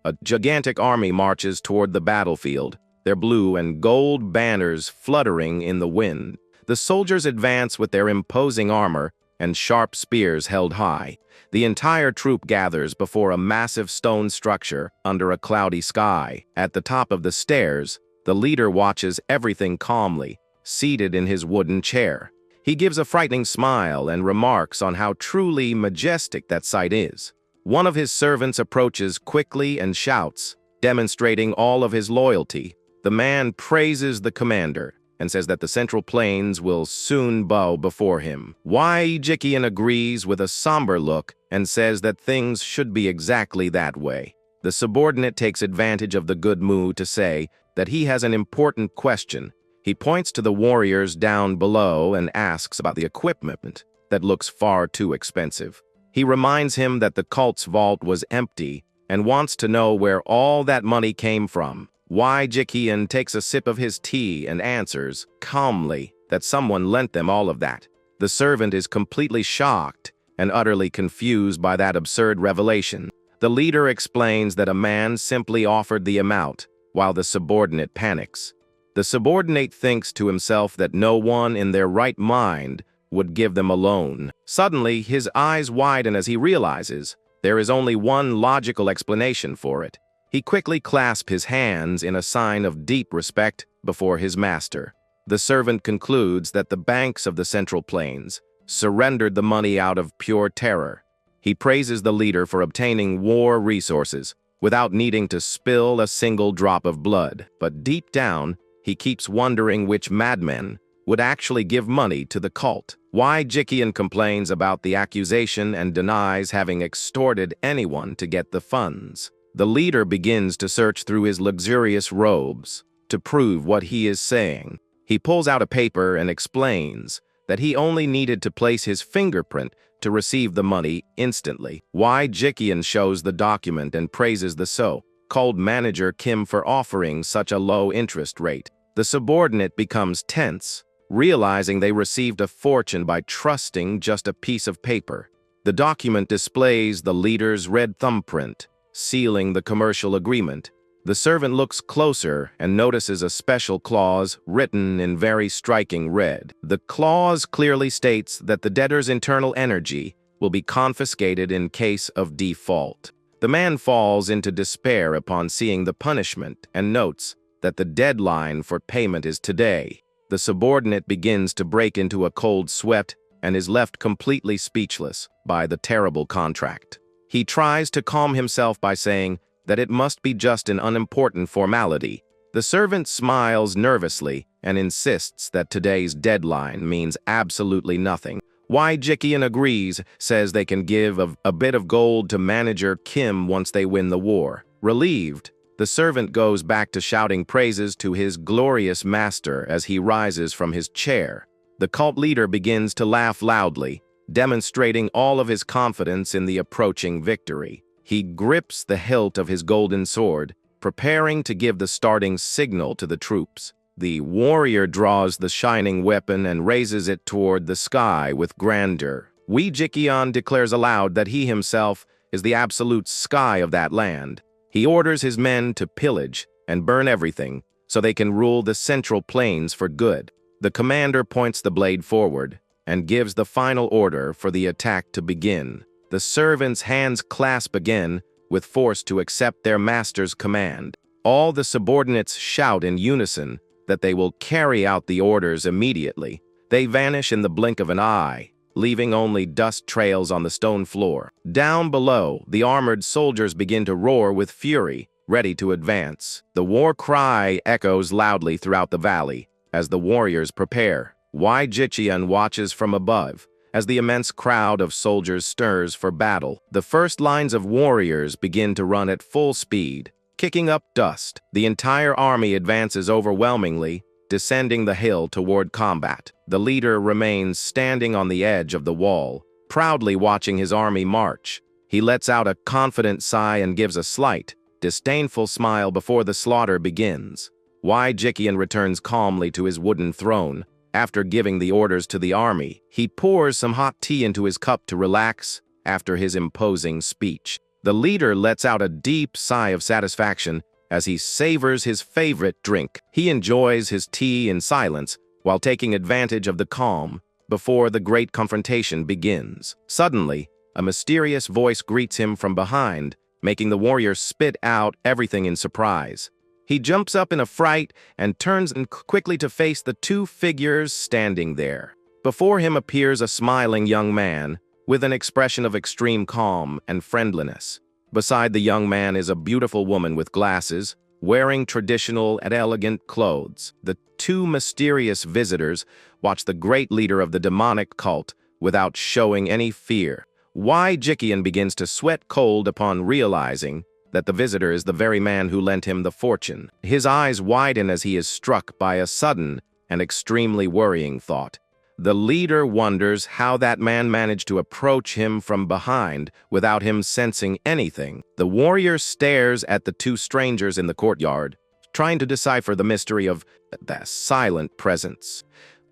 A gigantic army marches toward the battlefield, their blue and gold banners fluttering in the wind. The soldiers advance with their imposing armor and sharp spears held high. The entire troop gathers before a massive stone structure under a cloudy sky. At the top of the stairs, the leader watches everything calmly, seated in his wooden chair. He gives a frightening smile and remarks on how truly majestic that sight is. One of his servants approaches quickly and shouts, demonstrating all of his loyalty. The man praises the commander and says that the Central Plains will soon bow before him. Jikian agrees with a somber look and says that things should be exactly that way. The subordinate takes advantage of the good mood to say that he has an important question. He points to the warriors down below and asks about the equipment that looks far too expensive. He reminds him that the cult's vault was empty and wants to know where all that money came from. Jikian takes a sip of his tea and answers, calmly, that someone lent them all of that. The servant is completely shocked and utterly confused by that absurd revelation. The leader explains that a man simply offered the amount, while the subordinate panics. The subordinate thinks to himself that no one in their right mind would give them a loan. Suddenly, his eyes widen as he realizes there is only one logical explanation for it. He quickly clasps his hands in a sign of deep respect before his master. The servant concludes that the banks of the Central Plains surrendered the money out of pure terror. He praises the leader for obtaining war resources without needing to spill a single drop of blood. But deep down, he keeps wondering which madmen would actually give money to the cult. Jikian complains about the accusation and denies having extorted anyone to get the funds. The leader begins to search through his luxurious robes to prove what he is saying. He pulls out a paper and explains that he only needed to place his fingerprint to receive the money instantly. Jikian shows the document and praises the so-called manager Kim for offering such a low interest rate. The subordinate becomes tense, realizing they received a fortune by trusting just a piece of paper. The document displays the leader's red thumbprint, sealing the commercial agreement. The servant looks closer and notices a special clause written in very striking red. The clause clearly states that the debtor's internal energy will be confiscated in case of default. The man falls into despair upon seeing the punishment and notes that the deadline for payment is today. The subordinate begins to break into a cold sweat and is left completely speechless by the terrible contract. He tries to calm himself by saying that it must be just an unimportant formality. The servant smiles nervously and insists that today's deadline means absolutely nothing. Jikian agrees, says they can give a bit of gold to manager Kim once they win the war. Relieved, the servant goes back to shouting praises to his glorious master as he rises from his chair. The cult leader begins to laugh loudly, demonstrating all of his confidence in the approaching victory. He grips the hilt of his golden sword, preparing to give the starting signal to the troops. The warrior draws the shining weapon and raises it toward the sky with grandeur. Jikian declares aloud that he himself is the absolute sky of that land. He orders his men to pillage and burn everything so they can rule the Central Plains for good. The commander points the blade forward and gives the final order for the attack to begin. The servants' hands clasp again with force to accept their master's command. All the subordinates shout in unison that they will carry out the orders immediately. They vanish in the blink of an eye, leaving only dust trails on the stone floor. Down below, the armored soldiers begin to roar with fury, ready to advance. The war cry echoes loudly throughout the valley as the warriors prepare. Jikian watches from above as the immense crowd of soldiers stirs for battle. The first lines of warriors begin to run at full speed, kicking up dust. The entire army advances overwhelmingly, descending the hill toward combat. The leader remains standing on the edge of the wall, proudly watching his army march. He lets out a confident sigh and gives a slight, disdainful smile before the slaughter begins. Jikian returns calmly to his wooden throne. After giving the orders to the army, he pours some hot tea into his cup to relax after his imposing speech. The leader lets out a deep sigh of satisfaction as he savors his favorite drink. He enjoys his tea in silence while taking advantage of the calm before the great confrontation begins. Suddenly, a mysterious voice greets him from behind, making the warrior spit out everything in surprise. He jumps up in a fright and turns quickly to face the two figures standing there. Before him appears a smiling young man with an expression of extreme calm and friendliness. Beside the young man is a beautiful woman with glasses, wearing traditional and elegant clothes. The two mysterious visitors watch the great leader of the demonic cult without showing any fear. Jiqian begins to sweat cold upon realizing that the visitor is the very man who lent him the fortune. His eyes widen as he is struck by a sudden and extremely worrying thought. The leader wonders how that man managed to approach him from behind without him sensing anything. The warrior stares at the two strangers in the courtyard, trying to decipher the mystery of the silent presence.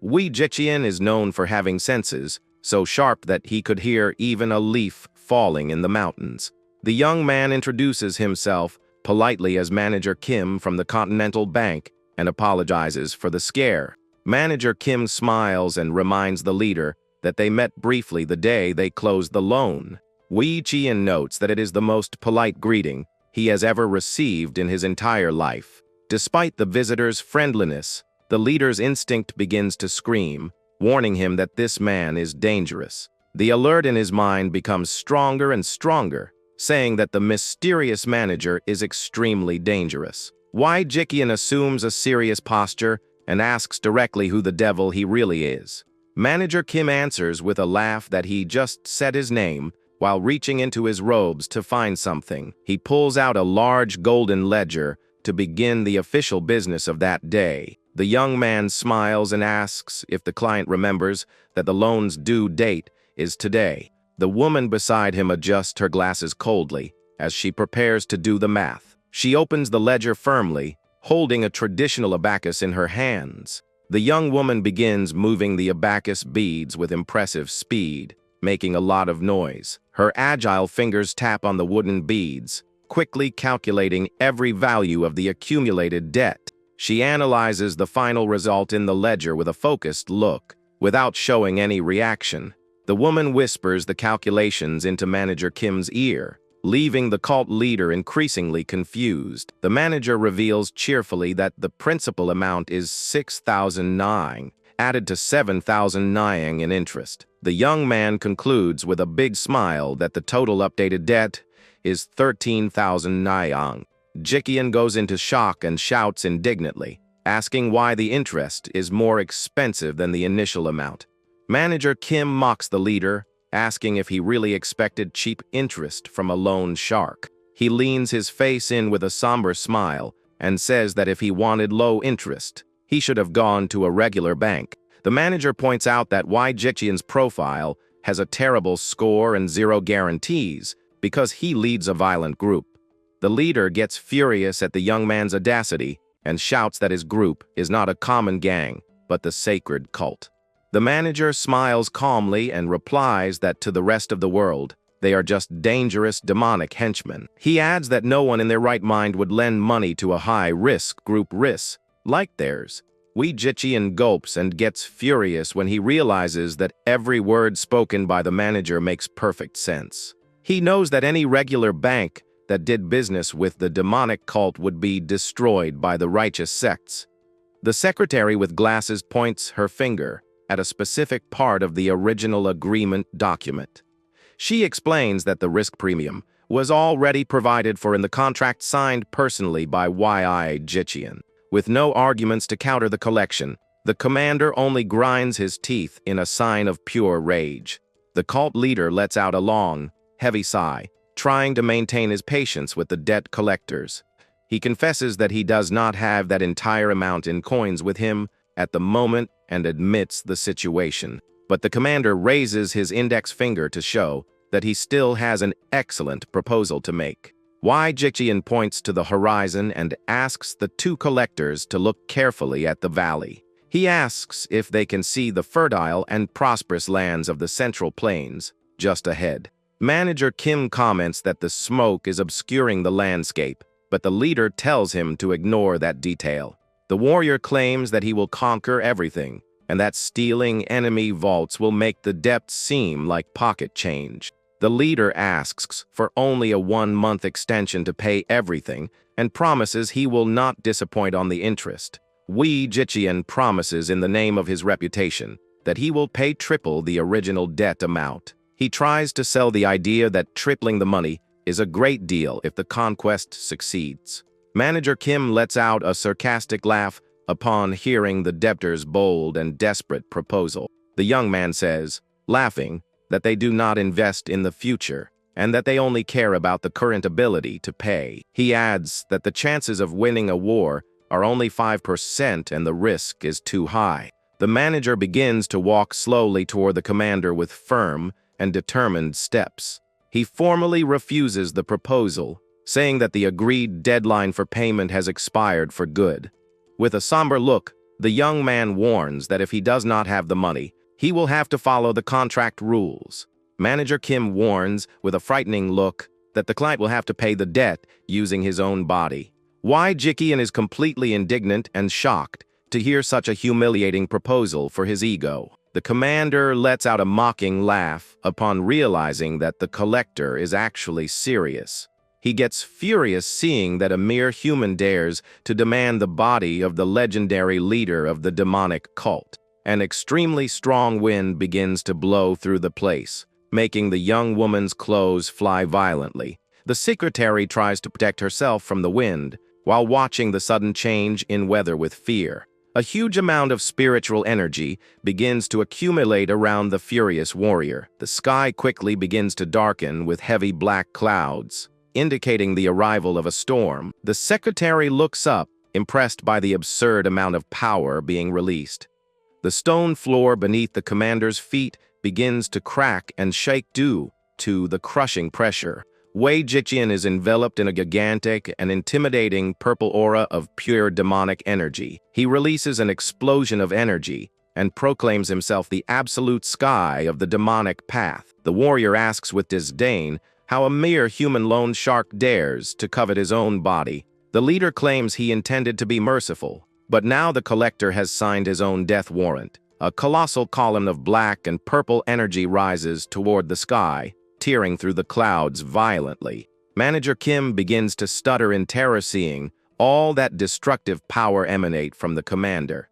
Jiqian is known for having senses so sharp that he could hear even a leaf falling in the mountains. The young man introduces himself politely as Manager Kim from the Continental Bank and apologizes for the scare. Manager Kim smiles and reminds the leader that they met briefly the day they closed the loan. Jiqian notes that it is the most polite greeting he has ever received in his entire life. Despite the visitor's friendliness, the leader's instinct begins to scream, warning him that this man is dangerous. The alert in his mind becomes stronger and stronger, saying that the mysterious manager is extremely dangerous. Jiqian assumes a serious posture and asks directly who the devil he really is. Manager Kim answers with a laugh that he just said his name while reaching into his robes to find something. He pulls out a large golden ledger to begin the official business of that day. The young man smiles and asks if the client remembers that the loan's due date is today. The woman beside him adjusts her glasses coldly as she prepares to do the math. She opens the ledger firmly, holding a traditional abacus in her hands. The young woman begins moving the abacus beads with impressive speed, making a lot of noise. Her agile fingers tap on the wooden beads, quickly calculating every value of the accumulated debt. She analyzes the final result in the ledger with a focused look, without showing any reaction. The woman whispers the calculations into Manager Kim's ear, leaving the cult leader increasingly confused. The manager reveals cheerfully that the principal amount is 6,009, added to 7,009 in interest. The young man concludes with a big smile that the total updated debt is 13,009. Jiqian goes into shock and shouts indignantly, asking why the interest is more expensive than the initial amount. Manager Kim mocks the leader, asking if he really expected cheap interest from a loan shark. He leans his face in with a somber smile and says that if he wanted low interest, he should have gone to a regular bank. The manager points out that Jiqian's profile has a terrible score and zero guarantees because he leads a violent group. The leader gets furious at the young man's audacity and shouts that his group is not a common gang, but the sacred cult. The manager smiles calmly and replies that to the rest of the world, they are just dangerous demonic henchmen. He adds that no one in their right mind would lend money to a high-risk group like theirs. Jiqian gulps and gets furious when he realizes that every word spoken by the manager makes perfect sense. He knows that any regular bank that did business with the demonic cult would be destroyed by the righteous sects. The secretary with glasses points her finger at a specific part of the original agreement document. She explains that the risk premium was already provided for in the contract signed personally by Jiqian. With no arguments to counter the collection, the commander only grinds his teeth in a sign of pure rage. The cult leader lets out a long, heavy sigh, trying to maintain his patience with the debt collectors. He confesses that he does not have that entire amount in coins with him at the moment and admits the situation. But the commander raises his index finger to show that he still has an excellent proposal to make. Jiqian points to the horizon and asks the two collectors to look carefully at the valley. He asks if they can see the fertile and prosperous lands of the Central Plains just ahead. Manager Kim comments that the smoke is obscuring the landscape, but the leader tells him to ignore that detail. The warrior claims that he will conquer everything, and that stealing enemy vaults will make the Dept seem like pocket change. The leader asks for only a 1-month extension to pay everything and promises he will not disappoint on the interest. Wei Jiqian promises in the name of his reputation that he will pay triple the original debt amount. He tries to sell the idea that tripling the money is a great deal if the conquest succeeds. Manager Kim lets out a sarcastic laugh upon hearing the debtor's bold and desperate proposal. The young man says, laughing, that they do not invest in the future and that they only care about the current ability to pay. He adds that the chances of winning a war are only 5% and the risk is too high. The manager begins to walk slowly toward the commander with firm and determined steps. He formally refuses the proposal, saying that the agreed deadline for payment has expired for good. With a somber look, the young man warns that if he does not have the money, he will have to follow the contract rules. Manager Kim warns, with a frightening look, that the client will have to pay the debt using his own body. Wei Jiqian is completely indignant and shocked to hear such a humiliating proposal for his ego. The commander lets out a mocking laugh upon realizing that the collector is actually serious. He gets furious seeing that a mere human dares to demand the body of the legendary leader of the demonic cult. An extremely strong wind begins to blow through the place, making the young woman's clothes fly violently. The secretary tries to protect herself from the wind, while watching the sudden change in weather with fear. A huge amount of spiritual energy begins to accumulate around the furious warrior. The sky quickly begins to darken with heavy black clouds, indicating the arrival of a storm. The secretary looks up, impressed by the absurd amount of power being released. The stone floor beneath the commander's feet begins to crack and shake due to the crushing pressure. Wei Jiqian is enveloped in a gigantic and intimidating purple aura of pure demonic energy. He releases an explosion of energy and proclaims himself the absolute sky of the demonic path. The warrior asks with disdain how a mere human loan shark dares to covet his own body. The leader claims he intended to be merciful, but now the collector has signed his own death warrant. A colossal column of black and purple energy rises toward the sky, tearing through the clouds violently. Manager Kim begins to stutter in terror seeing all that destructive power emanate from the commander.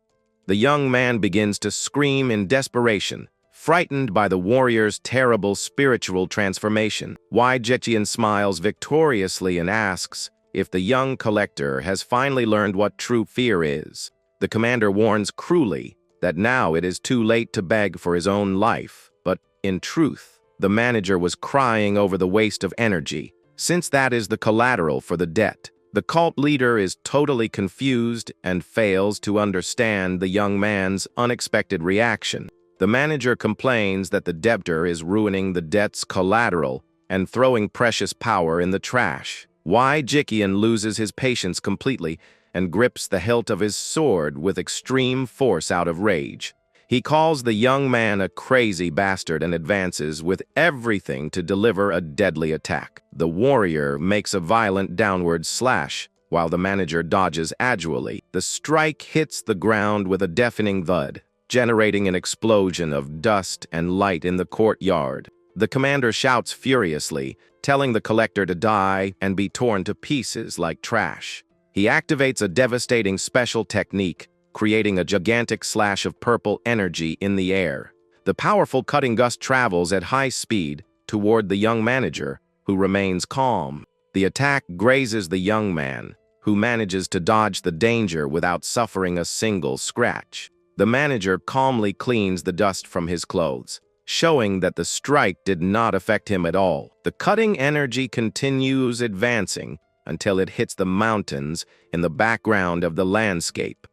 The young man begins to scream in desperation, frightened by the warrior's terrible spiritual transformation. Wei Jiqian smiles victoriously and asks if the young collector has finally learned what true fear is. The commander warns cruelly that now it is too late to beg for his own life, but in truth, the manager was crying over the waste of energy, since that is the collateral for the debt. The cult leader is totally confused and fails to understand the young man's unexpected reaction. The manager complains that the debtor is ruining the debt's collateral and throwing precious power in the trash. Wei Jiqian loses his patience completely and grips the hilt of his sword with extreme force out of rage. He calls the young man a crazy bastard and advances with everything to deliver a deadly attack. The warrior makes a violent downward slash, while the manager dodges agilely. The strike hits the ground with a deafening thud, generating an explosion of dust and light in the courtyard. The commander shouts furiously, telling the collector to die and be torn to pieces like trash. He activates a devastating special technique, creating a gigantic slash of purple energy in the air. The powerful cutting gust travels at high speed toward the young manager, who remains calm. The attack grazes the young man, who manages to dodge the danger without suffering a single scratch. The manager calmly cleans the dust from his clothes, showing that the strike did not affect him at all. The cutting energy continues advancing until it hits the mountains in the background of the landscape.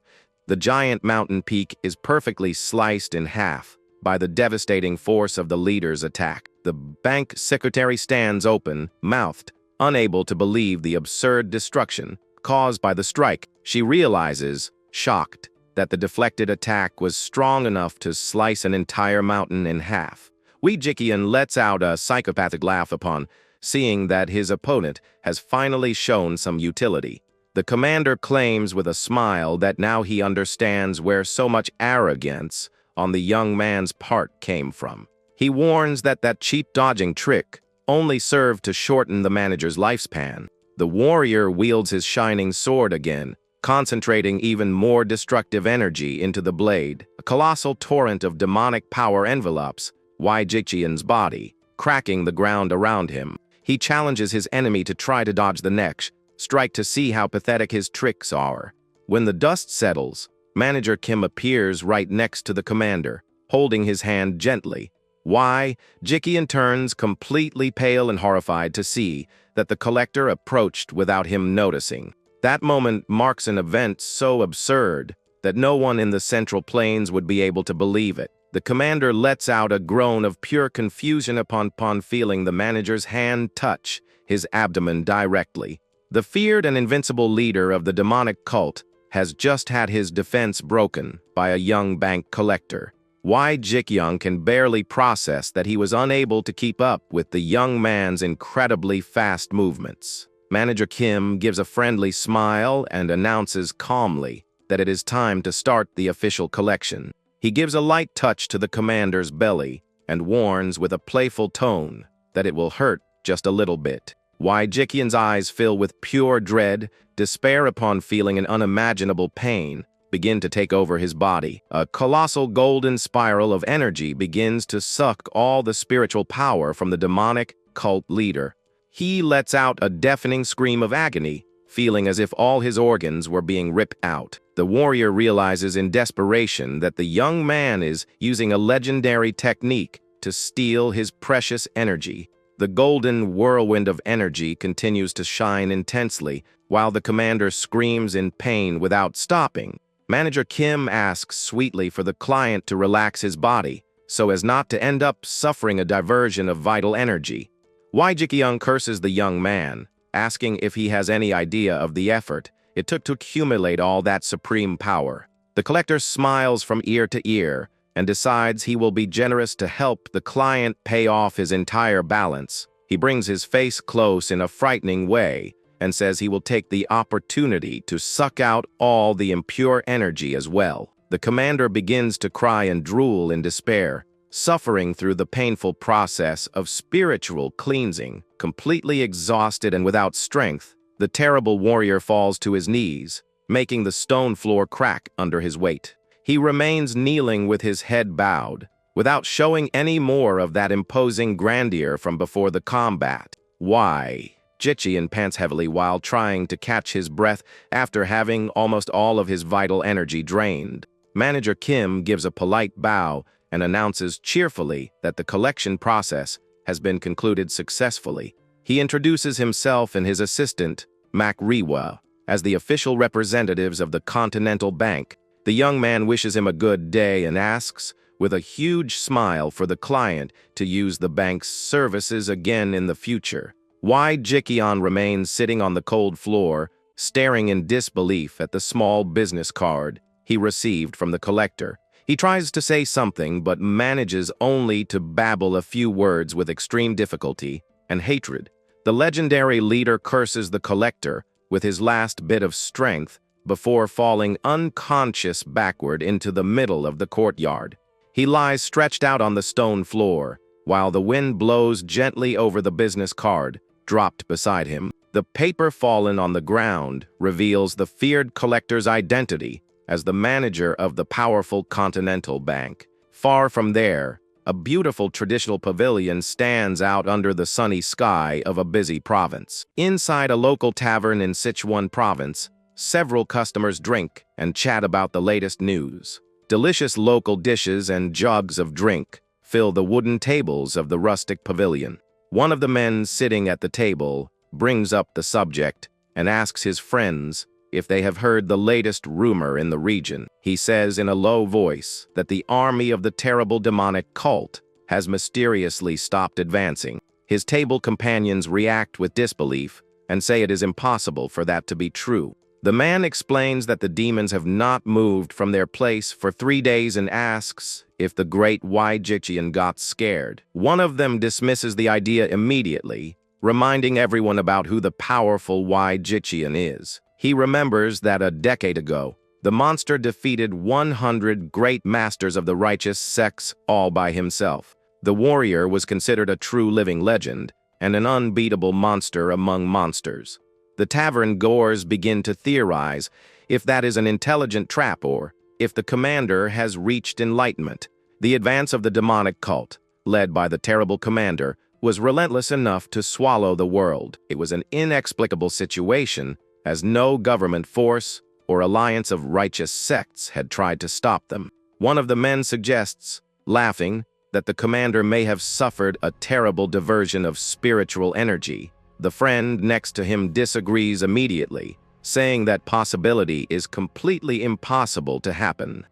The giant mountain peak is perfectly sliced in half by the devastating force of the leader's attack. The bank secretary stands open-mouthed, unable to believe the absurd destruction caused by the strike. She realizes, shocked, that the deflected attack was strong enough to slice an entire mountain in half. Jikian lets out a psychopathic laugh upon seeing that his opponent has finally shown some utility. The commander claims with a smile that now he understands where so much arrogance on the young man's part came from. He warns that cheap dodging trick only served to shorten the manager's lifespan. The warrior wields his shining sword again, concentrating even more destructive energy into the blade. A colossal torrent of demonic power envelops Jikian's body, cracking the ground around him. He challenges his enemy to try to dodge the next strike to see how pathetic his tricks are. When the dust settles, Manager Kim appears right next to the commander, holding his hand gently. Jikian turns completely pale and horrified to see that the collector approached without him noticing. That moment marks an event so absurd that no one in the Central Plains would be able to believe it. The commander lets out a groan of pure confusion upon feeling the manager's hand touch his abdomen directly. The feared and invincible leader of the demonic cult has just had his defense broken by a young bank collector. Jikian can barely process that he was unable to keep up with the young man's incredibly fast movements. Manager Kim gives a friendly smile and announces calmly that it is time to start the official collection. He gives a light touch to the commander's belly and warns with a playful tone that it will hurt just a little bit. Jikian's eyes fill with pure dread, despair upon feeling an unimaginable pain begin to take over his body. A colossal golden spiral of energy begins to suck all the spiritual power from the demonic cult leader. He lets out a deafening scream of agony, feeling as if all his organs were being ripped out. The warrior realizes in desperation that the young man is using a legendary technique to steal his precious energy. The golden whirlwind of energy continues to shine intensely, while the commander screams in pain without stopping. Manager Kim asks sweetly for the client to relax his body, so as not to end up suffering a diversion of vital energy. Jikian curses the young man, asking if he has any idea of the effort it took to accumulate all that supreme power. The collector smiles from ear to ear and decides he will be generous to help the client pay off his entire balance. He brings his face close in a frightening way and says he will take the opportunity to suck out all the impure energy as well. The commander begins to cry and drool in despair, suffering through the painful process of spiritual cleansing. Completely exhausted and without strength, the terrible warrior falls to his knees, making the stone floor crack under his weight. He remains kneeling with his head bowed, without showing any more of that imposing grandeur from before the combat. Jikian pants heavily while trying to catch his breath after having almost all of his vital energy drained. Manager Kim gives a polite bow and announces cheerfully that the collection process has been concluded successfully. He introduces himself and his assistant, Manhwa, as the official representatives of the Continental Bank. The young man wishes him a good day and asks, with a huge smile, for the client to use the bank's services again in the future. Jikian remains sitting on the cold floor, staring in disbelief at the small business card he received from the collector. He tries to say something but manages only to babble a few words with extreme difficulty and hatred. The legendary leader curses the collector with his last bit of strength before falling unconscious backward into the middle of the courtyard. He lies stretched out on the stone floor, while the wind blows gently over the business card dropped beside him. The paper fallen on the ground reveals the feared collector's identity as the manager of the powerful Continental Bank. Far from there, a beautiful traditional pavilion stands out under the sunny sky of a busy province. Inside a local tavern in Sichuan province, several customers drink and chat about the latest news. Delicious local dishes and jugs of drink fill the wooden tables of the rustic pavilion. One of the men sitting at the table brings up the subject and asks his friends if they have heard the latest rumor in the region. He says in a low voice that the army of the terrible demonic cult has mysteriously stopped advancing. His table companions react with disbelief and say it is impossible for that to be true. The man explains that the demons have not moved from their place for 3 days and asks if the great Jiqian got scared. One of them dismisses the idea immediately, reminding everyone about who the powerful Jiqian is. He remembers that a decade ago, the monster defeated 100 great masters of the righteous sects all by himself. The warrior was considered a true living legend and an unbeatable monster among monsters. The tavern goers begin to theorize if that is an intelligent trap or if the commander has reached enlightenment. The advance of the demonic cult, led by the terrible commander, was relentless enough to swallow the world. It was an inexplicable situation, as no government force or alliance of righteous sects had tried to stop them. One of the men suggests, laughing, that the commander may have suffered a terrible diversion of spiritual energy. The friend next to him disagrees immediately, saying that possibility is completely impossible to happen.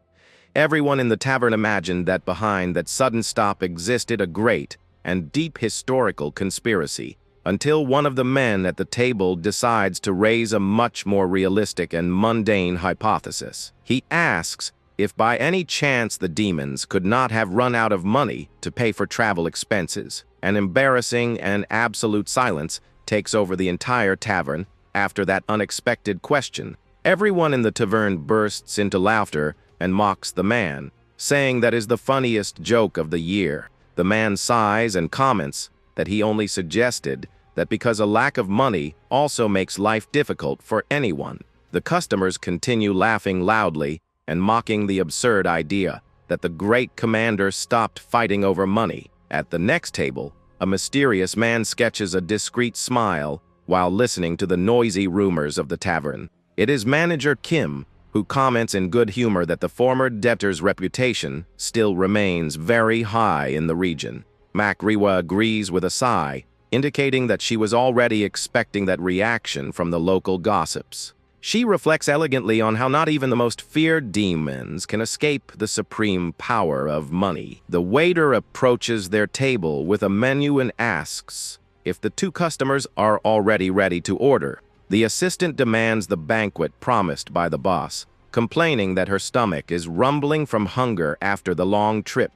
Everyone in the tavern imagined that behind that sudden stop existed a great and deep historical conspiracy, until one of the men at the table decides to raise a much more realistic and mundane hypothesis. He asks if by any chance the demons could not have run out of money to pay for travel expenses. An embarrassing and absolute silence takes over the entire tavern after that unexpected question. Everyone in the tavern bursts into laughter and mocks the man, saying that is the funniest joke of the year. The man sighs and comments that he only suggested that because a lack of money also makes life difficult for anyone. The customers continue laughing loudly and mocking the absurd idea that the great commander stopped fighting over money. At the next table, a mysterious man sketches a discreet smile while listening to the noisy rumors of the tavern. It is manager Kim who comments in good humor that the former debtor's reputation still remains very high in the region. Riwa agrees with a sigh, indicating that she was already expecting that reaction from the local gossips. She reflects elegantly on how not even the most feared demons can escape the supreme power of money. The waiter approaches their table with a menu and asks if the two customers are already ready to order. The assistant demands the banquet promised by the boss, complaining that her stomach is rumbling from hunger after the long trip.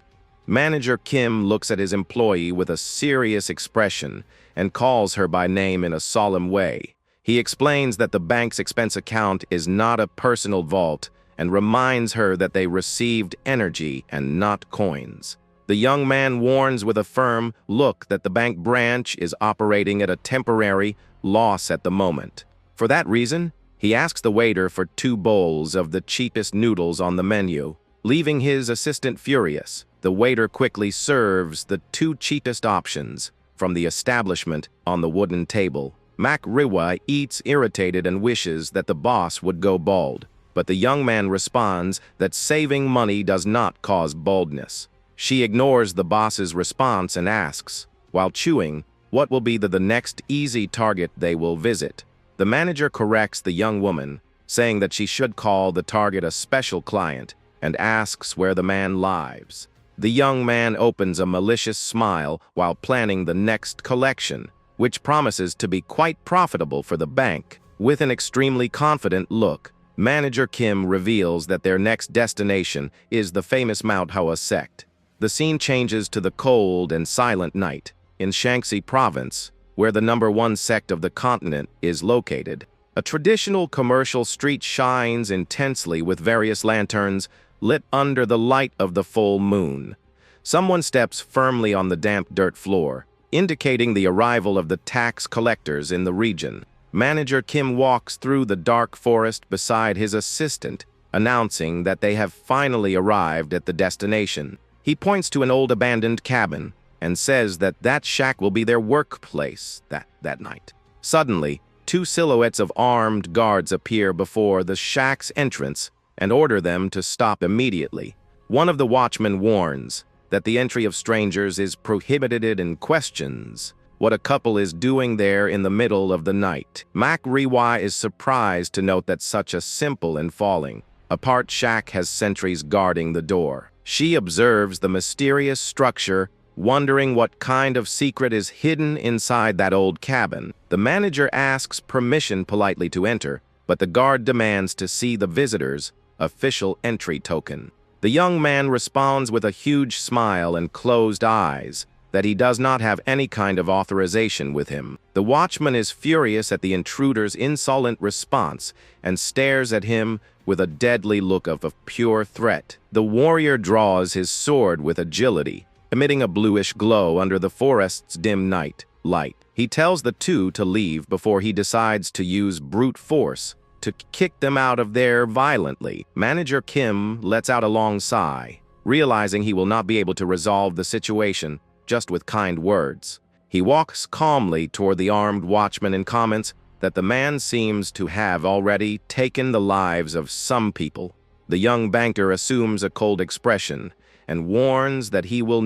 Manager Kim looks at his employee with a serious expression and calls her by name in a solemn way. He explains that the bank's expense account is not a personal vault and reminds her that they received energy and not coins. The young man warns with a firm look that the bank branch is operating at a temporary loss at the moment. For that reason, he asks the waiter for 2 bowls of the cheapest noodles on the menu, leaving his assistant furious. The waiter quickly serves the 2 cheapest options from the establishment on the wooden table. Riwa eats irritated and wishes that the boss would go bald, but the young man responds that saving money does not cause baldness. She ignores the boss's response and asks, while chewing, what will be the next easy target they will visit. The manager corrects the young woman, saying that she should call the target a special client, and asks where the man lives. The young man opens a malicious smile while planning the next collection, which promises to be quite profitable for the bank. With an extremely confident look, Manager Kim reveals that their next destination is the famous Manhwa sect. The scene changes to the cold and silent night in Shaanxi province, where the #1 sect of the continent is located. A traditional commercial street shines intensely with various lanterns lit under the light of the full moon. Someone steps firmly on the damp dirt floor, indicating the arrival of the tax collectors in the region. Manager Kim walks through the dark forest beside his assistant, announcing that they have finally arrived at the destination. He points to an old abandoned cabin and says that that shack will be their workplace that night. Suddenly, 2 silhouettes of armed guards appear before the shack's entrance and order them to stop immediately. One of the watchmen warns that the entry of strangers is prohibited and questions what a couple is doing there in the middle of the night. Riwa is surprised to note that such a simple and falling apart shack has sentries guarding the door. She observes the mysterious structure, wondering what kind of secret is hidden inside that old cabin. The manager asks permission politely to enter, but the guard demands to see the visitor's official entry token. The young man responds with a huge smile and closed eyes, that he does not have any kind of authorization with him. The watchman is furious at the intruder's insolent response and stares at him with a deadly look of pure threat. The warrior draws his sword with agility, emitting a bluish glow under the forest's dim night light. He tells the two to leave before he decides to use brute force to kick them out of there violently. Manager Kim lets out a long sigh, realizing he will not be able to resolve the situation just with kind words. He walks calmly toward the armed watchman and comments that the man seems to have already taken the lives of some people. The young banker assumes a cold expression and warns that he will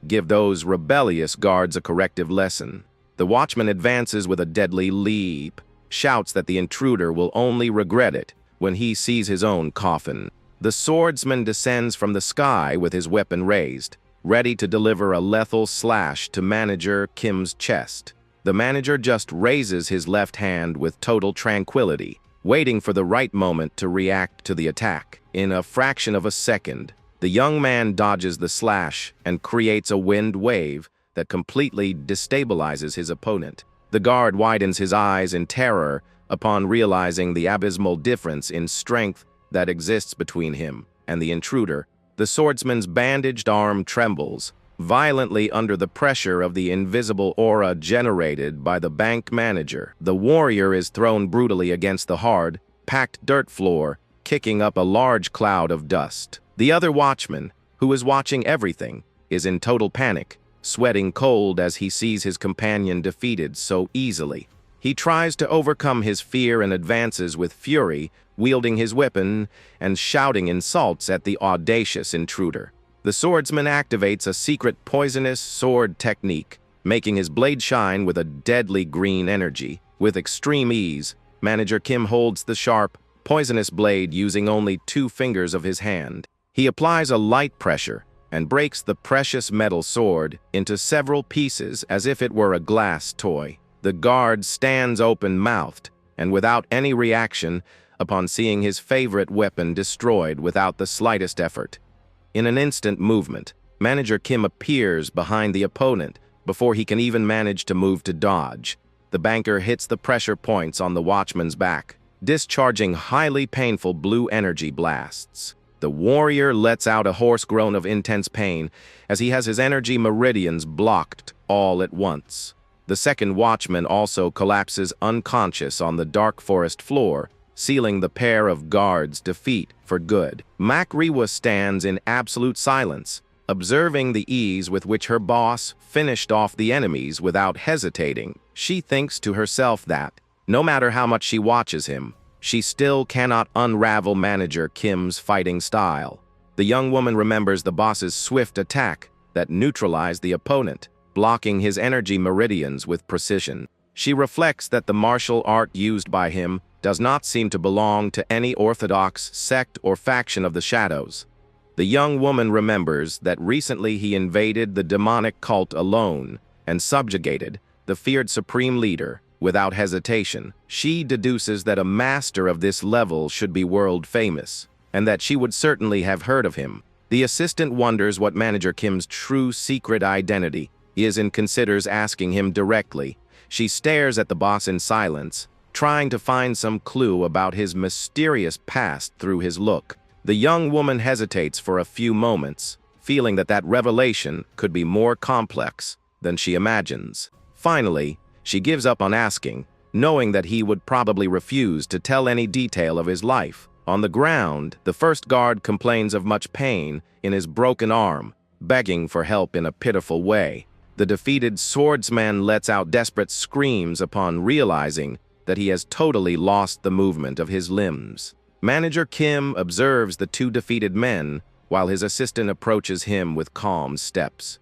give those rebellious guards a corrective lesson. The watchman advances with a deadly leap, shouts that the intruder will only regret it when he sees his own coffin. The swordsman descends from the sky with his weapon raised, ready to deliver a lethal slash to Manager Kim's chest. The manager just raises his left hand with total tranquility, waiting for the right moment to react to the attack. In a fraction of a second, the young man dodges the slash and creates a wind wave that completely destabilizes his opponent. The guard widens his eyes in terror upon realizing the abysmal difference in strength that exists between him and the intruder. The swordsman's bandaged arm trembles violently under the pressure of the invisible aura generated by the bank manager. The warrior is thrown brutally against the hard, packed dirt floor, kicking up a large cloud of dust. The other watchman, who is watching everything, is in total panic, sweating cold as he sees his companion defeated so easily. He tries to overcome his fear and advances with fury, wielding his weapon and shouting insults at the audacious intruder. The swordsman activates a secret poisonous sword technique, making his blade shine with a deadly green energy. With extreme ease, Manager Kim holds the sharp, poisonous blade using only 2 fingers of his hand. He applies a light pressure and breaks the precious metal sword into several pieces as if it were a glass toy. The guard stands open-mouthed and without any reaction upon seeing his favorite weapon destroyed without the slightest effort. In an instant movement, Manager Kim appears behind the opponent before he can even manage to move to dodge. The banker hits the pressure points on the watchman's back, discharging highly painful blue energy blasts. The warrior lets out a hoarse groan of intense pain as he has his energy meridians blocked all at once. The second watchman also collapses unconscious on the dark forest floor, sealing the pair of guards' defeat for good. Manhwa stands in absolute silence, observing the ease with which her boss finished off the enemies without hesitating. She thinks to herself that, no matter how much she watches him, she still cannot unravel Manager Kim's fighting style. The young woman remembers the boss's swift attack that neutralized the opponent, blocking his energy meridians with precision. She reflects that the martial art used by him does not seem to belong to any orthodox sect or faction of the shadows. The young woman remembers that recently he invaded the demonic cult alone and subjugated the feared supreme leader without hesitation. She deduces that a master of this level should be world famous, and that she would certainly have heard of him. The assistant wonders what Manager Kim's true secret identity is and considers asking him directly. She stares at the boss in silence, trying to find some clue about his mysterious past through his look. The young woman hesitates for a few moments, feeling that revelation could be more complex than she imagines. Finally, she gives up on asking, knowing that he would probably refuse to tell any detail of his life. On the ground, the first guard complains of much pain in his broken arm, begging for help in a pitiful way. The defeated swordsman lets out desperate screams upon realizing that he has totally lost the movement of his limbs. Manager Kim observes the 2 defeated men while his assistant approaches him with calm steps.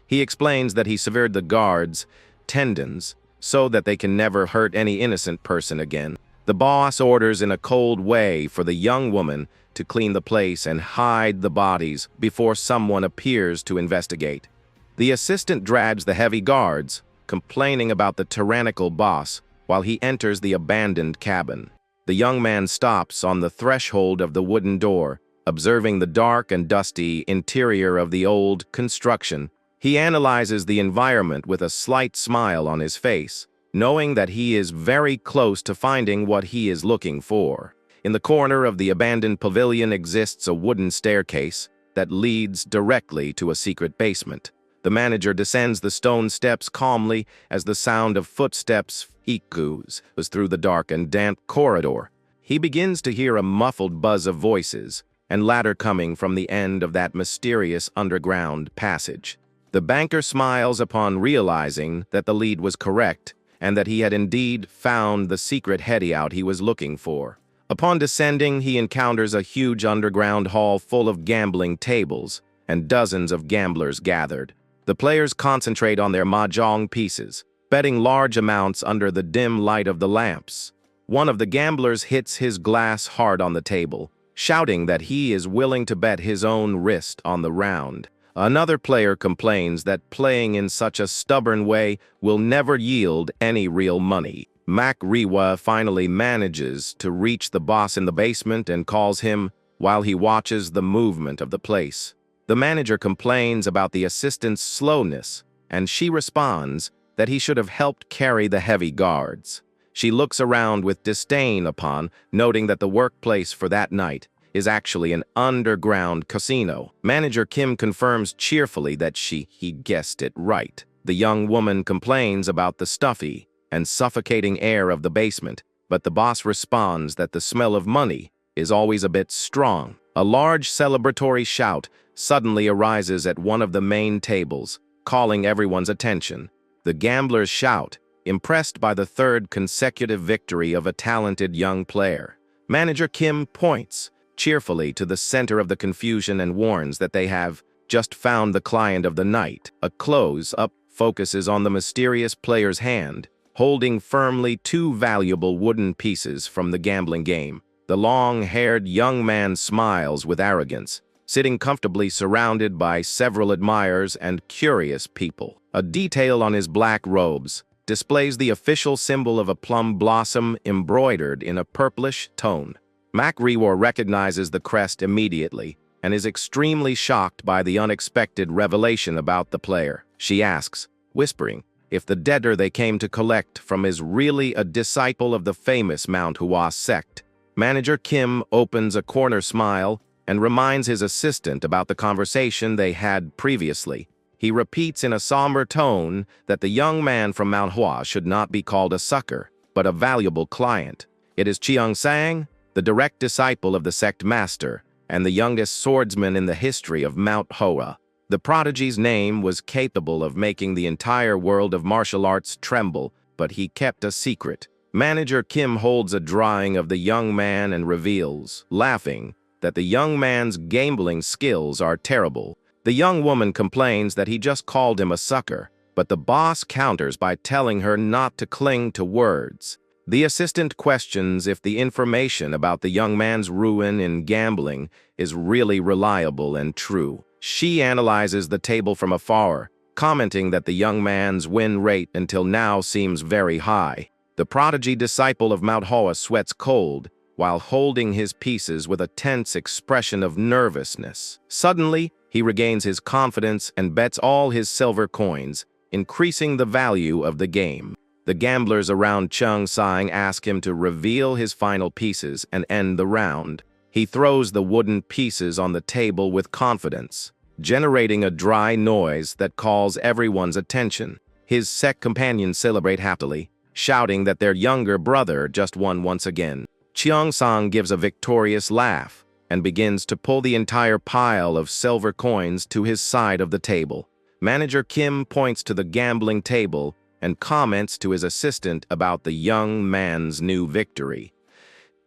He explains that he severed the guards' tendons so that they can never hurt any innocent person again. The boss orders in a cold way for the young woman to clean the place and hide the bodies before someone appears to investigate. The assistant drags the heavy guards, complaining about the tyrannical boss, while he enters the abandoned cabin. The young man stops on the threshold of the wooden door, Observing the dark and dusty interior of the old construction, he analyzes the environment with a slight smile on his face, knowing that he is very close to finding what he is looking for. In the corner of the abandoned pavilion exists a wooden staircase that leads directly to a secret basement. The manager descends the stone steps calmly as the sound of footsteps echoes through the dark and damp corridor. He begins to hear a muffled buzz of voices and laughter coming from the end of that mysterious underground passage. The banker smiles upon realizing that the lead was correct and that he had indeed found the secret hideout he was looking for. Upon descending, he encounters a huge underground hall full of gambling tables and dozens of gamblers gathered. The players concentrate on their mahjong pieces, betting large amounts under the dim light of the lamps. One of the gamblers hits his glass hard on the table, shouting that he is willing to bet his own wrist on the round. Another player complains that playing in such a stubborn way will never yield any real money. Manhwa finally manages to reach the boss in the basement and calls him while he watches the movement of the place. The manager complains about the assistant's slowness, and she responds that he should have helped carry the heavy guards. She looks around with disdain upon noting that the workplace for that night is actually an underground casino. Manager Kim confirms cheerfully that he guessed it right. The young woman complains about the stuffy and suffocating air of the basement, but the boss responds that the smell of money is always a bit strong. A large celebratory shout suddenly arises at one of the main tables, calling everyone's attention. The gamblers shout, impressed by the third consecutive victory of a talented young player. Manager Kim points cheerfully to the center of the confusion and warns that they have just found the client of the night. A close-up focuses on the mysterious player's hand, holding firmly two valuable wooden pieces from the gambling game. The long-haired young man smiles with arrogance, sitting comfortably surrounded by several admirers and curious people. A detail on his black robes displays the official symbol of a plum blossom embroidered in a purplish tone. Manhwa recognizes the crest immediately and is extremely shocked by the unexpected revelation about the player. She asks, whispering, if the debtor they came to collect from is really a disciple of the famous Manhwa sect. Manager Kim opens a corner smile and reminds his assistant about the conversation they had previously. He repeats in a somber tone that the young man from Manhwa should not be called a sucker, but a valuable client. It is Cheong-sang, the direct disciple of the sect master, and the youngest swordsman in the history of Manhwa. The prodigy's name was capable of making the entire world of martial arts tremble, but he kept a secret. Manager Kim holds a drawing of the young man and reveals, laughing, that the young man's gambling skills are terrible. The young woman complains that he just called him a sucker, but the boss counters by telling her not to cling to words. The assistant questions if the information about the young man's ruin in gambling is really reliable and true. She analyzes the table from afar, commenting that the young man's win rate until now seems very high. The prodigy disciple of Manhwa sweats cold while holding his pieces with a tense expression of nervousness. Suddenly, he regains his confidence and bets all his silver coins, increasing the value of the game. The gamblers around Cheong-sang ask him to reveal his final pieces and end the round. He throws the wooden pieces on the table with confidence, generating a dry noise that calls everyone's attention. His sect companions celebrate happily, shouting that their younger brother just won once again. Cheong-sang gives a victorious laugh and begins to pull the entire pile of silver coins to his side of the table. Manager Kim points to the gambling table and comments to his assistant about the young man's new victory.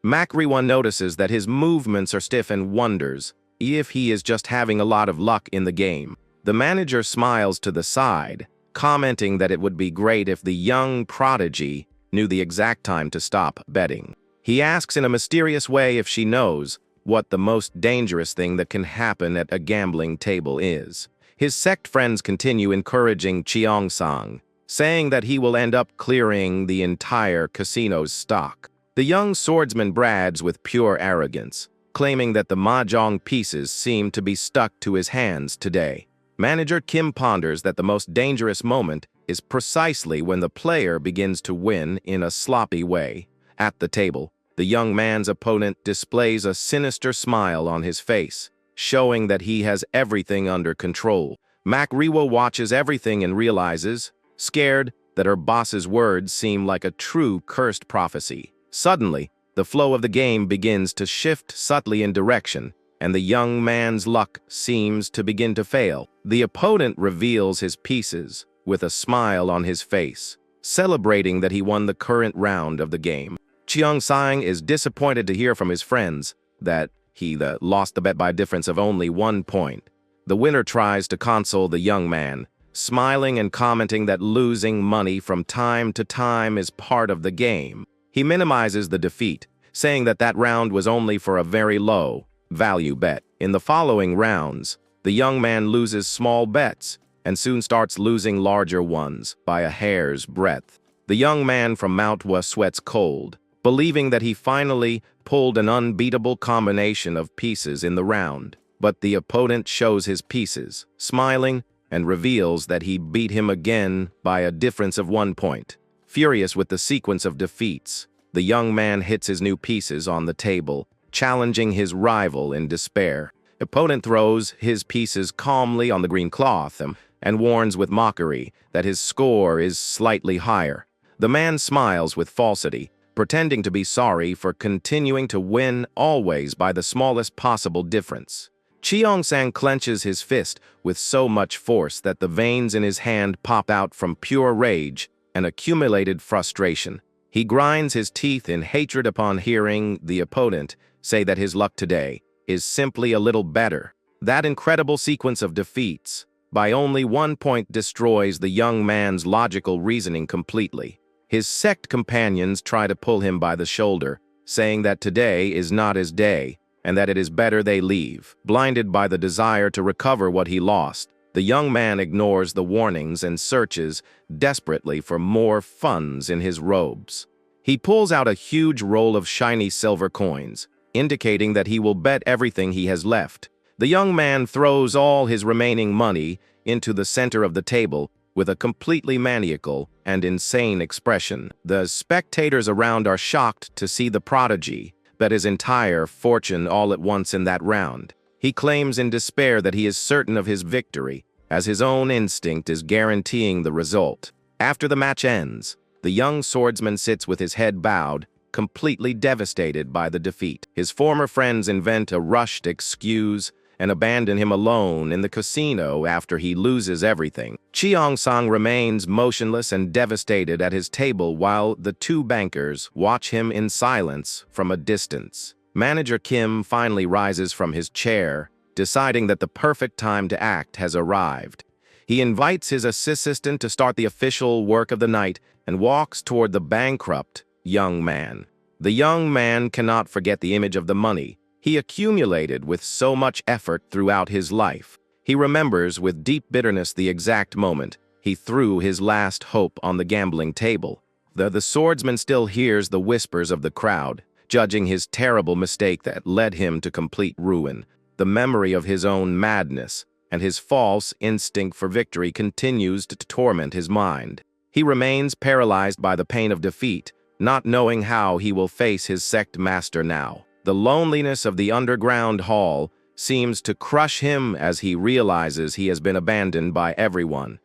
Manhwa notices that his movements are stiff and wonders if he is just having a lot of luck in the game. The manager smiles to the side, commenting that it would be great if the young prodigy knew the exact time to stop betting. He asks in a mysterious way if she knows what the most dangerous thing that can happen at a gambling table is. His sect friends continue encouraging Cheong-sang, saying that he will end up clearing the entire casino's stock. The young swordsman brags with pure arrogance, claiming that the mahjong pieces seem to be stuck to his hands today. Manager Kim ponders that the most dangerous moment is precisely when the player begins to win in a sloppy way. At the table, the young man's opponent displays a sinister smile on his face, showing that he has everything under control. Makriwa watches everything and realizes, scared, that her boss's words seem like a true cursed prophecy. Suddenly, the flow of the game begins to shift subtly in direction, and the young man's luck seems to begin to fail. The opponent reveals his pieces with a smile on his face, celebrating that he won the current round of the game. Cheong-sang is disappointed to hear from his friends that he lost the bet by a difference of only 1 point. The winner tries to console the young man, smiling and commenting that losing money from time to time is part of the game. He minimizes the defeat, saying that that round was only for a very low value bet. In the following rounds, the young man loses small bets and soon starts losing larger ones by a hair's breadth. The young man from Manhwa sweats cold, believing that he finally pulled an unbeatable combination of pieces in the round. But the opponent shows his pieces, smiling, and reveals that he beat him again by a difference of 1 point. Furious with the sequence of defeats, the young man hits his new pieces on the table, challenging his rival in despair. Opponent throws his pieces calmly on the green cloth and warns with mockery that his score is slightly higher. The man smiles with falsity, pretending to be sorry for continuing to win always by the smallest possible difference. Cheong-sang clenches his fist with so much force that the veins in his hand pop out from pure rage and accumulated frustration. He grinds his teeth in hatred upon hearing the opponent say that his luck today is simply a little better. That incredible sequence of defeats, by only 1 point, destroys the young man's logical reasoning completely. His sect companions try to pull him by the shoulder, saying that today is not his day, and that it is better they leave. Blinded by the desire to recover what he lost, the young man ignores the warnings and searches desperately for more funds in his robes. He pulls out a huge roll of shiny silver coins, indicating that he will bet everything he has left. The young man throws all his remaining money into the center of the table with a completely maniacal and insane expression. The spectators around are shocked to see the prodigy bet his entire fortune all at once in that round. He claims in despair that he is certain of his victory, as his own instinct is guaranteeing the result. After the match ends, the young swordsman sits with his head bowed, completely devastated by the defeat. His former friends invent a rushed excuse and abandon him alone in the casino after he loses everything. Cheong-sang remains motionless and devastated at his table while the 2 bankers watch him in silence from a distance. Manager Kim finally rises from his chair, deciding that the perfect time to act has arrived. He invites his assistant to start the official work of the night and walks toward the bankrupt young man. The young man cannot forget the image of the money he accumulated with so much effort throughout his life. He remembers with deep bitterness the exact moment he threw his last hope on the gambling table. The swordsman still hears the whispers of the crowd, judging his terrible mistake that led him to complete ruin. The memory of his own madness and his false instinct for victory continues to torment his mind. He remains paralyzed by the pain of defeat, not knowing how he will face his sect master now. The loneliness of the underground hall seems to crush him as he realizes he has been abandoned by everyone.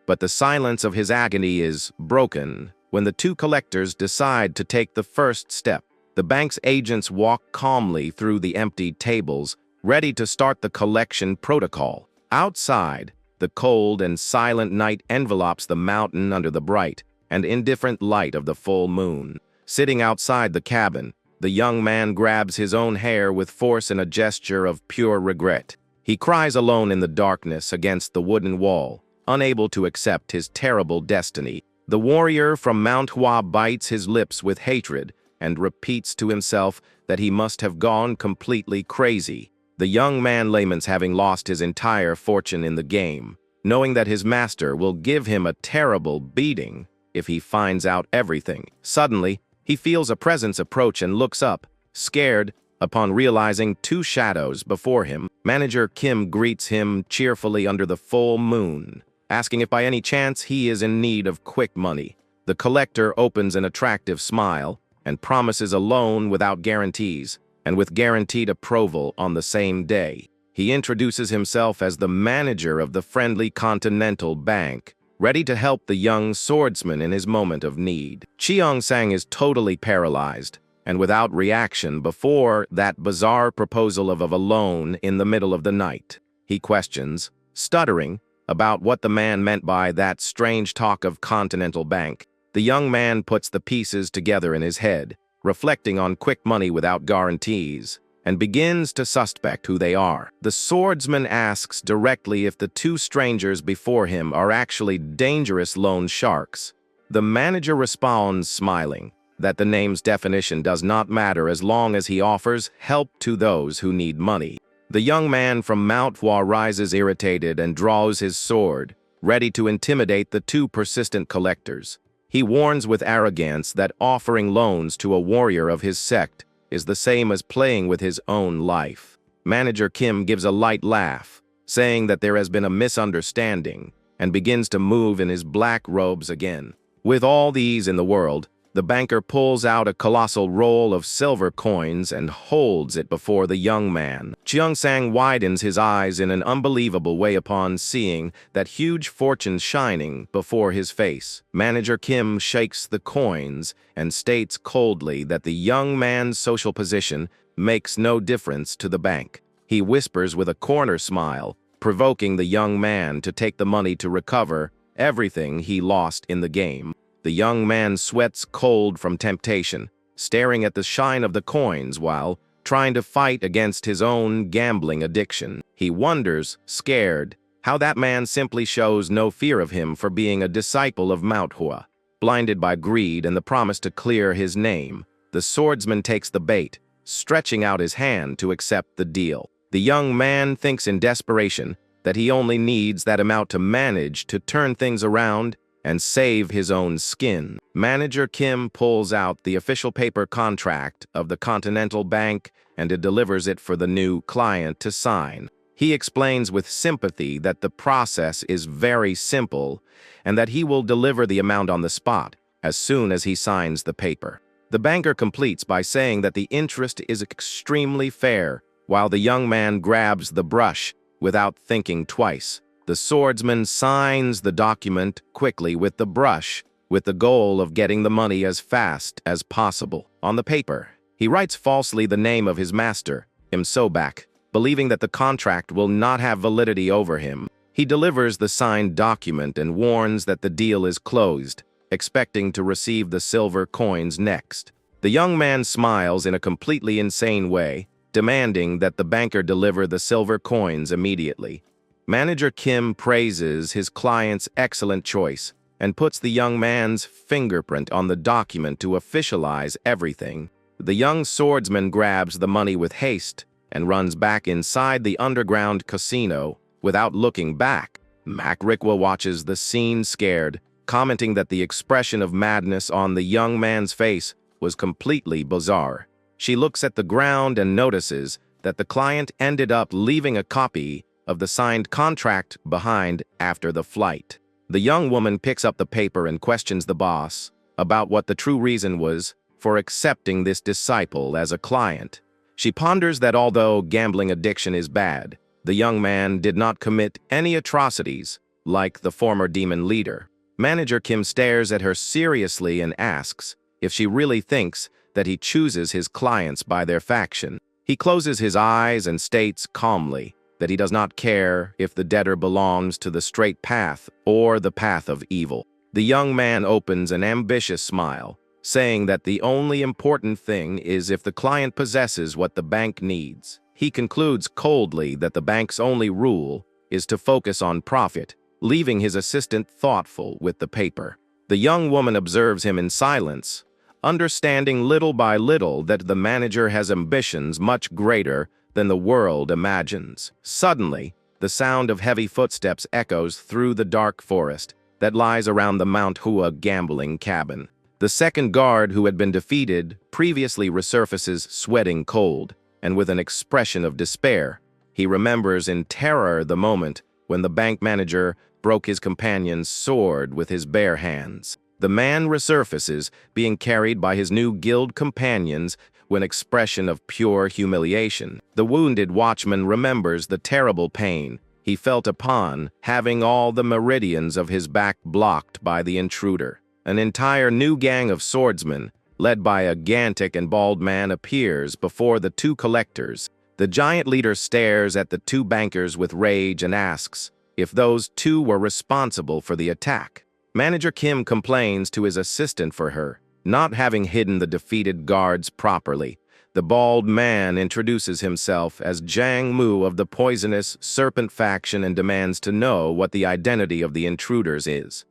But the silence of his agony is broken when the 2 collectors decide to take the first step. The bank's agents walk calmly through the emptied tables, ready to start the collection protocol. Outside, the cold and silent night envelopes the mountain under the bright and indifferent light of the full moon. Sitting outside the cabin, the young man grabs his own hair with force in a gesture of pure regret. He cries alone in the darkness against the wooden wall, unable to accept his terrible destiny. The warrior from Manhwa bites his lips with hatred and repeats to himself that he must have gone completely crazy. The young man laments having lost his entire fortune in the game, knowing that his master will give him a terrible beating if he finds out everything. Suddenly, he feels a presence approach and looks up, scared Upon realizing two shadows before him, Manager Kim greets him cheerfully under the full moon, asking if by any chance he is in need of quick money. The collector opens an attractive smile and promises a loan without guarantees, and with guaranteed approval on the same day. He introduces himself as the manager of the friendly Continental Bank, ready to help the young swordsman in his moment of need. Cheong-sang is totally paralyzed and without reaction before that bizarre proposal of a loan in the middle of the night. He questions, stuttering, about what the man meant by that strange talk of Continental Bank. The young man puts the pieces together in his head, reflecting on quick money without guarantees, and begins to suspect who they are. The swordsman asks directly if the two strangers before him are actually dangerous loan sharks. The manager responds, smiling, that the name's definition does not matter as long as he offers help to those who need money. The young man from Manhwa rises irritated and draws his sword, ready to intimidate the two persistent collectors. He warns with arrogance that offering loans to a warrior of his sect is the same as playing with his own life. Manager Kim gives a light laugh, saying that there has been a misunderstanding, and begins to move in his black robes again. With all the ease in the world, the banker pulls out a colossal roll of silver coins and holds it before the young man. Cheong-sang widens his eyes in an unbelievable way upon seeing that huge fortune shining before his face. Manager Kim shakes the coins and states coldly that the young man's social position makes no difference to the bank. He whispers with a corner smile, provoking the young man to take the money to recover everything he lost in the game. The young man sweats cold from temptation, staring at the shine of the coins while trying to fight against his own gambling addiction. He wonders, scared, how that man simply shows no fear of him for being a disciple of Manhwa. Blinded by greed and the promise to clear his name, the swordsman takes the bait, stretching out his hand to accept the deal. The young man thinks in desperation that he only needs that amount to manage to turn things around and save his own skin. Manager Kim pulls out the official paper contract of the Continental Bank and delivers it for the new client to sign. He explains with sympathy that the process is very simple and that he will deliver the amount on the spot as soon as he signs the paper. The banker completes by saying that the interest is extremely fair, while the young man grabs the brush without thinking twice. The swordsman signs the document quickly with the brush, with the goal of getting the money as fast as possible. On the paper, he writes falsely the name of his master, Sobak, believing that the contract will not have validity over him. He delivers the signed document and warns that the deal is closed, expecting to receive the silver coins next. The young man smiles in a completely insane way, demanding that the banker deliver the silver coins immediately. Manager Kim praises his client's excellent choice and puts the young man's fingerprint on the document to officialize everything. The young swordsman grabs the money with haste and runs back inside the underground casino without looking back. Aniclimax watches the scene scared, commenting that the expression of madness on the young man's face was completely bizarre. She looks at the ground and notices that the client ended up leaving a copy of the signed contract behind after the flight. The young woman picks up the paper and questions the boss about what the true reason was for accepting this disciple as a client. She ponders that although gambling addiction is bad, the young man did not commit any atrocities like the former demon leader. Manager Kim stares at her seriously and asks if she really thinks that he chooses his clients by their faction. He closes his eyes and states calmly that he does not care if the debtor belongs to the straight path or the path of evil. The young man opens an ambitious smile, saying that the only important thing is if the client possesses what the bank needs. He concludes coldly that the bank's only rule is to focus on profit, leaving his assistant thoughtful with the paper. The young woman observes him in silence, understanding little by little that the manager has ambitions much greater than the world imagines. Suddenly, the sound of heavy footsteps echoes through the dark forest that lies around the Manhwa gambling cabin. The second guard who had been defeated previously resurfaces, sweating cold. and with an expression of despair. He remembers in terror the moment when the bank manager broke his companion's sword with his bare hands. The man resurfaces, being carried by his new guild companions with an expression of pure humiliation. The wounded watchman remembers the terrible pain he felt upon having all the meridians of his back blocked by the intruder. An entire new gang of swordsmen, led by a gigantic and bald man, appears before the two collectors. The giant leader stares at the two bankers with rage and asks if those two were responsible for the attack. Manager Kim complains to his assistant for her not having hidden the defeated guards properly. The bald man introduces himself as Jiang Mu of the poisonous serpent faction and demands to know what the identity of the intruders is.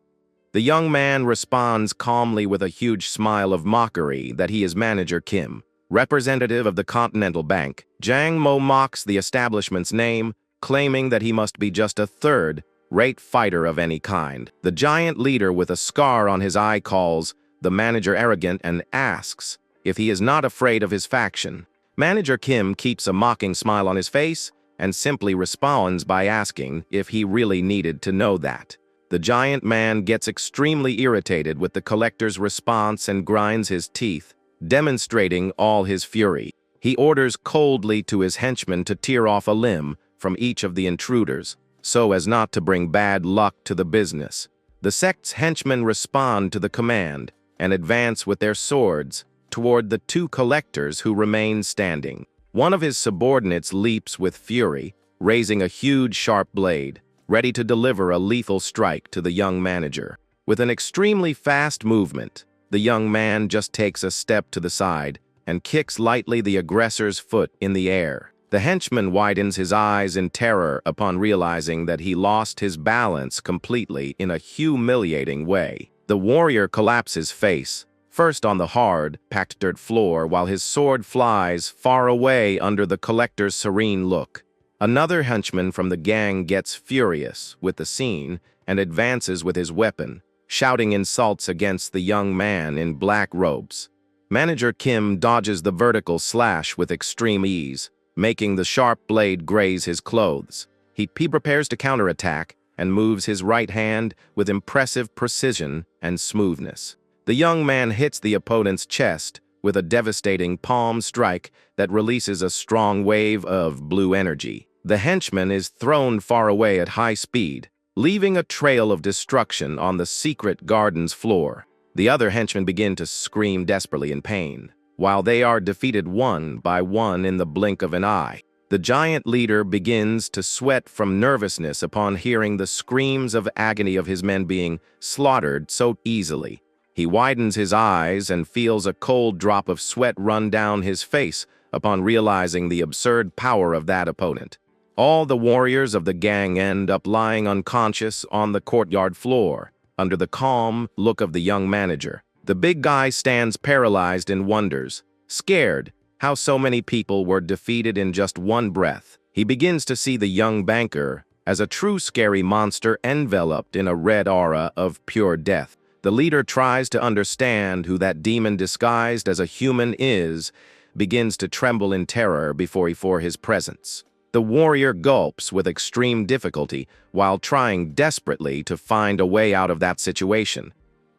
The young man responds calmly with a huge smile of mockery that he is Manager Kim, representative of the Continental Bank. Jiang Mu mocks the establishment's name, claiming that he must be just a third-rate fighter of any kind. The giant leader with a scar on his eye calls the manager arrogant and asks if he is not afraid of his faction. Manager Kim keeps a mocking smile on his face and simply responds by asking if he really needed to know that. The giant man gets extremely irritated with the collector's response and grinds his teeth, demonstrating all his fury. He orders coldly to his henchmen to tear off a limb from each of the intruders, so as not to bring bad luck to the business. The sect's henchmen respond to the command and advance with their swords toward the two collectors who remain standing. One of his subordinates leaps with fury, raising a huge sharp blade, ready to deliver a lethal strike to the young manager. With an extremely fast movement, the young man just takes a step to the side and kicks lightly the aggressor's foot in the air. The henchman widens his eyes in terror upon realizing that he lost his balance completely in a humiliating way. The warrior collapses face, first on the hard, packed dirt floor, while his sword flies far away under the collector's serene look. Another henchman from the gang gets furious with the scene and advances with his weapon, shouting insults against the young man in black robes. Manager Kim dodges the vertical slash with extreme ease, making the sharp blade graze his clothes. He prepares to counterattack and moves his right hand with impressive precision and smoothness. The young man hits the opponent's chest with a devastating palm strike that releases a strong wave of blue energy. The henchman is thrown far away at high speed, leaving a trail of destruction on the secret garden's floor. The other henchmen begin to scream desperately in pain, while they are defeated one by one in the blink of an eye. The giant leader begins to sweat from nervousness upon hearing the screams of agony of his men being slaughtered so easily. He widens his eyes and feels a cold drop of sweat run down his face upon realizing the absurd power of that opponent. All the warriors of the gang end up lying unconscious on the courtyard floor, under the calm look of the young manager. The big guy stands paralyzed and wonders, scared, how so many people were defeated in just one breath. He begins to see the young banker as a true scary monster enveloped in a red aura of pure death. The leader tries to understand who that demon disguised as a human is, begins to tremble in terror before his presence. The warrior gulps with extreme difficulty while trying desperately to find a way out of that situation.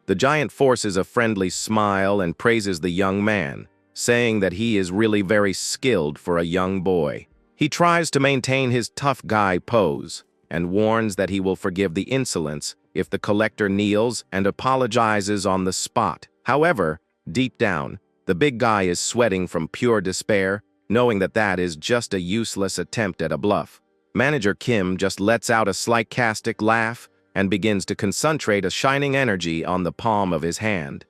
The giant forces a friendly smile and praises the young man, saying that he is really very skilled for a young boy. He tries to maintain his tough guy pose and warns that he will forgive the insolence if the collector kneels and apologizes on the spot. However, deep down, the big guy is sweating from pure despair, knowing that that is just a useless attempt at a bluff. Manager Kim just lets out a sarcastic laugh and begins to concentrate a shining energy on the palm of his hand.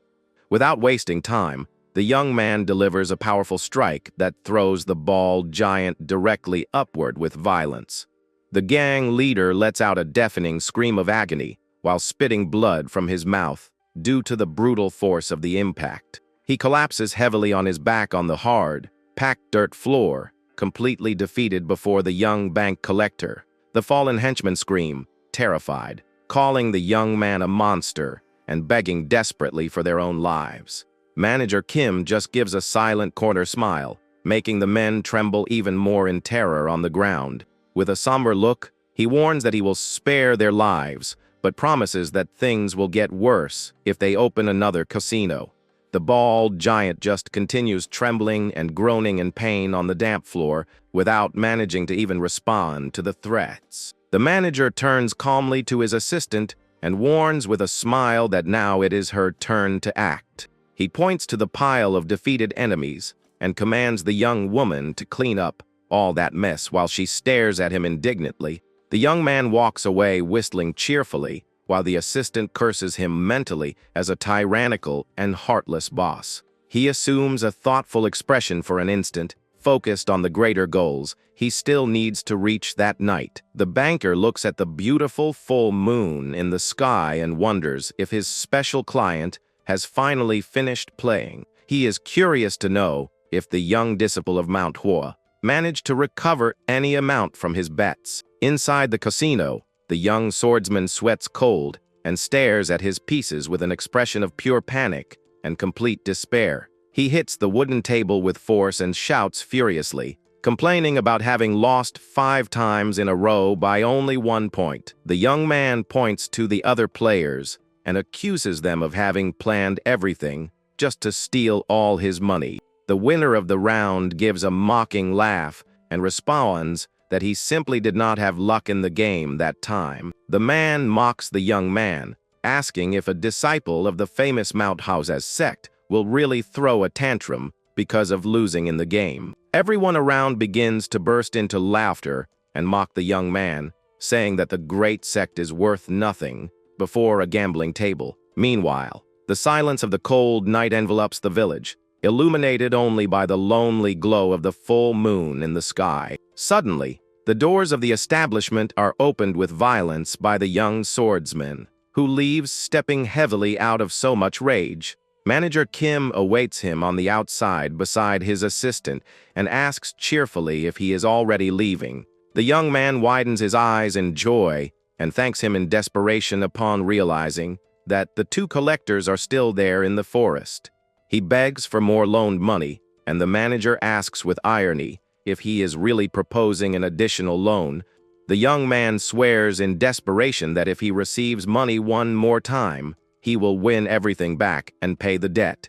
Without wasting time, the young man delivers a powerful strike that throws the bald giant directly upward with violence. The gang leader lets out a deafening scream of agony while spitting blood from his mouth due to the brutal force of the impact. He collapses heavily on his back on the hard, packed dirt floor, completely defeated before the young bank collector. The fallen henchmen scream, terrified, calling the young man a monster and begging desperately for their own lives. Manager Kim just gives a silent corner smile, making the men tremble even more in terror on the ground. With a somber look, he warns that he will spare their lives, but promises that things will get worse if they open another casino. The bald giant just continues trembling and groaning in pain on the damp floor without managing to even respond to the threats. The manager turns calmly to his assistant and warns with a smile that now it is her turn to act. He points to the pile of defeated enemies and commands the young woman to clean up all that mess while she stares at him indignantly. The young man walks away whistling cheerfully, while the assistant curses him mentally as a tyrannical and heartless boss. He assumes a thoughtful expression for an instant, focused on the greater goals he still needs to reach that night. The banker looks at the beautiful full moon in the sky and wonders if his special client has finally finished playing. He is curious to know if the young disciple of Manhwa managed to recover any amount from his bets. Inside the casino, the young swordsman sweats cold and stares at his pieces with an expression of pure panic and complete despair. He hits the wooden table with force and shouts furiously, complaining about having lost 5 times in a row by only 1 point. The young man points to the other players and accuses them of having planned everything just to steal all his money. The winner of the round gives a mocking laugh and responds that he simply did not have luck in the game that time. The man mocks the young man, asking if a disciple of the famous Manhwa sect will really throw a tantrum because of losing in the game. Everyone around begins to burst into laughter and mock the young man, saying that the great sect is worth nothing before a gambling table. Meanwhile, the silence of the cold night envelops the village, illuminated only by the lonely glow of the full moon in the sky. Suddenly, the doors of the establishment are opened with violence by the young swordsman, who leaves stepping heavily out of so much rage. Manager Kim awaits him on the outside beside his assistant and asks cheerfully if he is already leaving. The young man widens his eyes in joy and thanks him in desperation upon realizing that the 2 collectors are still there in the forest. He begs for more loaned money, and the manager asks with irony if he is really proposing an additional loan. The young man swears in desperation that if he receives money one more time, he will win everything back and pay the debt.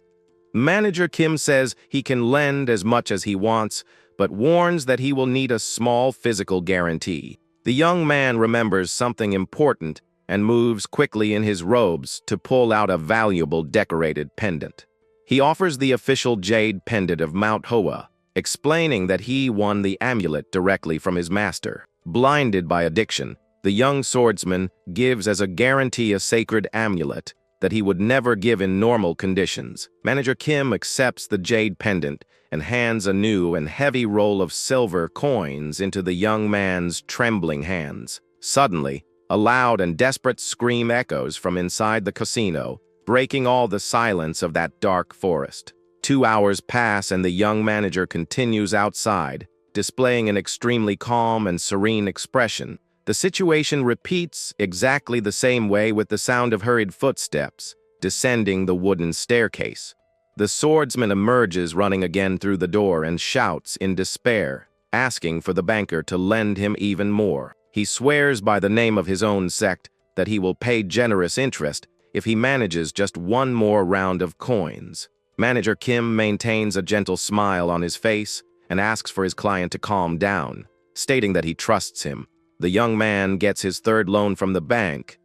Manager Kim says he can lend as much as he wants, but warns that he will need a small physical guarantee. The young man remembers something important and moves quickly in his robes to pull out a valuable decorated pendant. He offers the official jade pendant of Manhwa, explaining that he won the amulet directly from his master. Blinded by addiction, the young swordsman gives as a guarantee a sacred amulet that he would never give in normal conditions. Manager Kim accepts the jade pendant and hands a new and heavy roll of silver coins into the young man's trembling hands. Suddenly, a loud and desperate scream echoes from inside the casino, breaking all the silence of that dark forest. 2 hours pass and the young manager continues outside, displaying an extremely calm and serene expression. The situation repeats exactly the same way with the sound of hurried footsteps descending the wooden staircase. The swordsman emerges running again through the door and shouts in despair, asking for the banker to lend him even more. He swears by the name of his own sect that he will pay generous interest if he manages just 1 more round of coins. Manager Kim maintains a gentle smile on his face and asks for his client to calm down, stating that he trusts him. The young man gets his 3rd loan from the bank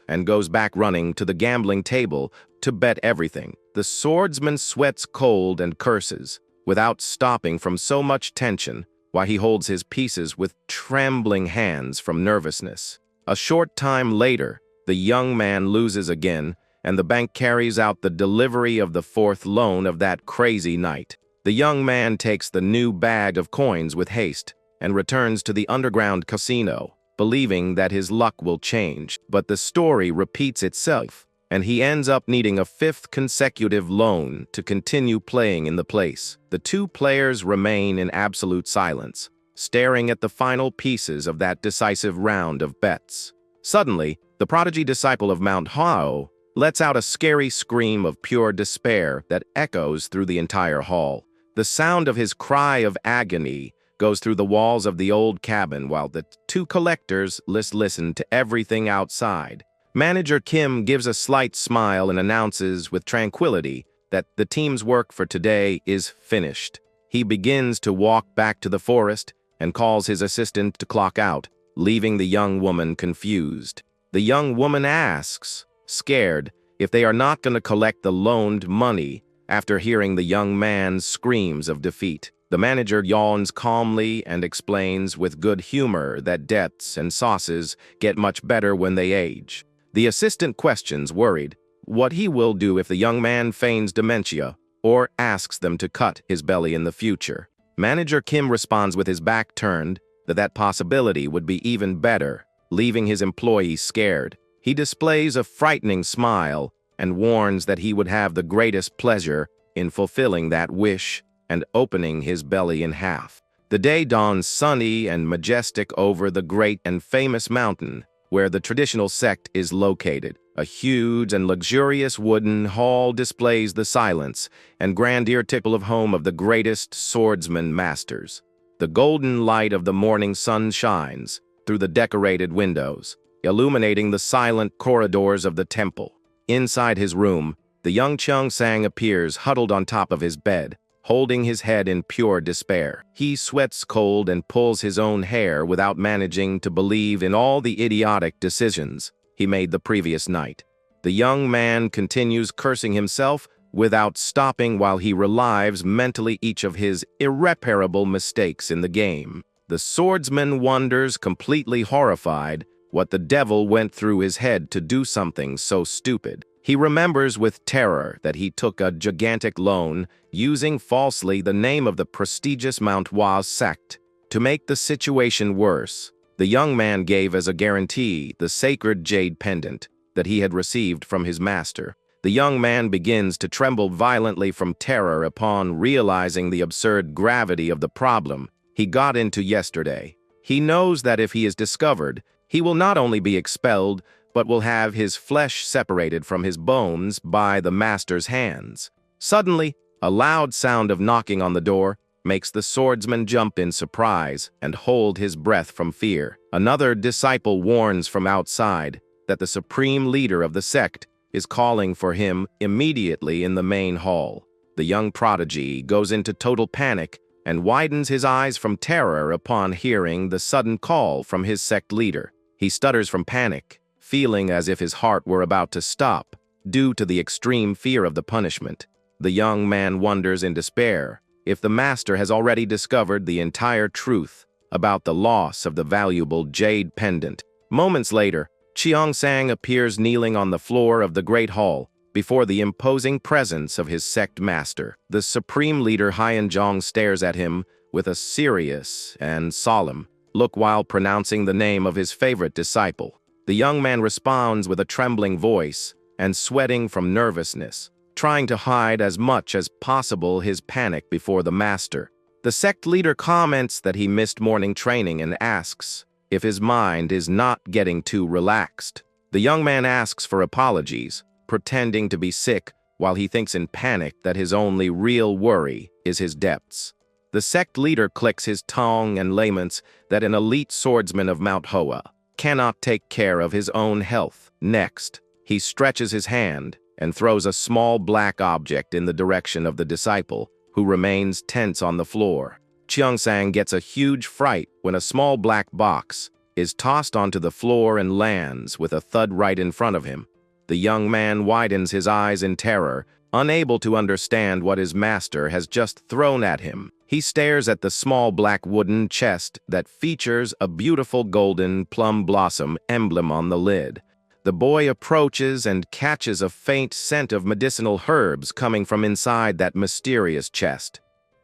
and goes back running to the gambling table to bet everything. The swordsman sweats cold and curses, without stopping from so much tension, while he holds his pieces with trembling hands from nervousness. A short time later, the young man loses again, and the bank carries out the delivery of the 4th loan of that crazy night. The young man takes the new bag of coins with haste and returns to the underground casino, believing that his luck will change. But the story repeats itself, and he ends up needing a 5th consecutive loan to continue playing in the place. The 2 players remain in absolute silence, staring at the final pieces of that decisive round of bets. Suddenly, the prodigy disciple of Manhwa lets out a scary scream of pure despair that echoes through the entire hall. The sound of his cry of agony goes through the walls of the old cabin while the two collectors listen to everything outside. Manager Kim gives a slight smile and announces with tranquility that the team's work for today is finished. He begins to walk back to the forest and calls his assistant to clock out, leaving the young woman confused. The young woman asks, scared, if they are not going to collect the loaned money after hearing the young man's screams of defeat. The manager yawns calmly and explains with good humor that debts and sauces get much better when they age. The assistant questions, worried, what he will do if the young man feigns dementia or asks them to cut his belly in the future. Manager Kim responds with his back turned that possibility would be even better, leaving his employee scared. He displays a frightening smile and warns that he would have the greatest pleasure in fulfilling that wish and opening his belly in half. The day dawns sunny and majestic over the great and famous mountain where the traditional sect is located. A huge and luxurious wooden hall displays the silence and grandeur typical of home of the greatest swordsman masters. The golden light of the morning sun shines through the decorated windows, illuminating the silent corridors of the temple. Inside his room, the young Cheongsang appears huddled on top of his bed, holding his head in pure despair. He sweats cold and pulls his own hair without managing to believe in all the idiotic decisions he made the previous night. The young man continues cursing himself without stopping while he relives mentally each of his irreparable mistakes in the game. The swordsman wonders, completely horrified, what the devil went through his head to do something so stupid. He remembers with terror that he took a gigantic loan using falsely the name of the prestigious Manhwa sect. To make the situation worse, the young man gave as a guarantee the sacred jade pendant that he had received from his master. The young man begins to tremble violently from terror upon realizing the absurd gravity of the problem he got into yesterday. He knows that if he is discovered, he will not only be expelled, but will have his flesh separated from his bones by the master's hands. Suddenly, a loud sound of knocking on the door makes the swordsman jump in surprise and hold his breath from fear. Another disciple warns from outside that the supreme leader of the sect is calling for him immediately in the main hall. The young prodigy goes into total panic and widens his eyes from terror upon hearing the sudden call from his sect leader. He stutters from panic, feeling as if his heart were about to stop due to the extreme fear of the punishment. The young man wonders in despair if the master has already discovered the entire truth about the loss of the valuable jade pendant. Moments later, Cheongsang appears kneeling on the floor of the great hall before the imposing presence of his sect master. The supreme leader Hyenjong stares at him with a serious and solemn look while pronouncing the name of his favorite disciple. The young man responds with a trembling voice and sweating from nervousness, trying to hide as much as possible his panic before the master. The sect leader comments that he missed morning training and asks if his mind is not getting too relaxed. The young man asks for apologies, pretending to be sick while he thinks in panic that his only real worry is his debts. The sect leader clicks his tongue and laments that an elite swordsman of Mount Hoa cannot take care of his own health. Next, he stretches his hand and throws a small black object in the direction of the disciple, who remains tense on the floor. Cheongsang gets a huge fright when a small black box is tossed onto the floor and lands with a thud right in front of him. The young man widens his eyes in terror, unable to understand what his master has just thrown at him. He stares at the small black wooden chest that features a beautiful golden plum blossom emblem on the lid. The boy approaches and catches a faint scent of medicinal herbs coming from inside that mysterious chest.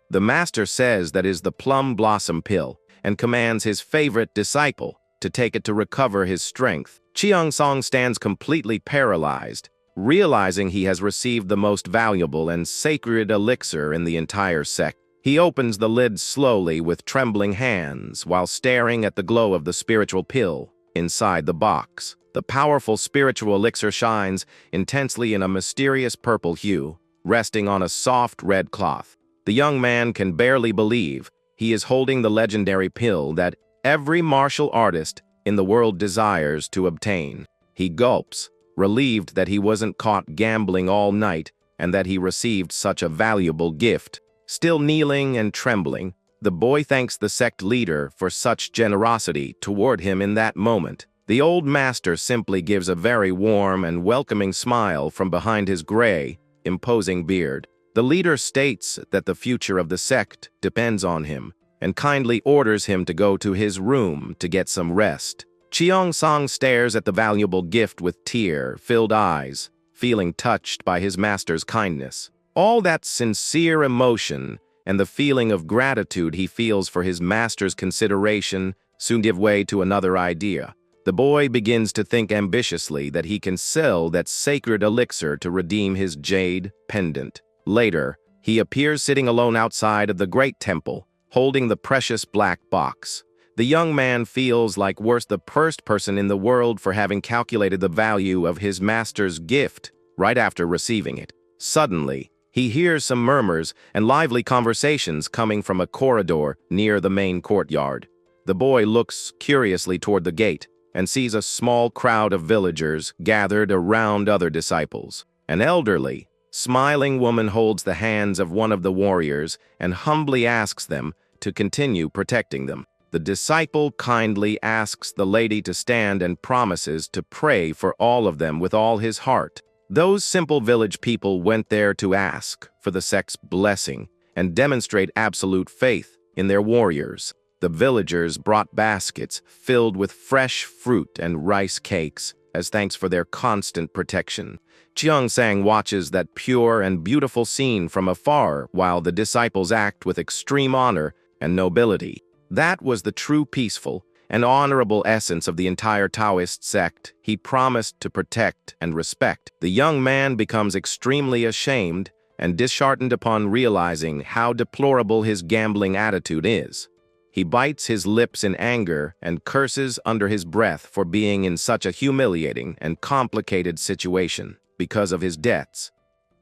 The master says that is the plum blossom pill and commands his favorite disciple to take it to recover his strength. Cheongsang stands completely paralyzed, realizing he has received the most valuable and sacred elixir in the entire sect. He opens the lid slowly with trembling hands while staring at the glow of the spiritual pill inside the box. The powerful spiritual elixir shines intensely in a mysterious purple hue, resting on a soft red cloth. The young man can barely believe he is holding the legendary pill that every martial artist in the world desires to obtain. He gulps, relieved that he wasn't caught gambling all night and that he received such a valuable gift. Still kneeling and trembling, the boy thanks the sect leader for such generosity toward him in that moment. The old master simply gives a very warm and welcoming smile from behind his gray, imposing beard. The leader states that the future of the sect depends on him and kindly orders him to go to his room to get some rest. Cheong-sang stares at the valuable gift with tear-filled eyes, feeling touched by his master's kindness. All that sincere emotion and the feeling of gratitude he feels for his master's consideration soon give way to another idea. The boy begins to think ambitiously that he can sell that sacred elixir to redeem his jade pendant. Later, he appears sitting alone outside of the great temple, holding the precious black box. The young man feels like worse the first person in the world for having calculated the value of his master's gift right after receiving it. Suddenly, he hears some murmurs and lively conversations coming from a corridor near the main courtyard. The boy looks curiously toward the gate and sees a small crowd of villagers gathered around other disciples. An elderly, smiling woman holds the hands of one of the warriors and humbly asks them to continue protecting them. The disciple kindly asks the lady to stand and promises to pray for all of them with all his heart. Those simple village people went there to ask for the sect's blessing and demonstrate absolute faith in their warriors. The villagers brought baskets filled with fresh fruit and rice cakes as thanks for their constant protection. Cheong-sang watches that pure and beautiful scene from afar while the disciples act with extreme honor and nobility. That was the true peaceful and honorable essence of the entire Taoist sect he promised to protect and respect. The young man becomes extremely ashamed and disheartened upon realizing how deplorable his gambling attitude is. He bites his lips in anger and curses under his breath for being in such a humiliating and complicated situation because of his debts.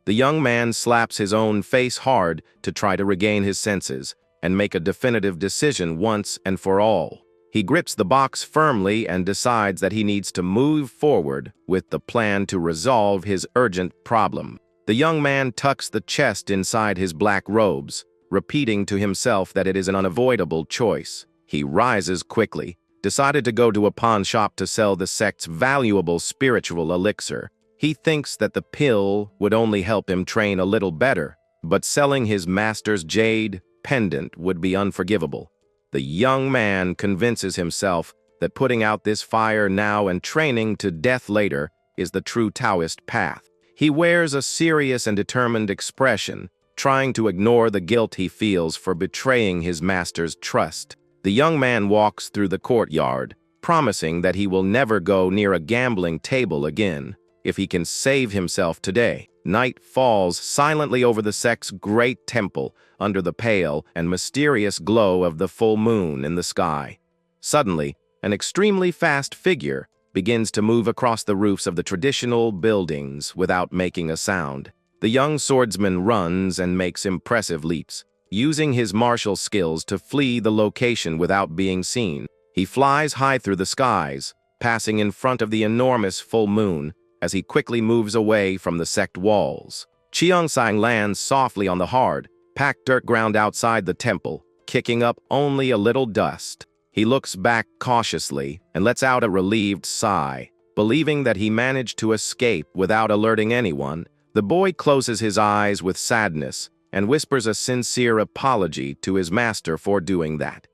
The young man slaps his own face hard to try to regain his senses and make a definitive decision once and for all. He grips the box firmly and decides that he needs to move forward with the plan to resolve his urgent problem. The young man tucks the chest inside his black robes, repeating to himself that it is an unavoidable choice. He rises quickly, decided to go to a pawn shop to sell the sect's valuable spiritual elixir. He thinks that the pill would only help him train a little better, but selling his master's jade pendant would be unforgivable. The young man convinces himself that putting out this fire now and training to death later is the true Taoist path. He wears a serious and determined expression, trying to ignore the guilt he feels for betraying his master's trust. The young man walks through the courtyard, promising that he will never go near a gambling table again if he can save himself today. Night falls silently over the sect's great temple under the pale and mysterious glow of the full moon in the sky. Suddenly, an extremely fast figure begins to move across the roofs of the traditional buildings without making a sound. The young swordsman runs and makes impressive leaps, using his martial skills to flee the location without being seen. He flies high through the skies, passing in front of the enormous full moon as he quickly moves away from the sect walls. Cheong-sang lands softly on the hard, packed dirt ground outside the temple, kicking up only a little dust. He looks back cautiously and lets out a relieved sigh. Believing that he managed to escape without alerting anyone, the boy closes his eyes with sadness and whispers a sincere apology to his master for doing that.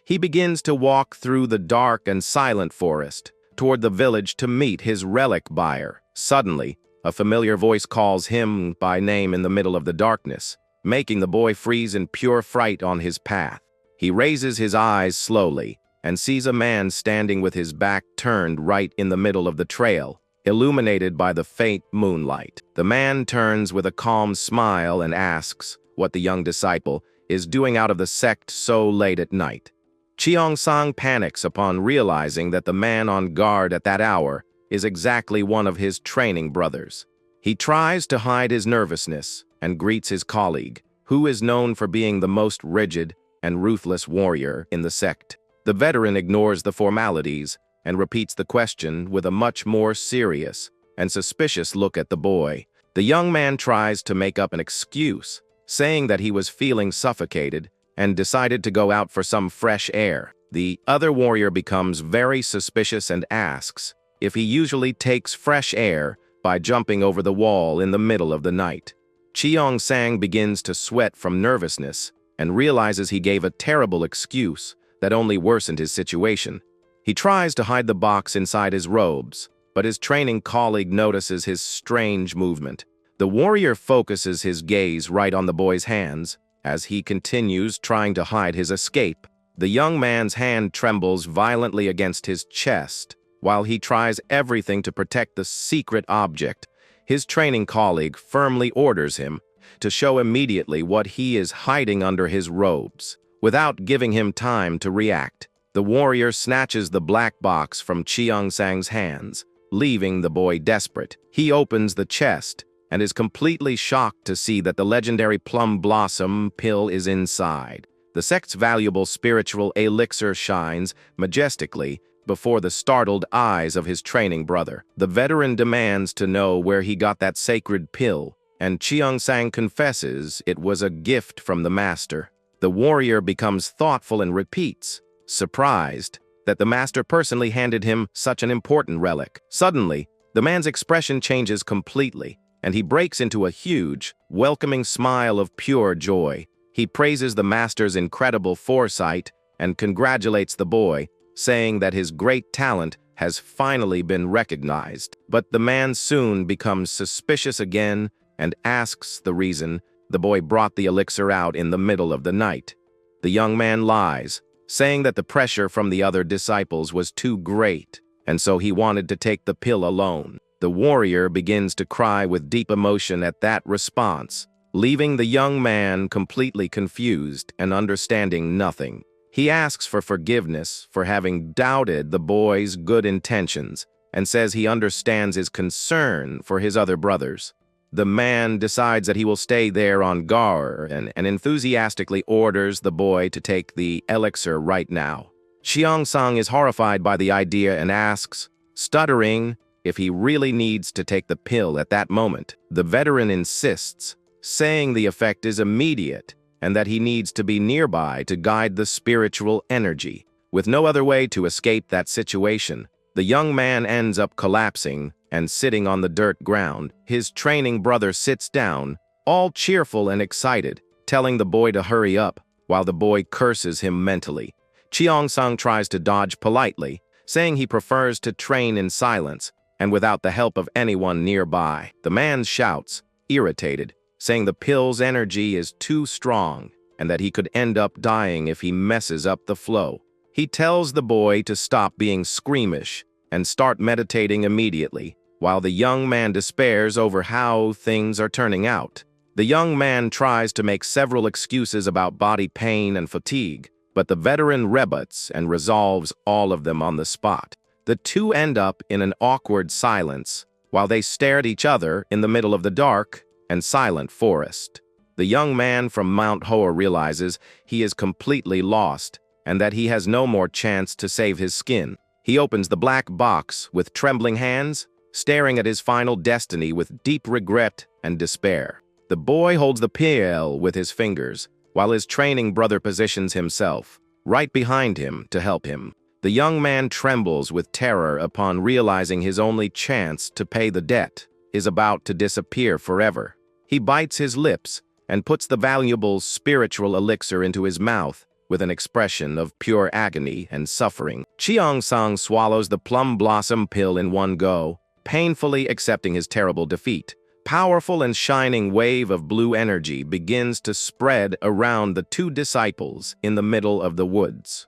He begins to walk through the dark and silent forest toward the village to meet his relic buyer. Suddenly, a familiar voice calls him by name in the middle of the darkness, making the boy freeze in pure fright on his path. He raises his eyes slowly and sees a man standing with his back turned right in the middle of the trail, illuminated by the faint moonlight. The man turns with a calm smile and asks what the young disciple is doing out of the sect so late at night. Cheong-sang panics upon realizing that the man on guard at that hour is exactly one of his training brothers. He tries to hide his nervousness and greets his colleague, who is known for being the most rigid and ruthless warrior in the sect. The veteran ignores the formalities and repeats the question with a much more serious and suspicious look at the boy. The young man tries to make up an excuse, saying that he was feeling suffocated and decided to go out for some fresh air. The other warrior becomes very suspicious and asks if he usually takes fresh air by jumping over the wall in the middle of the night. Cheong-sang begins to sweat from nervousness and realizes he gave a terrible excuse that only worsened his situation. He tries to hide the box inside his robes, but his training colleague notices his strange movement. The warrior focuses his gaze right on the boy's hands as he continues trying to hide his escape. The young man's hand trembles violently against his chest while he tries everything to protect the secret object. His training colleague firmly orders him to show immediately what he is hiding under his robes. Without giving him time to react, the warrior snatches the black box from Cheong-sang's hands, leaving the boy desperate. He opens the chest and is completely shocked to see that the legendary plum blossom pill is inside. The sect's valuable spiritual elixir shines majestically before the startled eyes of his training brother. The veteran demands to know where he got that sacred pill, and Cheong-sang confesses it was a gift from the master. The warrior becomes thoughtful and repeats, surprised that the master personally handed him such an important relic. Suddenly, the man's expression changes completely, and he breaks into a huge, welcoming smile of pure joy. He praises the master's incredible foresight and congratulates the boy, saying that his great talent has finally been recognized. But the man soon becomes suspicious again and asks the reason the boy brought the elixir out in the middle of the night. The young man lies, saying that the pressure from the other disciples was too great, and so he wanted to take the pill alone. The warrior begins to cry with deep emotion at that response, leaving the young man completely confused and understanding nothing. He asks for forgiveness for having doubted the boy's good intentions and says he understands his concern for his other brothers. The man decides that he will stay there on guard and enthusiastically orders the boy to take the elixir right now. Cheong-sang is horrified by the idea and asks, stuttering, if he really needs to take the pill at that moment. The veteran insists, saying the effect is immediate and that he needs to be nearby to guide the spiritual energy. With no other way to escape that situation, the young man ends up collapsing and sitting on the dirt ground. His training brother sits down, all cheerful and excited, telling the boy to hurry up, while the boy curses him mentally. Cheong-sang tries to dodge politely, saying he prefers to train in silence and without the help of anyone nearby. The man shouts, irritated, saying the pill's energy is too strong and that he could end up dying if he messes up the flow. He tells the boy to stop being squeamish and start meditating immediately, while the young man despairs over how things are turning out. The young man tries to make several excuses about body pain and fatigue, but the veteran rebuts and resolves all of them on the spot. The two end up in an awkward silence while they stare at each other in the middle of the dark and silent forest. The young man from Mount Hoa realizes he is completely lost and that he has no more chance to save his skin. He opens the black box with trembling hands, staring at his final destiny with deep regret and despair. The boy holds the pill with his fingers, while his training brother positions himself right behind him to help him. The young man trembles with terror upon realizing his only chance to pay the debt is about to disappear forever. He bites his lips and puts the valuable spiritual elixir into his mouth with an expression of pure agony and suffering. Cheong-sang swallows the plum blossom pill in one go, painfully accepting his terrible defeat. Powerful and shining wave of blue energy begins to spread around the two disciples in the middle of the woods.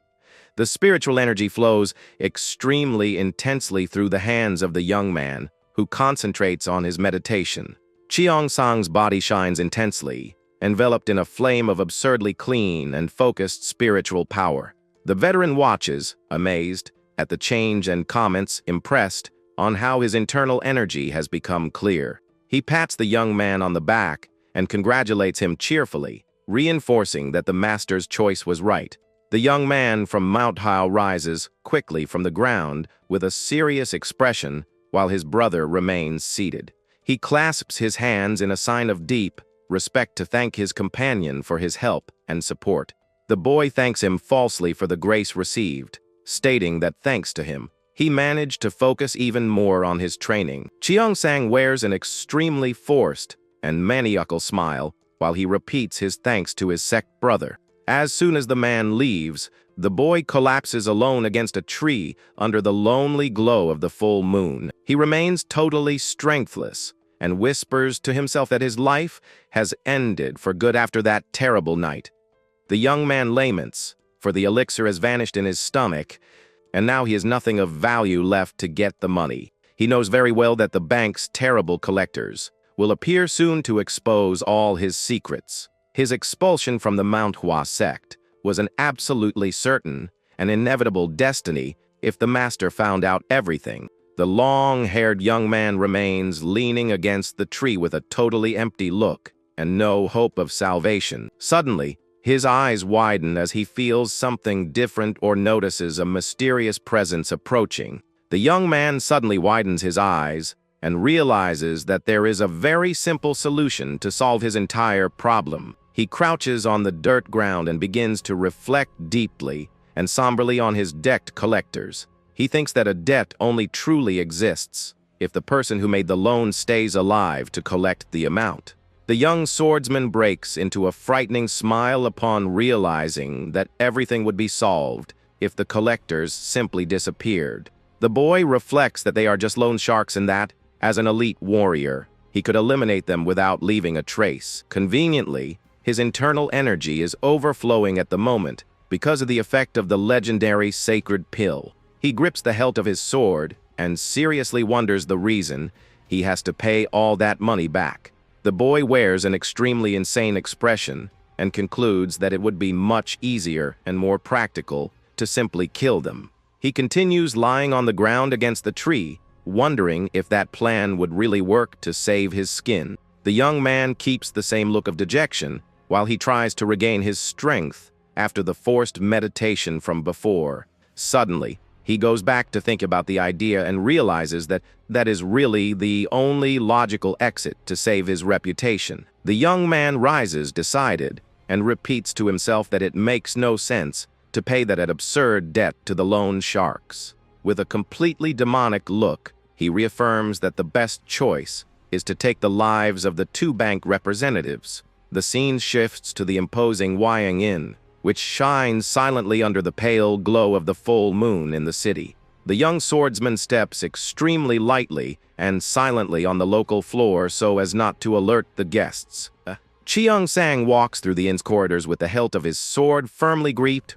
The spiritual energy flows extremely intensely through the hands of the young man, who concentrates on his meditation. Cheong-sang's body shines intensely, enveloped in a flame of absurdly clean and focused spiritual power. The veteran watches, amazed, at the change and comments, impressed, on how his internal energy has become clear. He pats the young man on the back and congratulates him cheerfully, reinforcing that the master's choice was right. The young man from Mount Hile rises quickly from the ground with a serious expression while his brother remains seated. He clasps his hands in a sign of deep respect to thank his companion for his help and support. The boy thanks him falsely for the grace received, stating that thanks to him, he managed to focus even more on his training. Cheongsang wears an extremely forced and maniacal smile while he repeats his thanks to his sect brother. As soon as the man leaves, the boy collapses alone against a tree under the lonely glow of the full moon. He remains totally strengthless and whispers to himself that his life has ended for good after that terrible night. The young man laments, for the elixir has vanished in his stomach, and now he has nothing of value left to get the money. He knows very well that the bank's terrible collectors will appear soon to expose all his secrets. His expulsion from the Manhwa sect was an absolutely certain and inevitable destiny if the master found out everything. The long-haired young man remains leaning against the tree with a totally empty look and no hope of salvation. Suddenly, his eyes widen as he feels something different or notices a mysterious presence approaching. The young man suddenly widens his eyes and realizes that there is a very simple solution to solve his entire problem. He crouches on the dirt ground and begins to reflect deeply and somberly on his debt collectors. He thinks that a debt only truly exists if the person who made the loan stays alive to collect the amount. The young swordsman breaks into a frightening smile upon realizing that everything would be solved if the collectors simply disappeared. The boy reflects that they are just loan sharks and that, as an elite warrior, he could eliminate them without leaving a trace. Conveniently, his internal energy is overflowing at the moment because of the effect of the legendary sacred pill. He grips the hilt of his sword and seriously wonders the reason he has to pay all that money back. The boy wears an extremely insane expression and concludes that it would be much easier and more practical to simply kill them. He continues lying on the ground against the tree, wondering if that plan would really work to save his skin. The young man keeps the same look of dejection while he tries to regain his strength after the forced meditation from before. Suddenly, he goes back to think about the idea and realizes that that is really the only logical exit to save his reputation. The young man rises decided and repeats to himself that it makes no sense to pay that absurd debt to the loan sharks. With a completely demonic look, he reaffirms that the best choice is to take the lives of the two bank representatives. The scene shifts to the imposing Wying Inn, which shines silently under the pale glow of the full moon in the city. The young swordsman steps extremely lightly and silently on the local floor so as not to alert the guests. Cheongsang walks through the inn's corridors with the hilt of his sword firmly gripped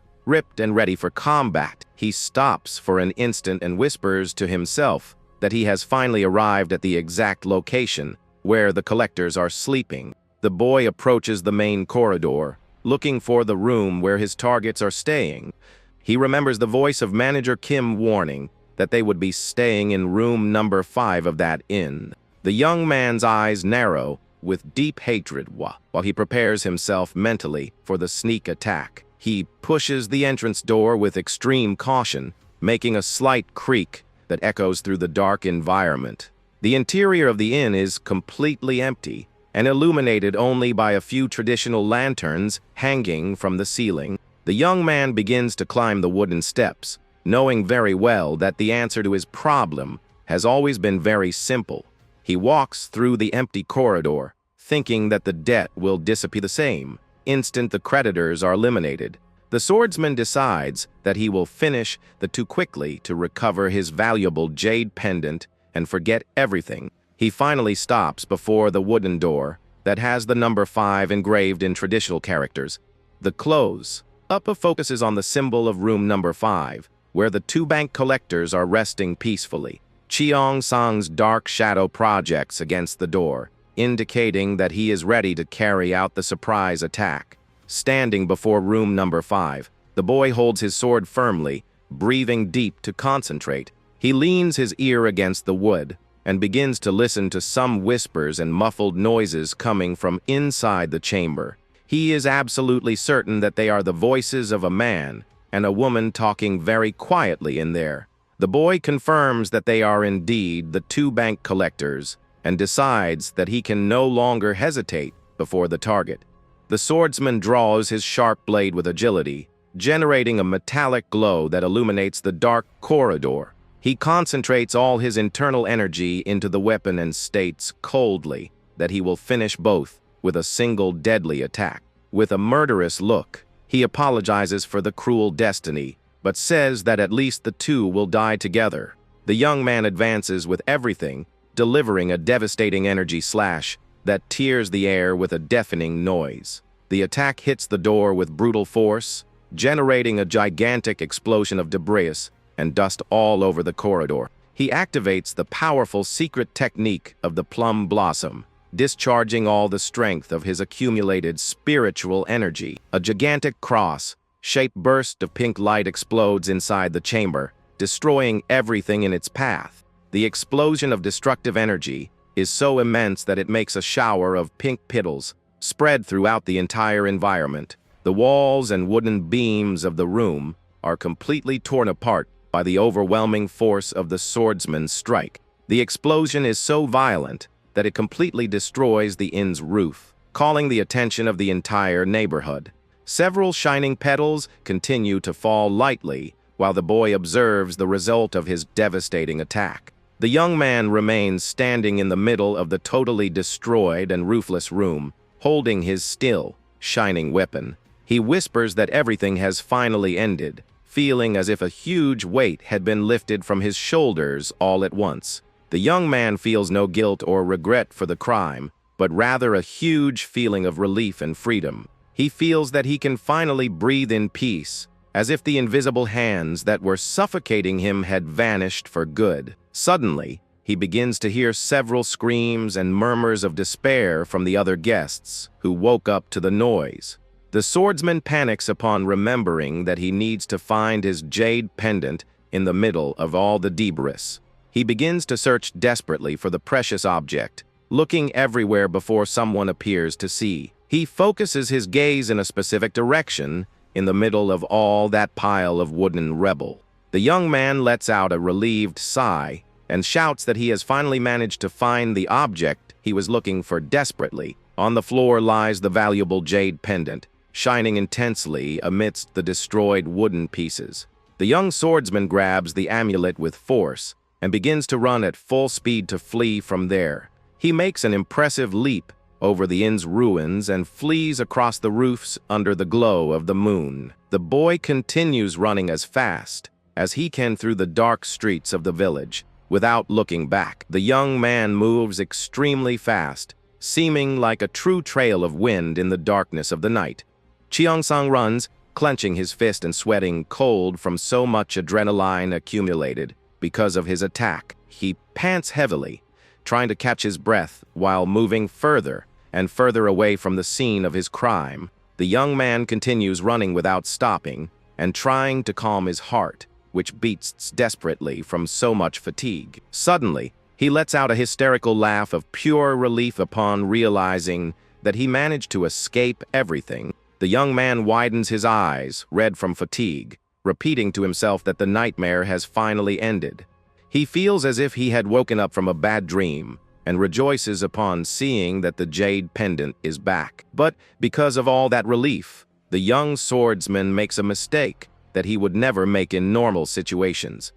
and ready for combat. He stops for an instant and whispers to himself that he has finally arrived at the exact location where the collectors are sleeping. The boy approaches the main corridor, looking for the room where his targets are staying. He remembers the voice of Manager Kim warning that they would be staying in room number 5 of that inn. The young man's eyes narrow with deep hatred while he prepares himself mentally for the sneak attack. He pushes the entrance door with extreme caution, making a slight creak that echoes through the dark environment. The interior of the inn is completely empty and illuminated only by a few traditional lanterns hanging from the ceiling. The young man begins to climb the wooden steps, knowing very well that the answer to his problem has always been very simple. He walks through the empty corridor, thinking that the debt will disappear the same instant the creditors are eliminated. The swordsman decides that he will finish the too quickly to recover his valuable jade pendant and forget everything. He finally stops before the wooden door that has the number 5 engraved in traditional characters. The close-up focuses on the symbol of room number 5, where the two bank collectors are resting peacefully. Cheongsang's dark shadow projects against the door, indicating that he is ready to carry out the surprise attack. Standing before room number 5, the boy holds his sword firmly, breathing deep to concentrate. He leans his ear against the wood and begins to listen to some whispers and muffled noises coming from inside the chamber. He is absolutely certain that they are the voices of a man and a woman talking very quietly in there. The boy confirms that they are indeed the two bank collectors and decides that he can no longer hesitate before the target. The swordsman draws his sharp blade with agility, generating a metallic glow that illuminates the dark corridor. He concentrates all his internal energy into the weapon and states coldly that he will finish both with a single deadly attack. With a murderous look, he apologizes for the cruel destiny, but says that at least the two will die together. The young man advances with everything, delivering a devastating energy slash that tears the air with a deafening noise. The attack hits the door with brutal force, generating a gigantic explosion of debris and dust all over the corridor. He activates the powerful secret technique of the plum blossom, discharging all the strength of his accumulated spiritual energy. A gigantic cross-shaped burst of pink light explodes inside the chamber, destroying everything in its path. The explosion of destructive energy is so immense that it makes a shower of pink petals spread throughout the entire environment. The walls and wooden beams of the room are completely torn apart by the overwhelming force of the swordsman's strike. The explosion is so violent that it completely destroys the inn's roof, calling the attention of the entire neighborhood. Several shining petals continue to fall lightly while the boy observes the result of his devastating attack. The young man remains standing in the middle of the totally destroyed and roofless room, holding his still, shining weapon. He whispers that everything has finally ended, feeling as if a huge weight had been lifted from his shoulders all at once. The young man feels no guilt or regret for the crime, but rather a huge feeling of relief and freedom. He feels that he can finally breathe in peace, as if the invisible hands that were suffocating him had vanished for good. Suddenly, he begins to hear several screams and murmurs of despair from the other guests, who woke up to the noise. The swordsman panics upon remembering that he needs to find his jade pendant in the middle of all the debris. He begins to search desperately for the precious object, looking everywhere before someone appears to see. He focuses his gaze in a specific direction in the middle of all that pile of wooden rubble. The young man lets out a relieved sigh and shouts that he has finally managed to find the object he was looking for desperately. On the floor lies the valuable jade pendant, shining intensely amidst the destroyed wooden pieces. The young swordsman grabs the amulet with force and begins to run at full speed to flee from there. He makes an impressive leap over the inn's ruins and flees across the roofs under the glow of the moon. The boy continues running as fast as he can through the dark streets of the village, without looking back. The young man moves extremely fast, seeming like a true trail of wind in the darkness of the night. Cheongsang runs, clenching his fist and sweating cold from so much adrenaline accumulated because of his attack. He pants heavily, trying to catch his breath while moving further and further away from the scene of his crime. The young man continues running without stopping and trying to calm his heart, which beats desperately from so much fatigue. Suddenly, he lets out a hysterical laugh of pure relief upon realizing that he managed to escape everything. The young man widens his eyes, red from fatigue, repeating to himself that the nightmare has finally ended. He feels as if he had woken up from a bad dream and rejoices upon seeing that the jade pendant is back. But because of all that relief, the young swordsman makes a mistake that he would never make in normal situations.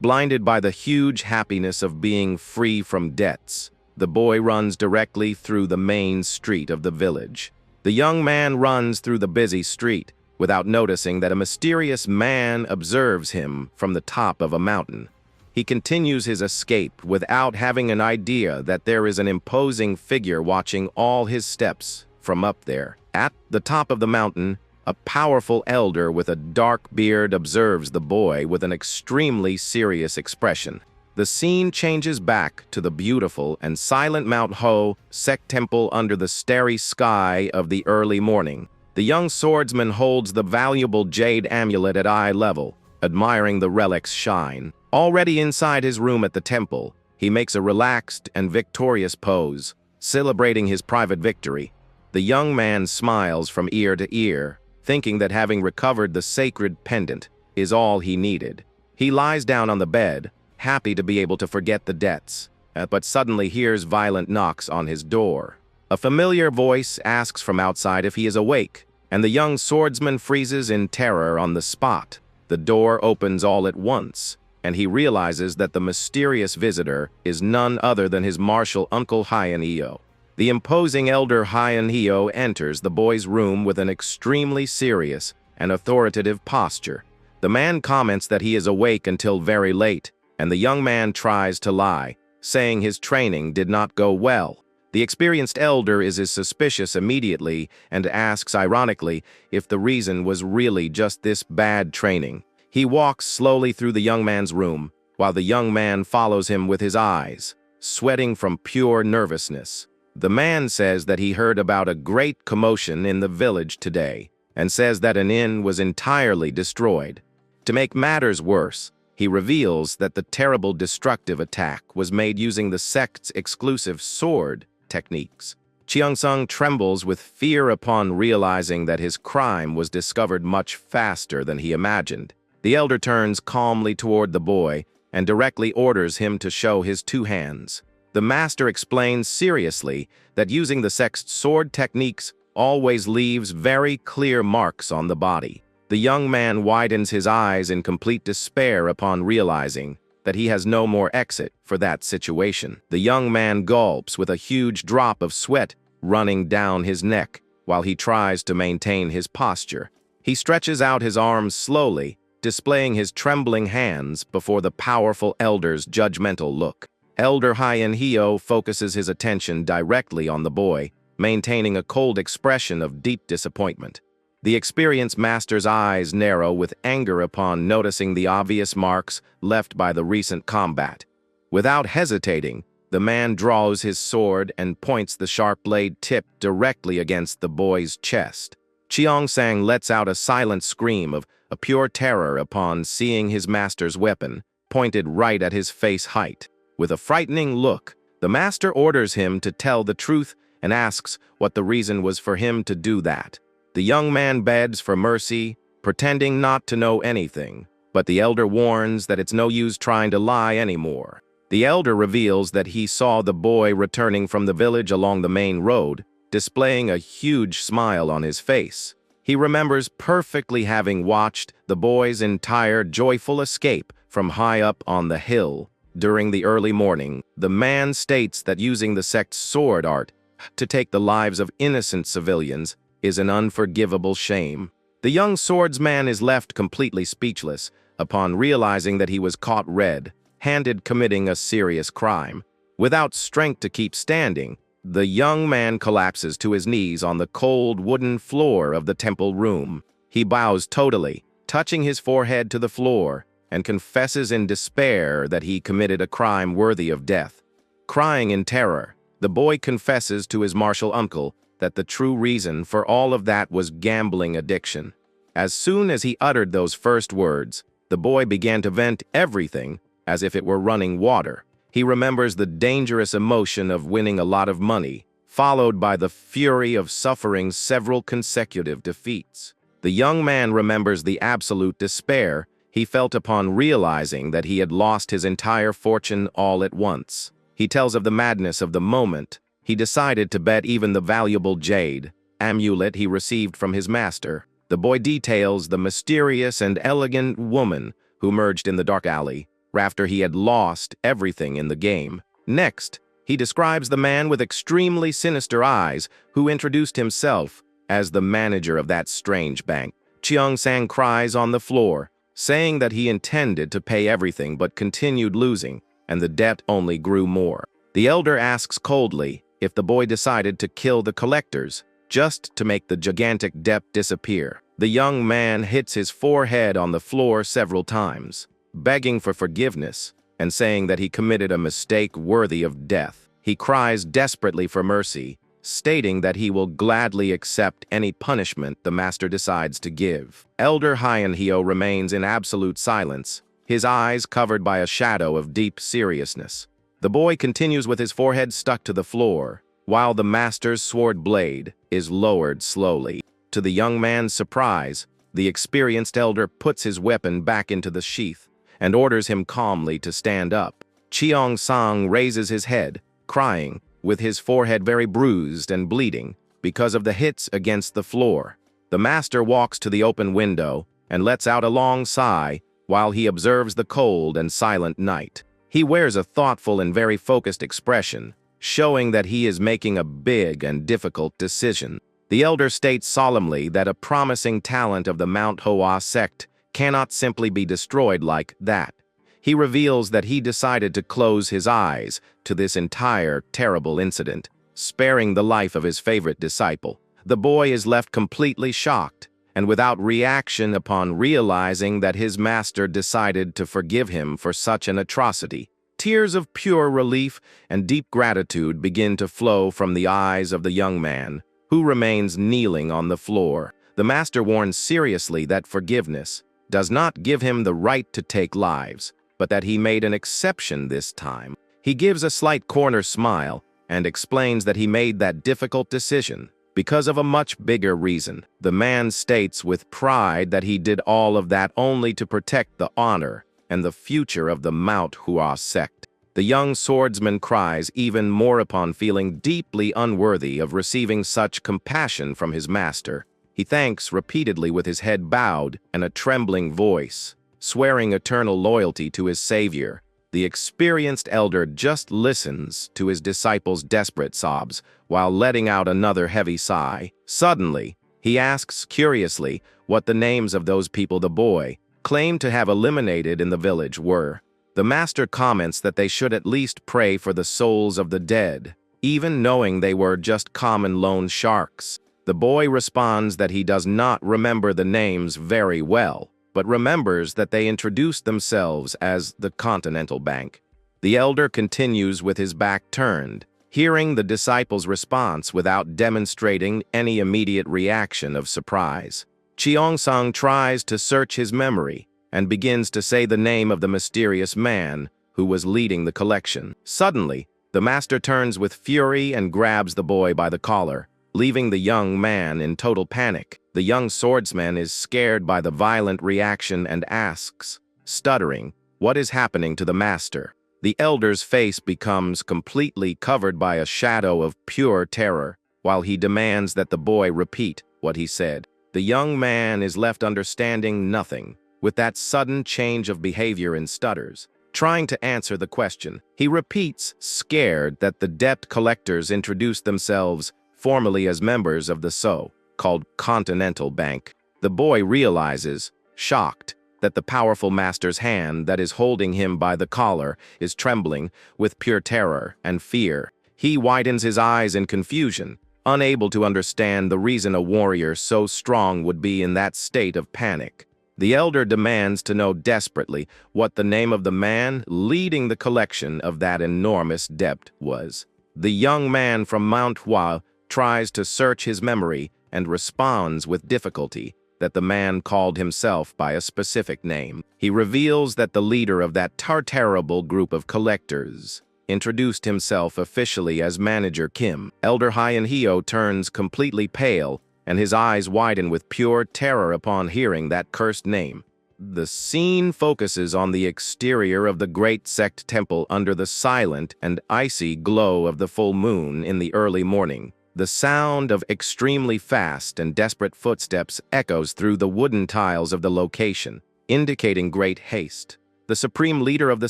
Blinded by the huge happiness of being free from debts, the boy runs directly through the main street of the village. The young man runs through the busy street without noticing that a mysterious man observes him from the top of a mountain. He continues his escape without having an idea that there is an imposing figure watching all his steps from up there. At the top of the mountain, a powerful elder with a dark beard observes the boy with an extremely serious expression. The scene changes back to the beautiful and silent Mount Ho Sek Temple under the starry sky of the early morning. The young swordsman holds the valuable jade amulet at eye level, admiring the relic's shine. Already inside his room at the temple, he makes a relaxed and victorious pose, celebrating his private victory. The young man smiles from ear to ear, thinking that having recovered the sacred pendant is all he needed. He lies down on the bed, happy to be able to forget the debts, but suddenly hears violent knocks on his door. A familiar voice asks from outside if he is awake, and the young swordsman freezes in terror on the spot. The door opens all at once, and he realizes that the mysterious visitor is none other than his martial uncle Yahello. The imposing elder Yahello enters the boy's room with an extremely serious and authoritative posture. The man comments that he is awake until very late, and the young man tries to lie, saying his training did not go well. The experienced elder is suspicious immediately and asks ironically if the reason was really just this bad training. He walks slowly through the young man's room, while the young man follows him with his eyes, sweating from pure nervousness. The man says that he heard about a great commotion in the village today, and says that an inn was entirely destroyed. To make matters worse, he reveals that the terrible destructive attack was made using the sect's exclusive sword techniques. Cheongsung trembles with fear upon realizing that his crime was discovered much faster than he imagined. The elder turns calmly toward the boy and directly orders him to show his two hands. The master explains seriously that using the sect's sword techniques always leaves very clear marks on the body. The young man widens his eyes in complete despair upon realizing that he has no more exit for that situation. The young man gulps with a huge drop of sweat running down his neck while he tries to maintain his posture. He stretches out his arms slowly, displaying his trembling hands before the powerful elder's judgmental look. Elder Yahello focuses his attention directly on the boy, maintaining a cold expression of deep disappointment. The experienced master's eyes narrow with anger upon noticing the obvious marks left by the recent combat. Without hesitating, the man draws his sword and points the sharp blade tip directly against the boy's chest. Cheongsang lets out a silent scream of pure terror upon seeing his master's weapon pointed right at his face height. With a frightening look, the master orders him to tell the truth and asks what the reason was for him to do that. The young man begs for mercy, pretending not to know anything, but the elder warns that it's no use trying to lie anymore. The elder reveals that he saw the boy returning from the village along the main road, displaying a huge smile on his face. He remembers perfectly having watched the boy's entire joyful escape from high up on the hill. During the early morning, the man states that using the sect's sword art to take the lives of innocent civilians is an unforgivable shame. The young swordsman is left completely speechless upon realizing that he was caught red-handed committing a serious crime. Without strength to keep standing, the young man collapses to his knees on the cold wooden floor of the temple room. He bows totally, touching his forehead to the floor, and confesses in despair that he committed a crime worthy of death. Crying in terror, the boy confesses to his martial uncle that the true reason for all of that was gambling addiction. As soon as he uttered those first words, the boy began to vent everything as if it were running water. He remembers the dangerous emotion of winning a lot of money, followed by the fury of suffering several consecutive defeats. The young man remembers the absolute despair he felt upon realizing that he had lost his entire fortune all at once. He tells of the madness of the moment. He decided to bet even the valuable jade amulet he received from his master. The boy details the mysterious and elegant woman who emerged in the dark alley after he had lost everything in the game. Next, he describes the man with extremely sinister eyes who introduced himself as the manager of that strange bank. Cheongsang cries on the floor, saying that he intended to pay everything but continued losing, and the debt only grew more. The elder asks coldly if the boy decided to kill the collectors just to make the gigantic Dept disappear. The young man hits his forehead on the floor several times, begging for forgiveness and saying that he committed a mistake worthy of death. He cries desperately for mercy, stating that he will gladly accept any punishment the master decides to give. Elder Yahello remains in absolute silence, his eyes covered by a shadow of deep seriousness. The boy continues with his forehead stuck to the floor, while the master's sword blade is lowered slowly. To the young man's surprise, the experienced elder puts his weapon back into the sheath and orders him calmly to stand up. Cheong-sang raises his head, crying, with his forehead very bruised and bleeding because of the hits against the floor. The master walks to the open window and lets out a long sigh while he observes the cold and silent night. He wears a thoughtful and very focused expression, showing that he is making a big and difficult decision. The elder states solemnly that a promising talent of the Manhwa sect cannot simply be destroyed like that. He reveals that he decided to close his eyes to this entire terrible incident, sparing the life of his favorite disciple. The boy is left completely shocked and without reaction upon realizing that his master decided to forgive him for such an atrocity. Tears of pure relief and deep gratitude begin to flow from the eyes of the young man, who remains kneeling on the floor. The master warns seriously that forgiveness does not give him the right to take lives, but that he made an exception this time. He gives a slight corner smile and explains that he made that difficult decision because of a much bigger reason. The man states with pride that he did all of that only to protect the honor and the future of the Manhwa sect. The young swordsman cries even more upon feeling deeply unworthy of receiving such compassion from his master. He thanks repeatedly with his head bowed and a trembling voice, swearing eternal loyalty to his savior. The experienced elder just listens to his disciple's desperate sobs while letting out another heavy sigh. Suddenly, he asks curiously what the names of those people the boy claimed to have eliminated in the village were. The master comments that they should at least pray for the souls of the dead, even knowing they were just common loan sharks. The boy responds that he does not remember the names very well, but remembers that they introduced themselves as the Continental Bank. The elder continues with his back turned, hearing the disciple's response without demonstrating any immediate reaction of surprise. Cheong-sang tries to search his memory and begins to say the name of the mysterious man who was leading the collection. Suddenly, the master turns with fury and grabs the boy by the collar, leaving the young man in total panic. The young swordsman is scared by the violent reaction and asks, stuttering, what is happening to the master? The elder's face becomes completely covered by a shadow of pure terror, while he demands that the boy repeat what he said. The young man is left understanding nothing, with that sudden change of behavior and stutters. Trying to answer the question, he repeats, scared, that the Dept collectors introduced themselves formally as members of the so-called Continental Bank. The boy realizes, shocked, that the powerful master's hand that is holding him by the collar is trembling with pure terror and fear. He widens his eyes in confusion, unable to understand the reason a warrior so strong would be in that state of panic. The elder demands to know desperately what the name of the man leading the collection of that enormous Dept was. The young man from Manhwa tries to search his memory and responds with difficulty that the man called himself by a specific name. He reveals that the leader of that terrible group of collectors introduced himself officially as Manager Kim. Elder Yahello turns completely pale, and his eyes widen with pure terror upon hearing that cursed name. The scene focuses on the exterior of the great sect temple under the silent and icy glow of the full moon in the early morning. The sound of extremely fast and desperate footsteps echoes through the wooden tiles of the location, indicating great haste. The supreme leader of the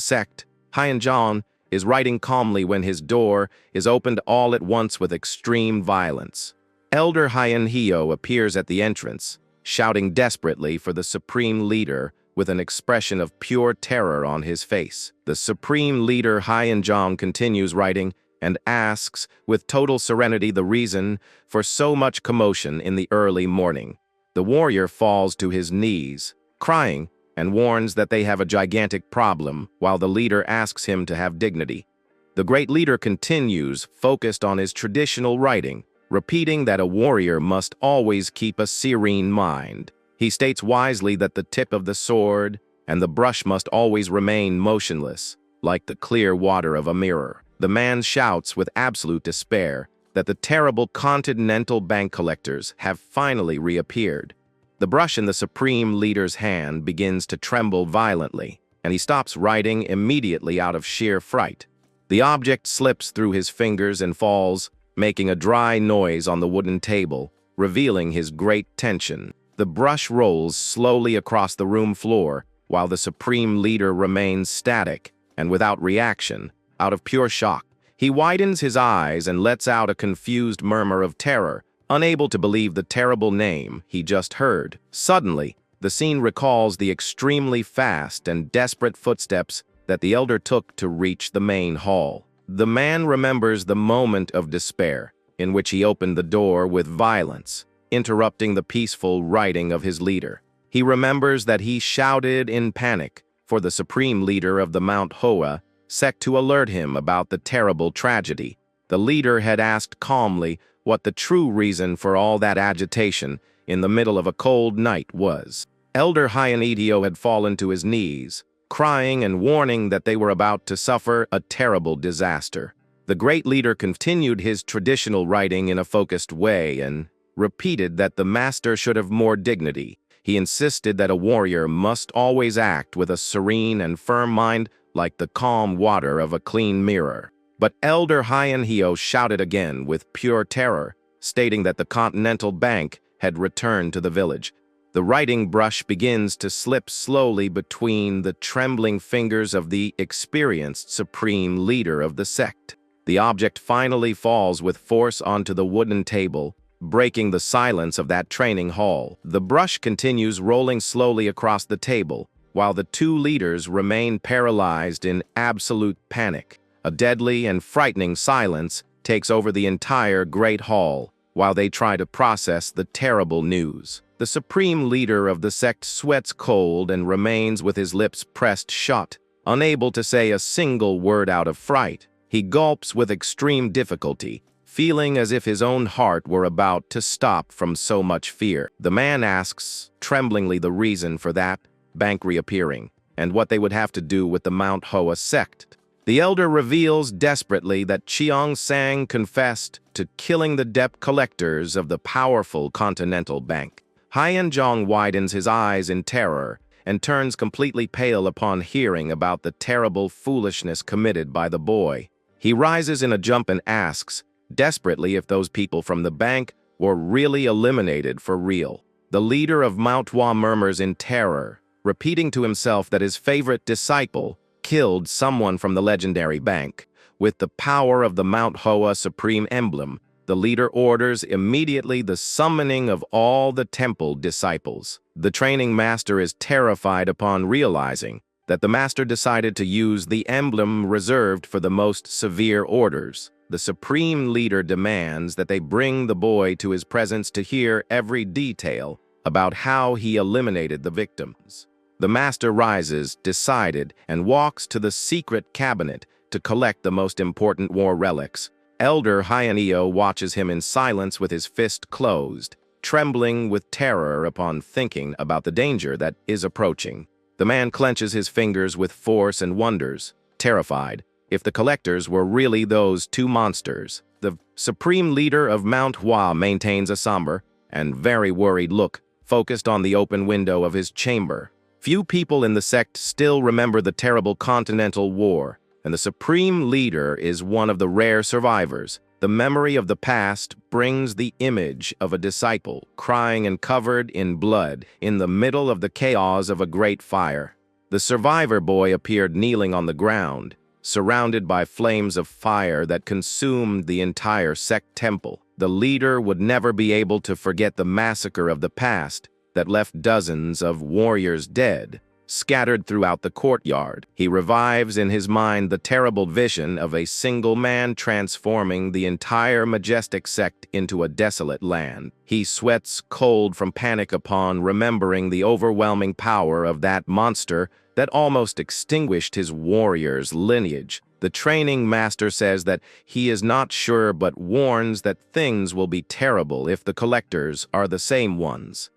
sect, Hyan-jan, is writing calmly when his door is opened all at once with extreme violence. Elder Yahello appears at the entrance, shouting desperately for the supreme leader with an expression of pure terror on his face. The supreme leader Hyan-jan continues writing and asks with total serenity the reason for so much commotion in the early morning. The warrior falls to his knees, crying, and warns that they have a gigantic problem, while the leader asks him to have dignity. The great leader continues, focused on his traditional writing, repeating that a warrior must always keep a serene mind. He states wisely that the tip of the sword and the brush must always remain motionless, like the clear water of a mirror. The man shouts with absolute despair that the terrible Continental Bank collectors have finally reappeared. The brush in the Supreme Leader's hand begins to tremble violently, and he stops writing immediately out of sheer fright. The object slips through his fingers and falls, making a dry noise on the wooden table, revealing his great tension. The brush rolls slowly across the room floor, while the Supreme Leader remains static and without reaction, out of pure shock. He widens his eyes and lets out a confused murmur of terror, unable to believe the terrible name he just heard. Suddenly, the scene recalls the extremely fast and desperate footsteps that the elder took to reach the main hall. The man remembers the moment of despair, in which he opened the door with violence, interrupting the peaceful writing of his leader. He remembers that he shouted in panic for the Supreme Leader of the Manhwa sect to alert him about the terrible tragedy. The leader had asked calmly what the true reason for all that agitation in the middle of a cold night was. Elder Yahello had fallen to his knees, crying and warning that they were about to suffer a terrible disaster. The great leader continued his traditional writing in a focused way and repeated that the master should have more dignity. He insisted that a warrior must always act with a serene and firm mind, like the calm water of a clean mirror. But Elder Yahello shouted again with pure terror, stating that the Continental Bank had returned to the village. The writing brush begins to slip slowly between the trembling fingers of the experienced Supreme Leader of the sect. The object finally falls with force onto the wooden table, breaking the silence of that training hall. The brush continues rolling slowly across the table, while the two leaders remain paralyzed in absolute panic. A deadly and frightening silence takes over the entire great hall while they try to process the terrible news. The Supreme Leader of the sect sweats cold and remains with his lips pressed shut, unable to say a single word out of fright. He gulps with extreme difficulty, feeling as if his own heart were about to stop from so much fear. The man asks, tremblingly, the reason for that bank reappearing, and what they would have to do with the Manhwa sect. The elder reveals desperately that Cheong Sang confessed to killing the Dept collectors of the powerful Continental Bank. Hyenjong widens his eyes in terror and turns completely pale upon hearing about the terrible foolishness committed by the boy. He rises in a jump and asks, desperately, if those people from the bank were really eliminated for real. The leader of Manhwa murmurs in terror, repeating to himself that his favorite disciple killed someone from the legendary bank. With the power of the Manhwa supreme emblem, the leader orders immediately the summoning of all the temple disciples. The training master is terrified upon realizing that the master decided to use the emblem reserved for the most severe orders. The supreme leader demands that they bring the boy to his presence to hear every detail about how he eliminated the victims. The master rises, decided, and walks to the secret cabinet to collect the most important war relics. Elder Yahello watches him in silence with his fist closed, trembling with terror upon thinking about the danger that is approaching. The man clenches his fingers with force and wonders, terrified, if the collectors were really those two monsters. The supreme leader of Manhwa maintains a somber and very worried look, focused on the open window of his chamber. Few people in the sect still remember the terrible Continental War, and the Supreme Leader is one of the rare survivors. The memory of the past brings the image of a disciple crying and covered in blood in the middle of the chaos of a great fire. The survivor boy appeared kneeling on the ground, surrounded by flames of fire that consumed the entire sect temple. The leader would never be able to forget the massacre of the past that left dozens of warriors dead, scattered throughout the courtyard. He revives in his mind the terrible vision of a single man transforming the entire majestic sect into a desolate land. He sweats cold from panic upon remembering the overwhelming power of that monster that almost extinguished his warrior's lineage. The training master says that he is not sure but warns that things will be terrible if the collectors are the same ones.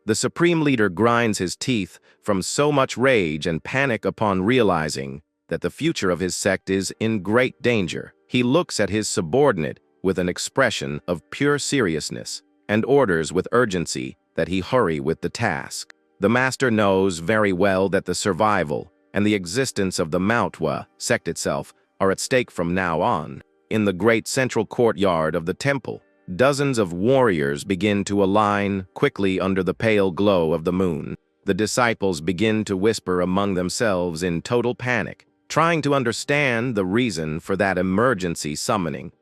The Supreme Leader grinds his teeth from so much rage and panic upon realizing that the future of his sect is in great danger. He looks at his subordinate with an expression of pure seriousness and orders with urgency that he hurry with the task. The master knows very well that the survival and the existence of the Manhwa sect itself are at stake from now on. In the great central courtyard of the temple, dozens of warriors begin to align quickly under the pale glow of the moon. The disciples begin to whisper among themselves in total panic, trying to understand the reason for that emergency summoning.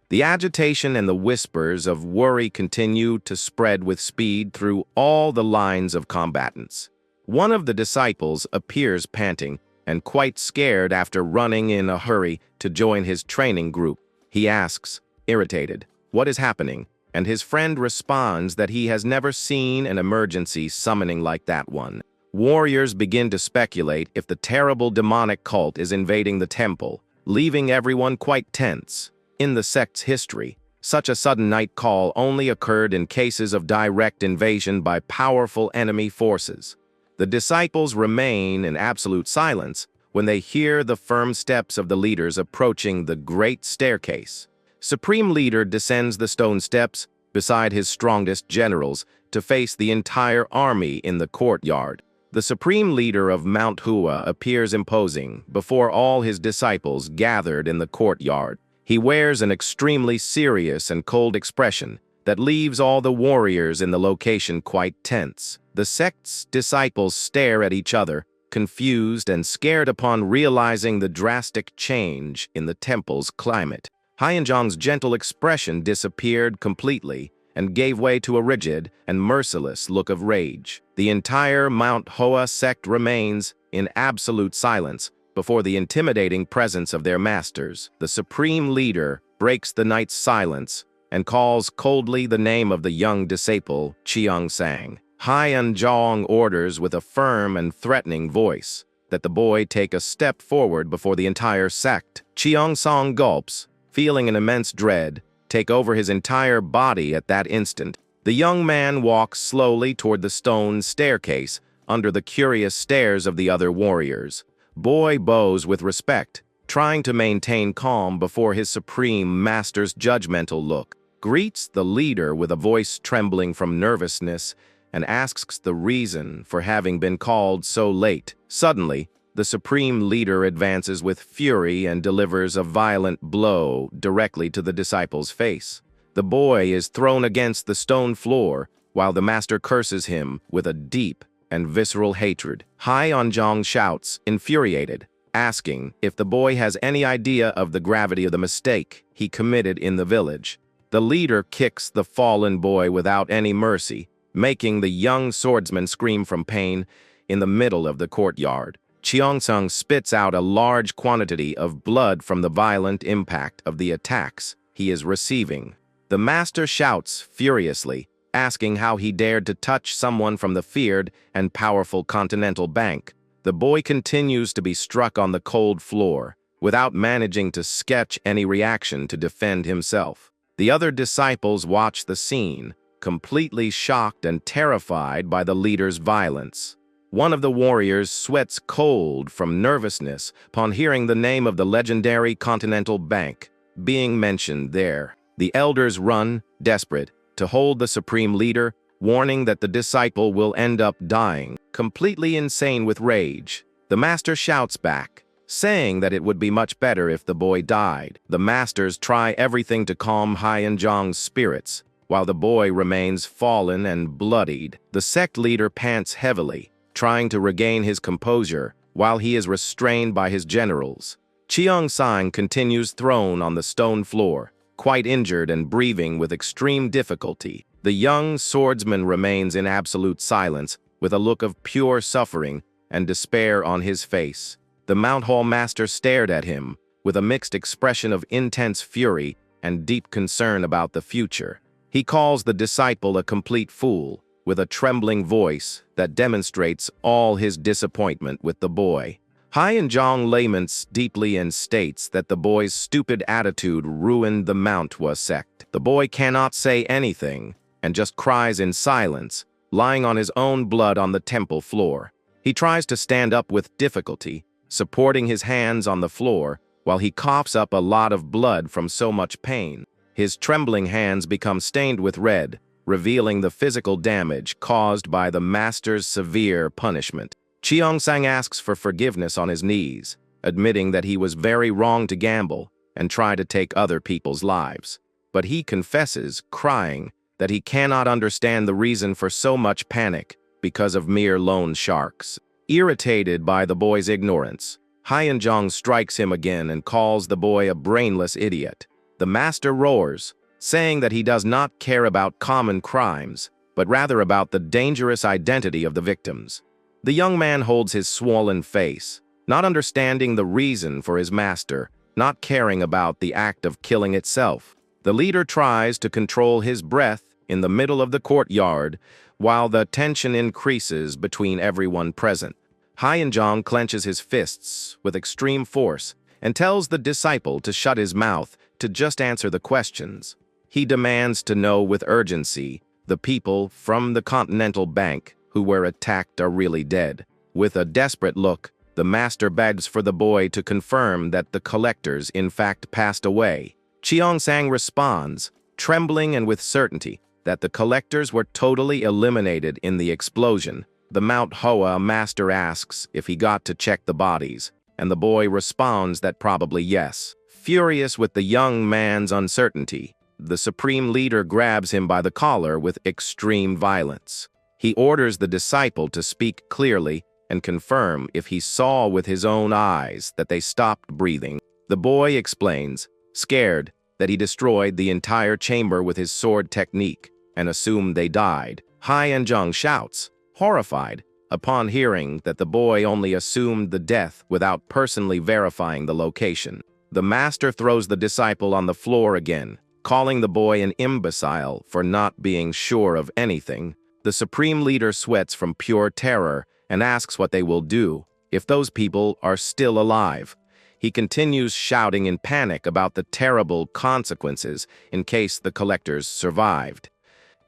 The agitation and the whispers of worry continue to spread with speed through all the lines of combatants. One of the disciples appears panting and quite scared after running in a hurry to join his training group. He asks, irritated, what is happening? And his friend responds that he has never seen an emergency summoning like that one. Warriors begin to speculate if the terrible demonic cult is invading the temple, leaving everyone quite tense. In the sect's history, such a sudden night call only occurred in cases of direct invasion by powerful enemy forces. The disciples remain in absolute silence when they hear the firm steps of the leaders approaching the great staircase. Supreme Leader descends the stone steps beside his strongest generals to face the entire army in the courtyard. The Supreme Leader of Manhwa appears imposing before all his disciples gathered in the courtyard. He wears an extremely serious and cold expression that leaves all the warriors in the location quite tense. The sect's disciples stare at each other, confused and scared upon realizing the drastic change in the temple's climate. Hyeonjong's gentle expression disappeared completely and gave way to a rigid and merciless look of rage. The entire Manhwa sect remains in absolute silence before the intimidating presence of their masters. The Supreme Leader breaks the night's silence and calls coldly the name of the young disciple, Cheongsang. Hyeonjong orders with a firm and threatening voice that the boy take a step forward before the entire sect. Cheongsang gulps, feeling an immense dread take over his entire body at that instant. The young man walks slowly toward the stone staircase under the curious stares of the other warriors. Boy bows with respect, trying to maintain calm before his supreme master's judgmental look, greets the leader with a voice trembling from nervousness, and asks the reason for having been called so late. Suddenly, the Supreme Leader advances with fury and delivers a violent blow directly to the disciple's face. The boy is thrown against the stone floor, while the master curses him with a deep and visceral hatred. Hyeonjong shouts, infuriated, asking if the boy has any idea of the gravity of the mistake he committed in the village. The leader kicks the fallen boy without any mercy, making the young swordsman scream from pain in the middle of the courtyard. Cheongsang spits out a large quantity of blood from the violent impact of the attacks he is receiving. The master shouts furiously, asking how he dared to touch someone from the feared and powerful Continental Bank. The boy continues to be struck on the cold floor, without managing to sketch any reaction to defend himself. The other disciples watch the scene, completely shocked and terrified by the leader's violence. One of the warriors sweats cold from nervousness upon hearing the name of the legendary Continental Bank being mentioned there. The elders run, desperate, to hold the Supreme Leader, warning that the disciple will end up dying. Completely insane with rage, the master shouts back, saying that it would be much better if the boy died. The masters try everything to calm Hyeonjong's spirits, while the boy remains fallen and bloodied. The sect leader pants heavily, trying to regain his composure while he is restrained by his generals. Cheongsang continues thrown on the stone floor, quite injured and breathing with extreme difficulty. The young swordsman remains in absolute silence, with a look of pure suffering and despair on his face. The Manhwa master stared at him with a mixed expression of intense fury and deep concern about the future. He calls the disciple a complete fool, with a trembling voice that demonstrates all his disappointment with the boy. Hyeonjong laments deeply and states that the boy's stupid attitude ruined the Manhwa sect. The boy cannot say anything and just cries in silence, lying on his own blood on the temple floor. He tries to stand up with difficulty, supporting his hands on the floor while he coughs up a lot of blood from so much pain. His trembling hands become stained with red, revealing the physical damage caused by the master's severe punishment. Cheongsang asks for forgiveness on his knees, admitting that he was very wrong to gamble and try to take other people's lives. But he confesses, crying, that he cannot understand the reason for so much panic because of mere loan sharks. Irritated by the boy's ignorance, Hyeonjong strikes him again and calls the boy a brainless idiot. The master roars, saying that he does not care about common crimes, but rather about the dangerous identity of the victims. The young man holds his swollen face, not understanding the reason for his master, not caring about the act of killing itself. The leader tries to control his breath in the middle of the courtyard, while the tension increases between everyone present. Hyeonjong clenches his fists with extreme force and tells the disciple to shut his mouth, to just answer the questions. He demands to know with urgency the people from the Continental Bank who were attacked are really dead. With a desperate look, the master begs for the boy to confirm that the collectors in fact passed away. Cheongsang responds, trembling and with certainty, that the collectors were totally eliminated in the explosion. The Mount Hoa master asks if he got to check the bodies, and the boy responds that probably yes. Furious with the young man's uncertainty, the supreme leader grabs him by the collar with extreme violence. He orders the disciple to speak clearly and confirm if he saw with his own eyes that they stopped breathing. The boy explains, scared, that he destroyed the entire chamber with his sword technique and assumed they died. Hyeonjong shouts, horrified, upon hearing that the boy only assumed the death without personally verifying the location. The master throws the disciple on the floor again, calling the boy an imbecile for not being sure of anything. The supreme leader sweats from pure terror and asks what they will do if those people are still alive. He continues shouting in panic about the terrible consequences in case the collectors survived.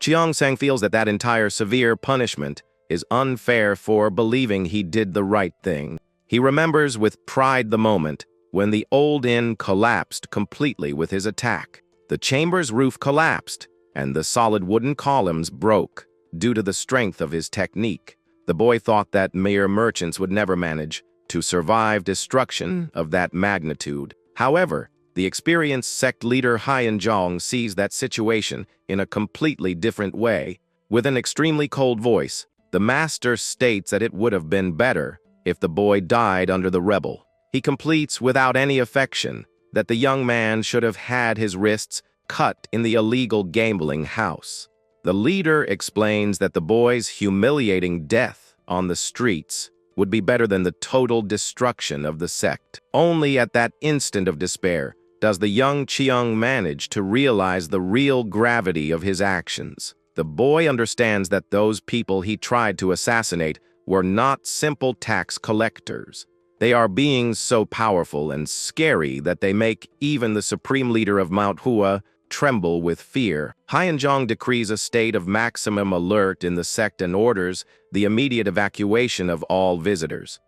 Cheongsang feels that entire severe punishment is unfair for believing he did the right thing. He remembers with pride the moment when the old inn collapsed completely with his attack. The chamber's roof collapsed, and the solid wooden columns broke due to the strength of his technique. The boy thought that mere merchants would never manage to survive destruction of that magnitude. However, the experienced sect leader Hyeonjong sees that situation in a completely different way. With an extremely cold voice, the master states that it would have been better if the boy died under the rebel. He completes without any affection that the young man should have had his wrists cut in the illegal gambling house. The leader explains that the boy's humiliating death on the streets would be better than the total destruction of the sect. Only at that instant of despair does the young Cheong manage to realize the real gravity of his actions. The boy understands that those people he tried to assassinate were not simple tax collectors. They are beings so powerful and scary that they make even the supreme leader of Mount Hua tremble with fear. Hyeonjong decrees a state of maximum alert in the sect and orders the immediate evacuation of all visitors.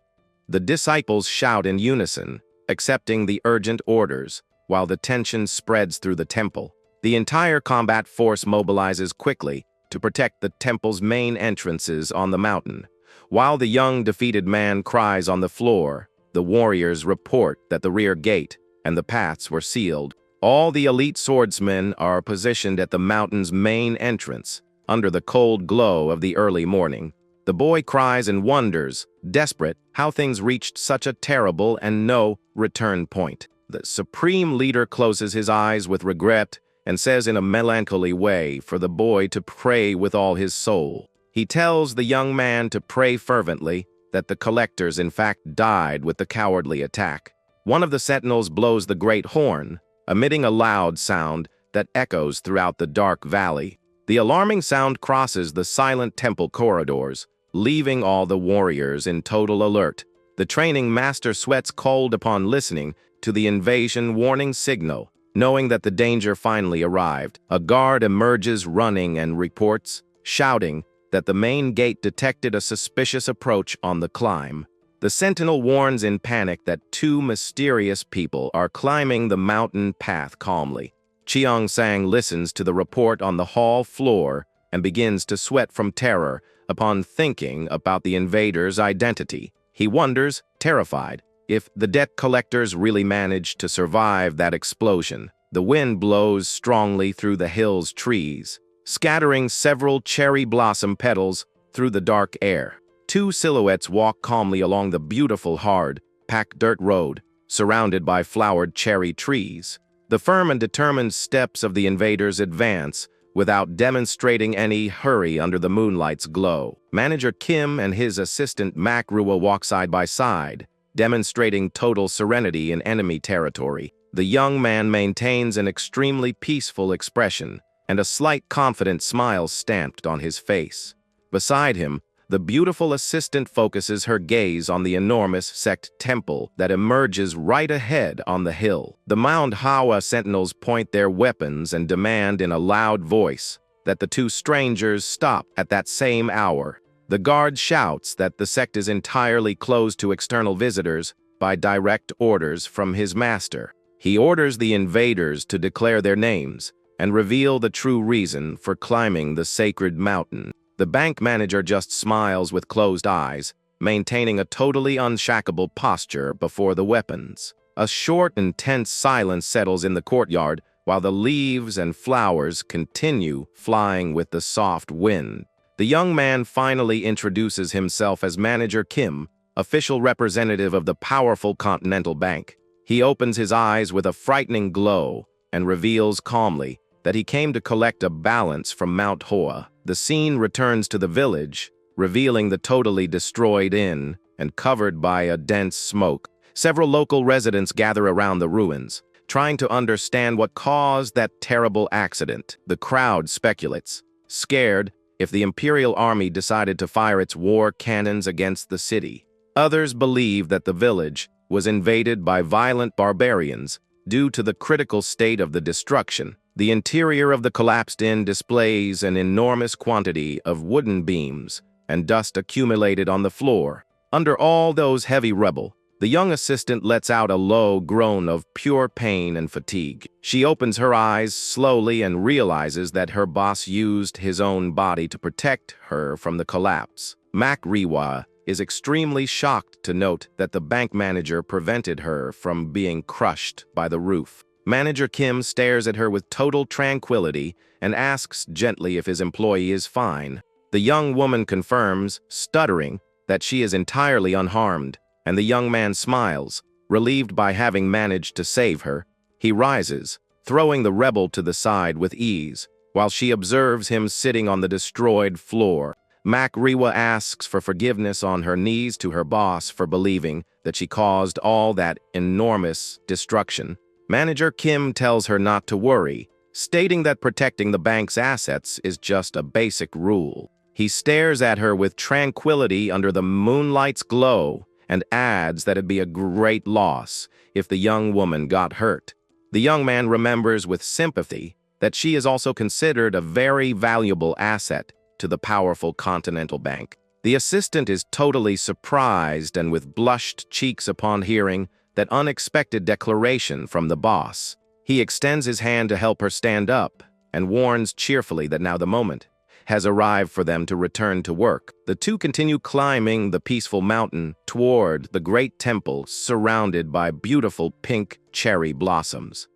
The disciples shout in unison, accepting the urgent orders, while the tension spreads through the temple. The entire combat force mobilizes quickly to protect the temple's main entrances on the mountain. While the young defeated man cries on the floor, the warriors report that the rear gate and the paths were sealed. All the elite swordsmen are positioned at the mountain's main entrance, under the cold glow of the early morning. The boy cries and wonders, desperate, how things reached such a terrible and no return point. The supreme leader closes his eyes with regret and says in a melancholy way for the boy to pray with all his soul. He tells the young man to pray fervently that the collectors in fact died with the cowardly attack. One of the sentinels blows the great horn, emitting a loud sound that echoes throughout the dark valley. The alarming sound crosses the silent temple corridors, leaving all the warriors in total alert. The training master sweats cold upon listening to the invasion warning signal, knowing that the danger finally arrived. A guard emerges running and reports, shouting, that the main gate detected a suspicious approach on the climb. The sentinel warns in panic that two mysterious people are climbing the mountain path calmly. Cheong-sang listens to the report on the hall floor and begins to sweat from terror upon thinking about the invader's identity. He wonders, terrified, if the debt collectors really managed to survive that explosion. The wind blows strongly through the hill's trees, scattering several cherry blossom petals through the dark air. Two silhouettes walk calmly along the beautiful, hard, packed dirt road, surrounded by flowered cherry trees. The firm and determined steps of the invaders advance without demonstrating any hurry under the moonlight's glow. Manager Kim and his assistant Makrua walk side by side, demonstrating total serenity in enemy territory. The young man maintains an extremely peaceful expression, and a slight confident smile stamped on his face. Beside him, the beautiful assistant focuses her gaze on the enormous sect temple that emerges right ahead on the hill. The Manhwa sentinels point their weapons and demand in a loud voice that the two strangers stop at that same hour. The guard shouts that the sect is entirely closed to external visitors by direct orders from his master. He orders the invaders to declare their names and reveal the true reason for climbing the sacred mountain. The bank manager just smiles with closed eyes, maintaining a totally unshackable posture before the weapons. A short and tense silence settles in the courtyard while the leaves and flowers continue flying with the soft wind. The young man finally introduces himself as Manager Kim, official representative of the powerful Continental Bank. He opens his eyes with a frightening glow and reveals calmly that he came to collect a balance from Mount Hoa. The scene returns to the village, revealing the totally destroyed inn and covered by a dense smoke. Several local residents gather around the ruins, trying to understand what caused that terrible accident. The crowd speculates, scared if the Imperial Army decided to fire its war cannons against the city. Others believe that the village was invaded by violent barbarians due to the critical state of the destruction. The interior of the collapsed inn displays an enormous quantity of wooden beams and dust accumulated on the floor. Under all those heavy rubble, the young assistant lets out a low groan of pure pain and fatigue. She opens her eyes slowly and realizes that her boss used his own body to protect her from the collapse. Makrua is extremely shocked to note that the bank manager prevented her from being crushed by the roof. Manager Kim stares at her with total tranquility and asks gently if his employee is fine. The young woman confirms, stuttering, that she is entirely unharmed, and the young man smiles, relieved by having managed to save her. He rises, throwing the rebel to the side with ease, while she observes him sitting on the destroyed floor. Makrua asks for forgiveness on her knees to her boss for believing that she caused all that enormous destruction. Manager Kim tells her not to worry, stating that protecting the bank's assets is just a basic rule. He stares at her with tranquility under the moonlight's glow and adds that it'd be a great loss if the young woman got hurt. The young man remembers with sympathy that she is also considered a very valuable asset to the powerful Continental Bank. The assistant is totally surprised and with blushed cheeks upon hearing that unexpected declaration from the boss. He extends his hand to help her stand up and warns cheerfully that now the moment has arrived for them to return to work. The two continue climbing the peaceful mountain toward the great temple surrounded by beautiful pink cherry blossoms.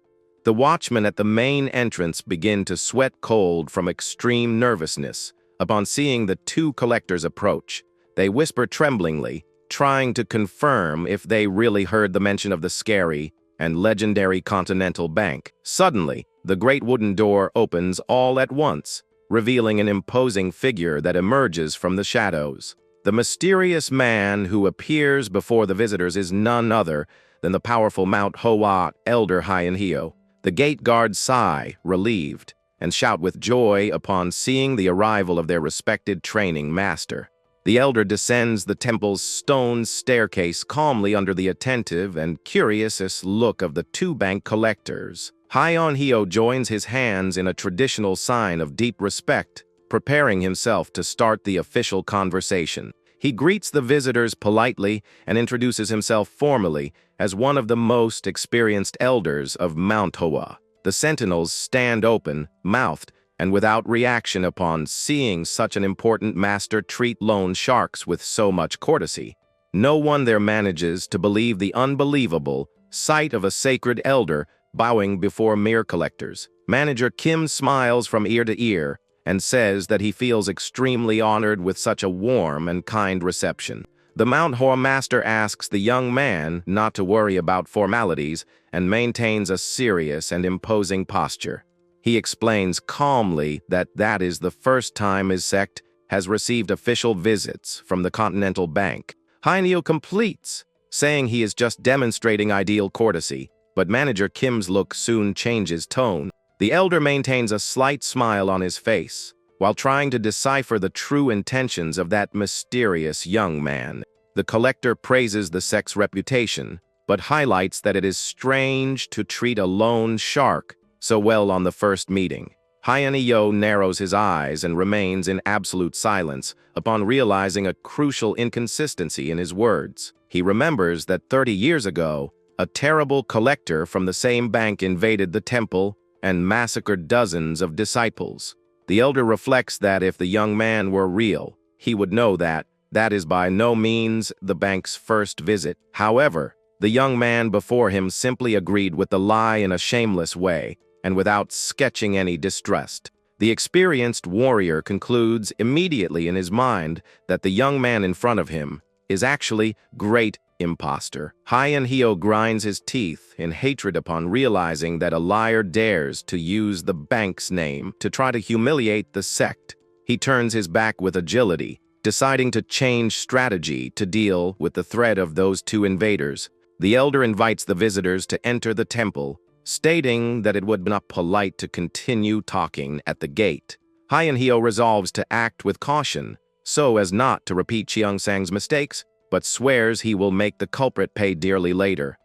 The watchmen at the main entrance begin to sweat cold from extreme nervousness upon seeing the two collectors approach. They whisper tremblingly, trying to confirm if they really heard the mention of the scary and legendary Continental Bank. Suddenly, the great wooden door opens all at once, revealing an imposing figure that emerges from the shadows. The mysterious man who appears before the visitors is none other than the powerful Mount Hoa elder Yahello. The gate guards sigh, relieved, and shout with joy upon seeing the arrival of their respected training master. The elder descends the temple's stone staircase calmly under the attentive and curious look of the two bank collectors. Yahello joins his hands in a traditional sign of deep respect, preparing himself to start the official conversation. He greets the visitors politely and introduces himself formally as one of the most experienced elders of Mount Hoa. The sentinels stand open, mouthed, and without reaction upon seeing such an important master treat loan sharks with so much courtesy. No one there manages to believe the unbelievable sight of a sacred elder bowing before mere collectors. Manager Kim smiles from ear to ear and says that he feels extremely honored with such a warm and kind reception. The Manhwa master asks the young man not to worry about formalities and maintains a serious and imposing posture. He explains calmly that that is the first time his sect has received official visits from the Continental Bank. Yahello completes, saying he is just demonstrating ideal courtesy, but Manager Kim's look soon changes tone. The elder maintains a slight smile on his face, while trying to decipher the true intentions of that mysterious young man. The collector praises the sect's reputation, but highlights that it is strange to treat a lone shark so well on the first meeting. Yahello narrows his eyes and remains in absolute silence upon realizing a crucial inconsistency in his words. He remembers that 30 years ago, a terrible collector from the same bank invaded the temple and massacred dozens of disciples. The elder reflects that if the young man were real, he would know that that is by no means the bank's first visit. However, the young man before him simply agreed with the lie in a shameless way, and without sketching any distrust. The experienced warrior concludes immediately in his mind that the young man in front of him is actually great imposter. Yahello grinds his teeth in hatred upon realizing that a liar dares to use the bank's name to try to humiliate the sect. He turns his back with agility, deciding to change strategy to deal with the threat of those two invaders. The elder invites the visitors to enter the temple, stating that it would not be polite to continue talking at the gate. Yahello resolves to act with caution, so as not to repeat Cheongsang's mistakes, but swears he will make the culprit pay dearly later.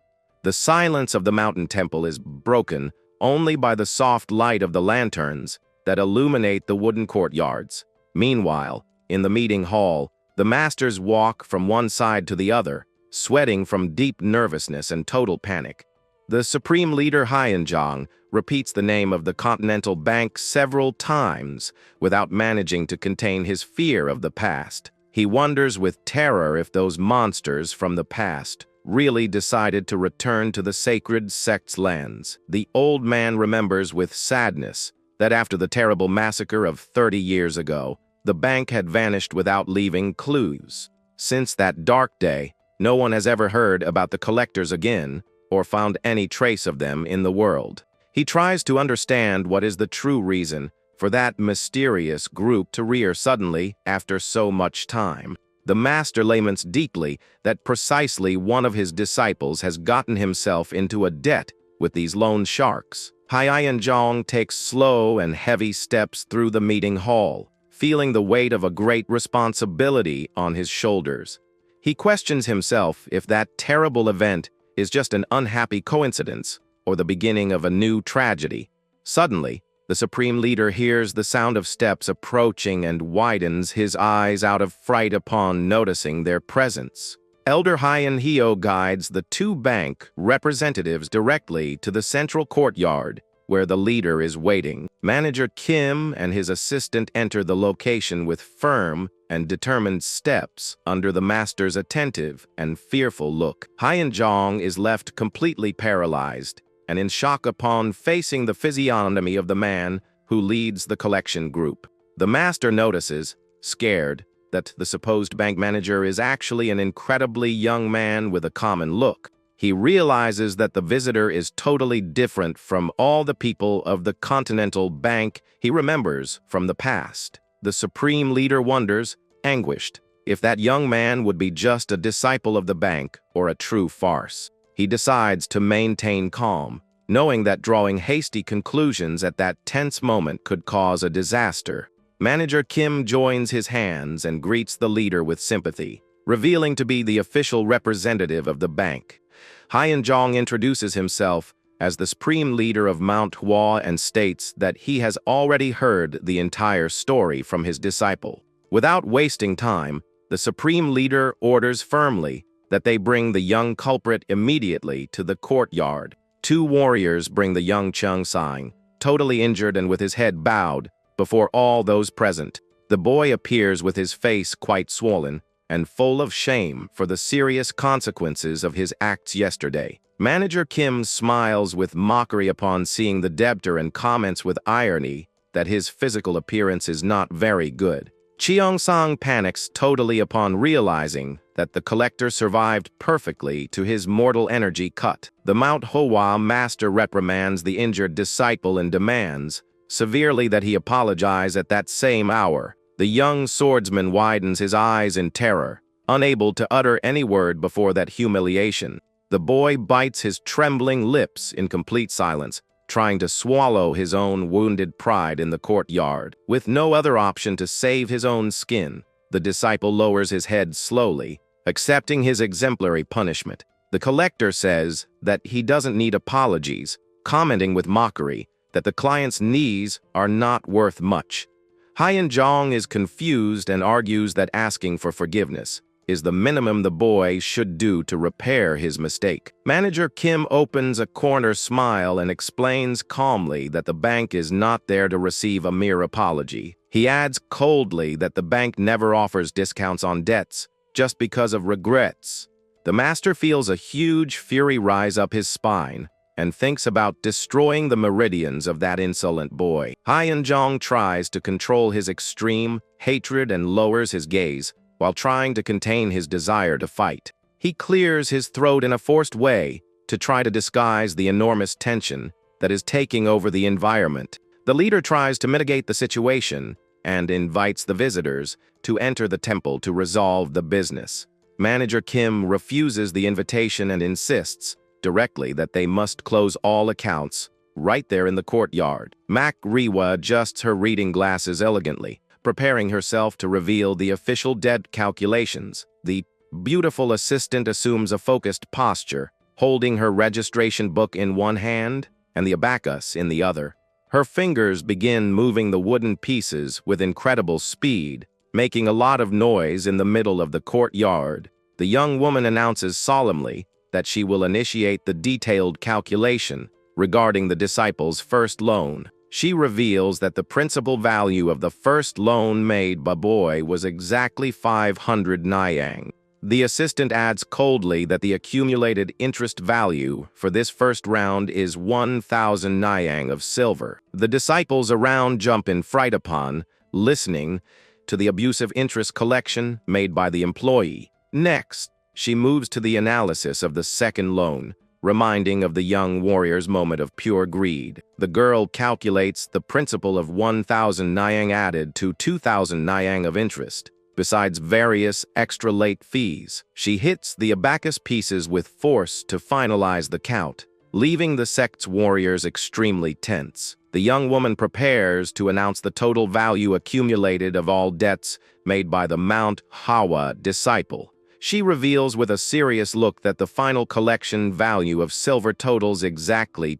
The silence of the mountain temple is broken only by the soft light of the lanterns that illuminate the wooden courtyards. Meanwhile, in the meeting hall, the masters walk from one side to the other, sweating from deep nervousness and total panic. The supreme leader Hyenjong repeats the name of the Continental Bank several times without managing to contain his fear of the past. He wonders with terror if those monsters from the past really decided to return to the sacred sect's lands. The old man remembers with sadness that after the terrible massacre of 30 years ago, the bank had vanished without leaving clues. Since that dark day, no one has ever heard about the collectors again, or found any trace of them in the world. He tries to understand what is the true reason for that mysterious group to rear suddenly after so much time. The master laments deeply that precisely one of his disciples has gotten himself into a debt with these lone sharks. Hyenjong takes slow and heavy steps through the meeting hall, feeling the weight of a great responsibility on his shoulders. He questions himself if that terrible event is just an unhappy coincidence or the beginning of a new tragedy. Suddenly, the supreme leader hears the sound of steps approaching and widens his eyes out of fright upon noticing their presence. Elder Yahello guides the two bank representatives directly to the central courtyard where the leader is waiting. Manager Kim and his assistant enter the location with firm and determined steps under the master's attentive and fearful look. Hyenjong is left completely paralyzed and in shock upon facing the physiognomy of the man who leads the collection group. The master notices, scared, that the supposed bank manager is actually an incredibly young man with a common look. He realizes that the visitor is totally different from all the people of the Continental Bank he remembers from the past. The supreme leader wonders, anguished, if that young man would be just a disciple of the bank or a true farce. He decides to maintain calm, knowing that drawing hasty conclusions at that tense moment could cause a disaster. Manager Kim joins his hands and greets the leader with sympathy, revealing to be the official representative of the bank. Hyenjong introduces himself as the supreme leader of Manhwa and states that he has already heard the entire story from his disciple. Without wasting time, the supreme leader orders firmly that they bring the young culprit immediately to the courtyard. 2 warriors bring the young Chung Sang, totally injured and with his head bowed, before all those present. The boy appears with his face quite swollen and full of shame for the serious consequences of his acts yesterday. Manager Kim smiles with mockery upon seeing the debtor and comments with irony that his physical appearance is not very good. Cheong-sang panics totally upon realizing that the collector survived perfectly to his mortal energy cut. The Mount Hoa master reprimands the injured disciple and demands severely that he apologize at that same hour. The young swordsman widens his eyes in terror, unable to utter any word before that humiliation. The boy bites his trembling lips in complete silence, trying to swallow his own wounded pride in the courtyard. With no other option to save his own skin, the disciple lowers his head slowly, accepting his exemplary punishment. The collector says that he doesn't need apologies, commenting with mockery that the client's knees are not worth much. Hyen Jong is confused and argues that asking for forgiveness is the minimum the boy should do to repair his mistake. Manager Kim opens a corner smile and explains calmly that the bank is not there to receive a mere apology. He adds coldly that the bank never offers discounts on debts just because of regrets. The master feels a huge fury rise up his spine and thinks about destroying the meridians of that insolent boy. Hyen Jong tries to control his extreme hatred and lowers his gaze while trying to contain his desire to fight. He clears his throat in a forced way to try to disguise the enormous tension that is taking over the environment. The leader tries to mitigate the situation and invites the visitors to enter the temple to resolve the business. Manager Kim refuses the invitation and insists directly that they must close all accounts right there in the courtyard. Mak Riwa adjusts her reading glasses elegantly, preparing herself to reveal the official debt calculations. The beautiful assistant assumes a focused posture, holding her registration book in one hand and the abacus in the other. Her fingers begin moving the wooden pieces with incredible speed, making a lot of noise in the middle of the courtyard. The young woman announces solemnly that she will initiate the detailed calculation regarding the disciple's first loan. She reveals that the principal value of the first loan made by boy was exactly 500 Nyang. The assistant adds coldly that the accumulated interest value for this first round is 1,000 Nyang of silver. The disciples around jump in fright upon listening to the abusive interest collection made by the employee. Next, she moves to the analysis of the second loan, reminding of the young warrior's moment of pure greed. The girl calculates the principal of 1,000 Nyang added to 2,000 Nyang of interest, besides various extra late fees. She hits the abacus pieces with force to finalize the count, leaving the sect's warriors extremely tense. The young woman prepares to announce the total value accumulated of all debts made by the Mount Hawa disciple. She reveals with a serious look that the final collection value of silver totals exactly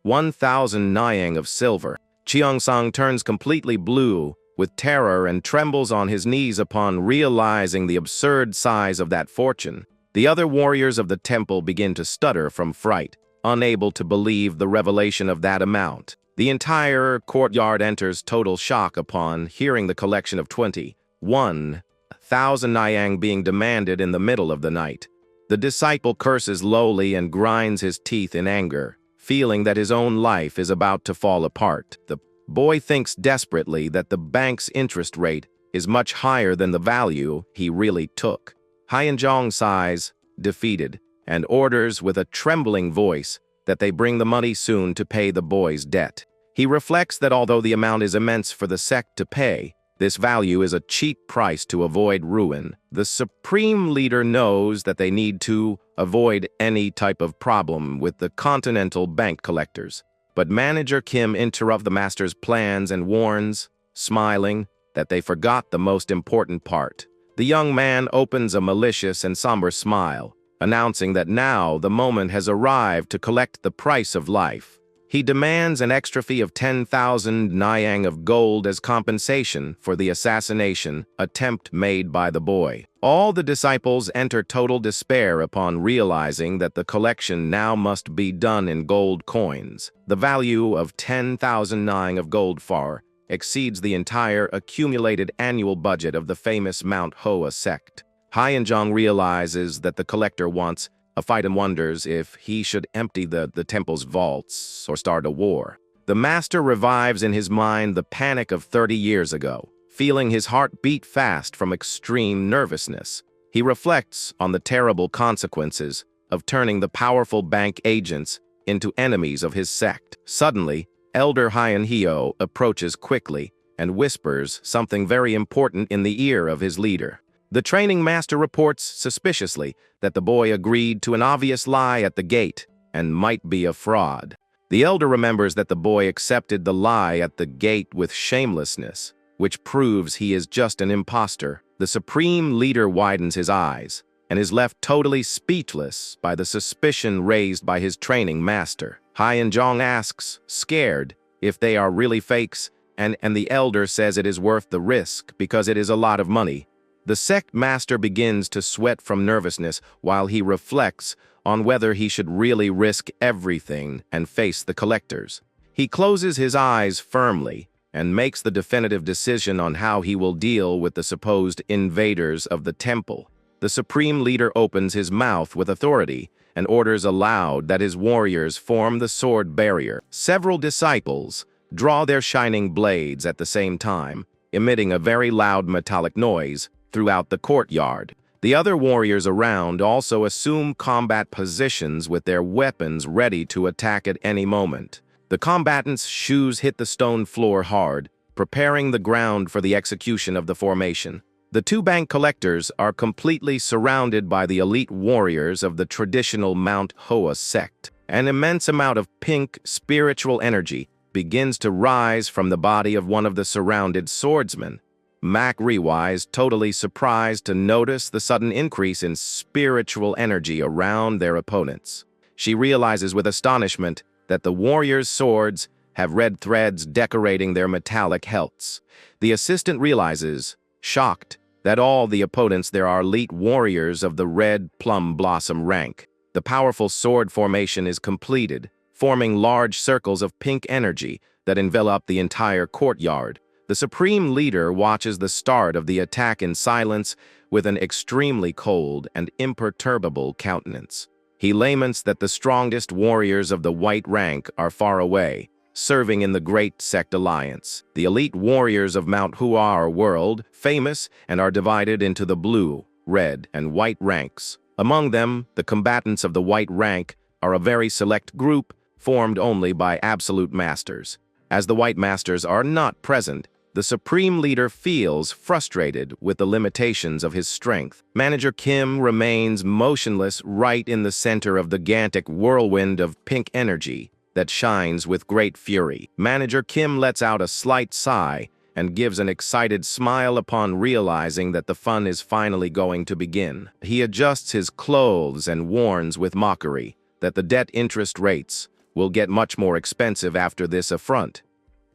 1,000 Nyang of silver. Cheong-sang turns completely blue with terror and trembles on his knees upon realizing the absurd size of that fortune. The other warriors of the temple begin to stutter from fright, unable to believe the revelation of that amount. The entire courtyard enters total shock upon hearing the collection of 21,000 Nyang being demanded in the middle of the night. The disciple curses lowly and grinds his teeth in anger, feeling that his own life is about to fall apart. The boy thinks desperately that the bank's interest rate is much higher than the value he really took. Hyen Jong sighs, defeated, and orders with a trembling voice that they bring the money soon to pay the boy's debt. He reflects that although the amount is immense for the sect to pay, this value is a cheap price to avoid ruin. The supreme leader knows that they need to avoid any type of problem with the Continental Bank collectors. But Manager Kim interrupts the master's plans and warns, smiling, that they forgot the most important part. The young man opens a malicious and somber smile, announcing that now the moment has arrived to collect the price of life. He demands an extra fee of 10,000 Nyang of gold as compensation for the assassination attempt made by the boy. All the disciples enter total despair upon realizing that the collection now must be done in gold coins. The value of 10,000 Nyang of gold far exceeds the entire accumulated annual budget of the famous Mount Hoa sect. Hyeonjong realizes that the collector wants a fight and wonders if he should empty the temple's vaults or start a war. The master revives in his mind the panic of 30 years ago, feeling his heart beat fast from extreme nervousness. He reflects on the terrible consequences of turning the powerful bank agents into enemies of his sect. Suddenly, Elder Hyeonhyo approaches quickly and whispers something very important in the ear of his leader. The training master reports suspiciously that the boy agreed to an obvious lie at the gate and might be a fraud. The elder remembers that the boy accepted the lie at the gate with shamelessness, which proves he is just an imposter. The supreme leader widens his eyes and is left totally speechless by the suspicion raised by his training master. Hyeonjong asks, scared, if they are really fakes, and the elder says it is worth the risk because it is a lot of money. The sect master begins to sweat from nervousness while he reflects on whether he should really risk everything and face the collectors. He closes his eyes firmly and makes the definitive decision on how he will deal with the supposed invaders of the temple. The supreme leader opens his mouth with authority and orders aloud that his warriors form the sword barrier. Several disciples draw their shining blades at the same time, emitting a very loud metallic noise throughout the courtyard. The other warriors around also assume combat positions with their weapons ready to attack at any moment. The combatants' shoes hit the stone floor hard, preparing the ground for the execution of the formation. The two bank collectors are completely surrounded by the elite warriors of the traditional Mount Hoa sect. An immense amount of pink spiritual energy begins to rise from the body of one of the surrounded swordsmen. Mac Rewise, totally surprised to notice the sudden increase in spiritual energy around their opponents. She realizes with astonishment that the warriors' swords have red threads decorating their metallic hilts. The assistant realizes, shocked, that all the opponents there are elite warriors of the red plum blossom rank. The powerful sword formation is completed, forming large circles of pink energy that envelop the entire courtyard. The supreme leader watches the start of the attack in silence with an extremely cold and imperturbable countenance. He laments that the strongest warriors of the white rank are far away, serving in the Great Sect Alliance. The elite warriors of Mount Hoa are world famous and are divided into the blue, red, and white ranks. Among them, the combatants of the white rank are a very select group formed only by absolute masters. As the white masters are not present, the supreme leader feels frustrated with the limitations of his strength. Manager Kim remains motionless right in the center of the gigantic whirlwind of pink energy that shines with great fury. Manager Kim lets out a slight sigh and gives an excited smile upon realizing that the fun is finally going to begin. He adjusts his clothes and warns with mockery that the debt interest rates will get much more expensive after this affront.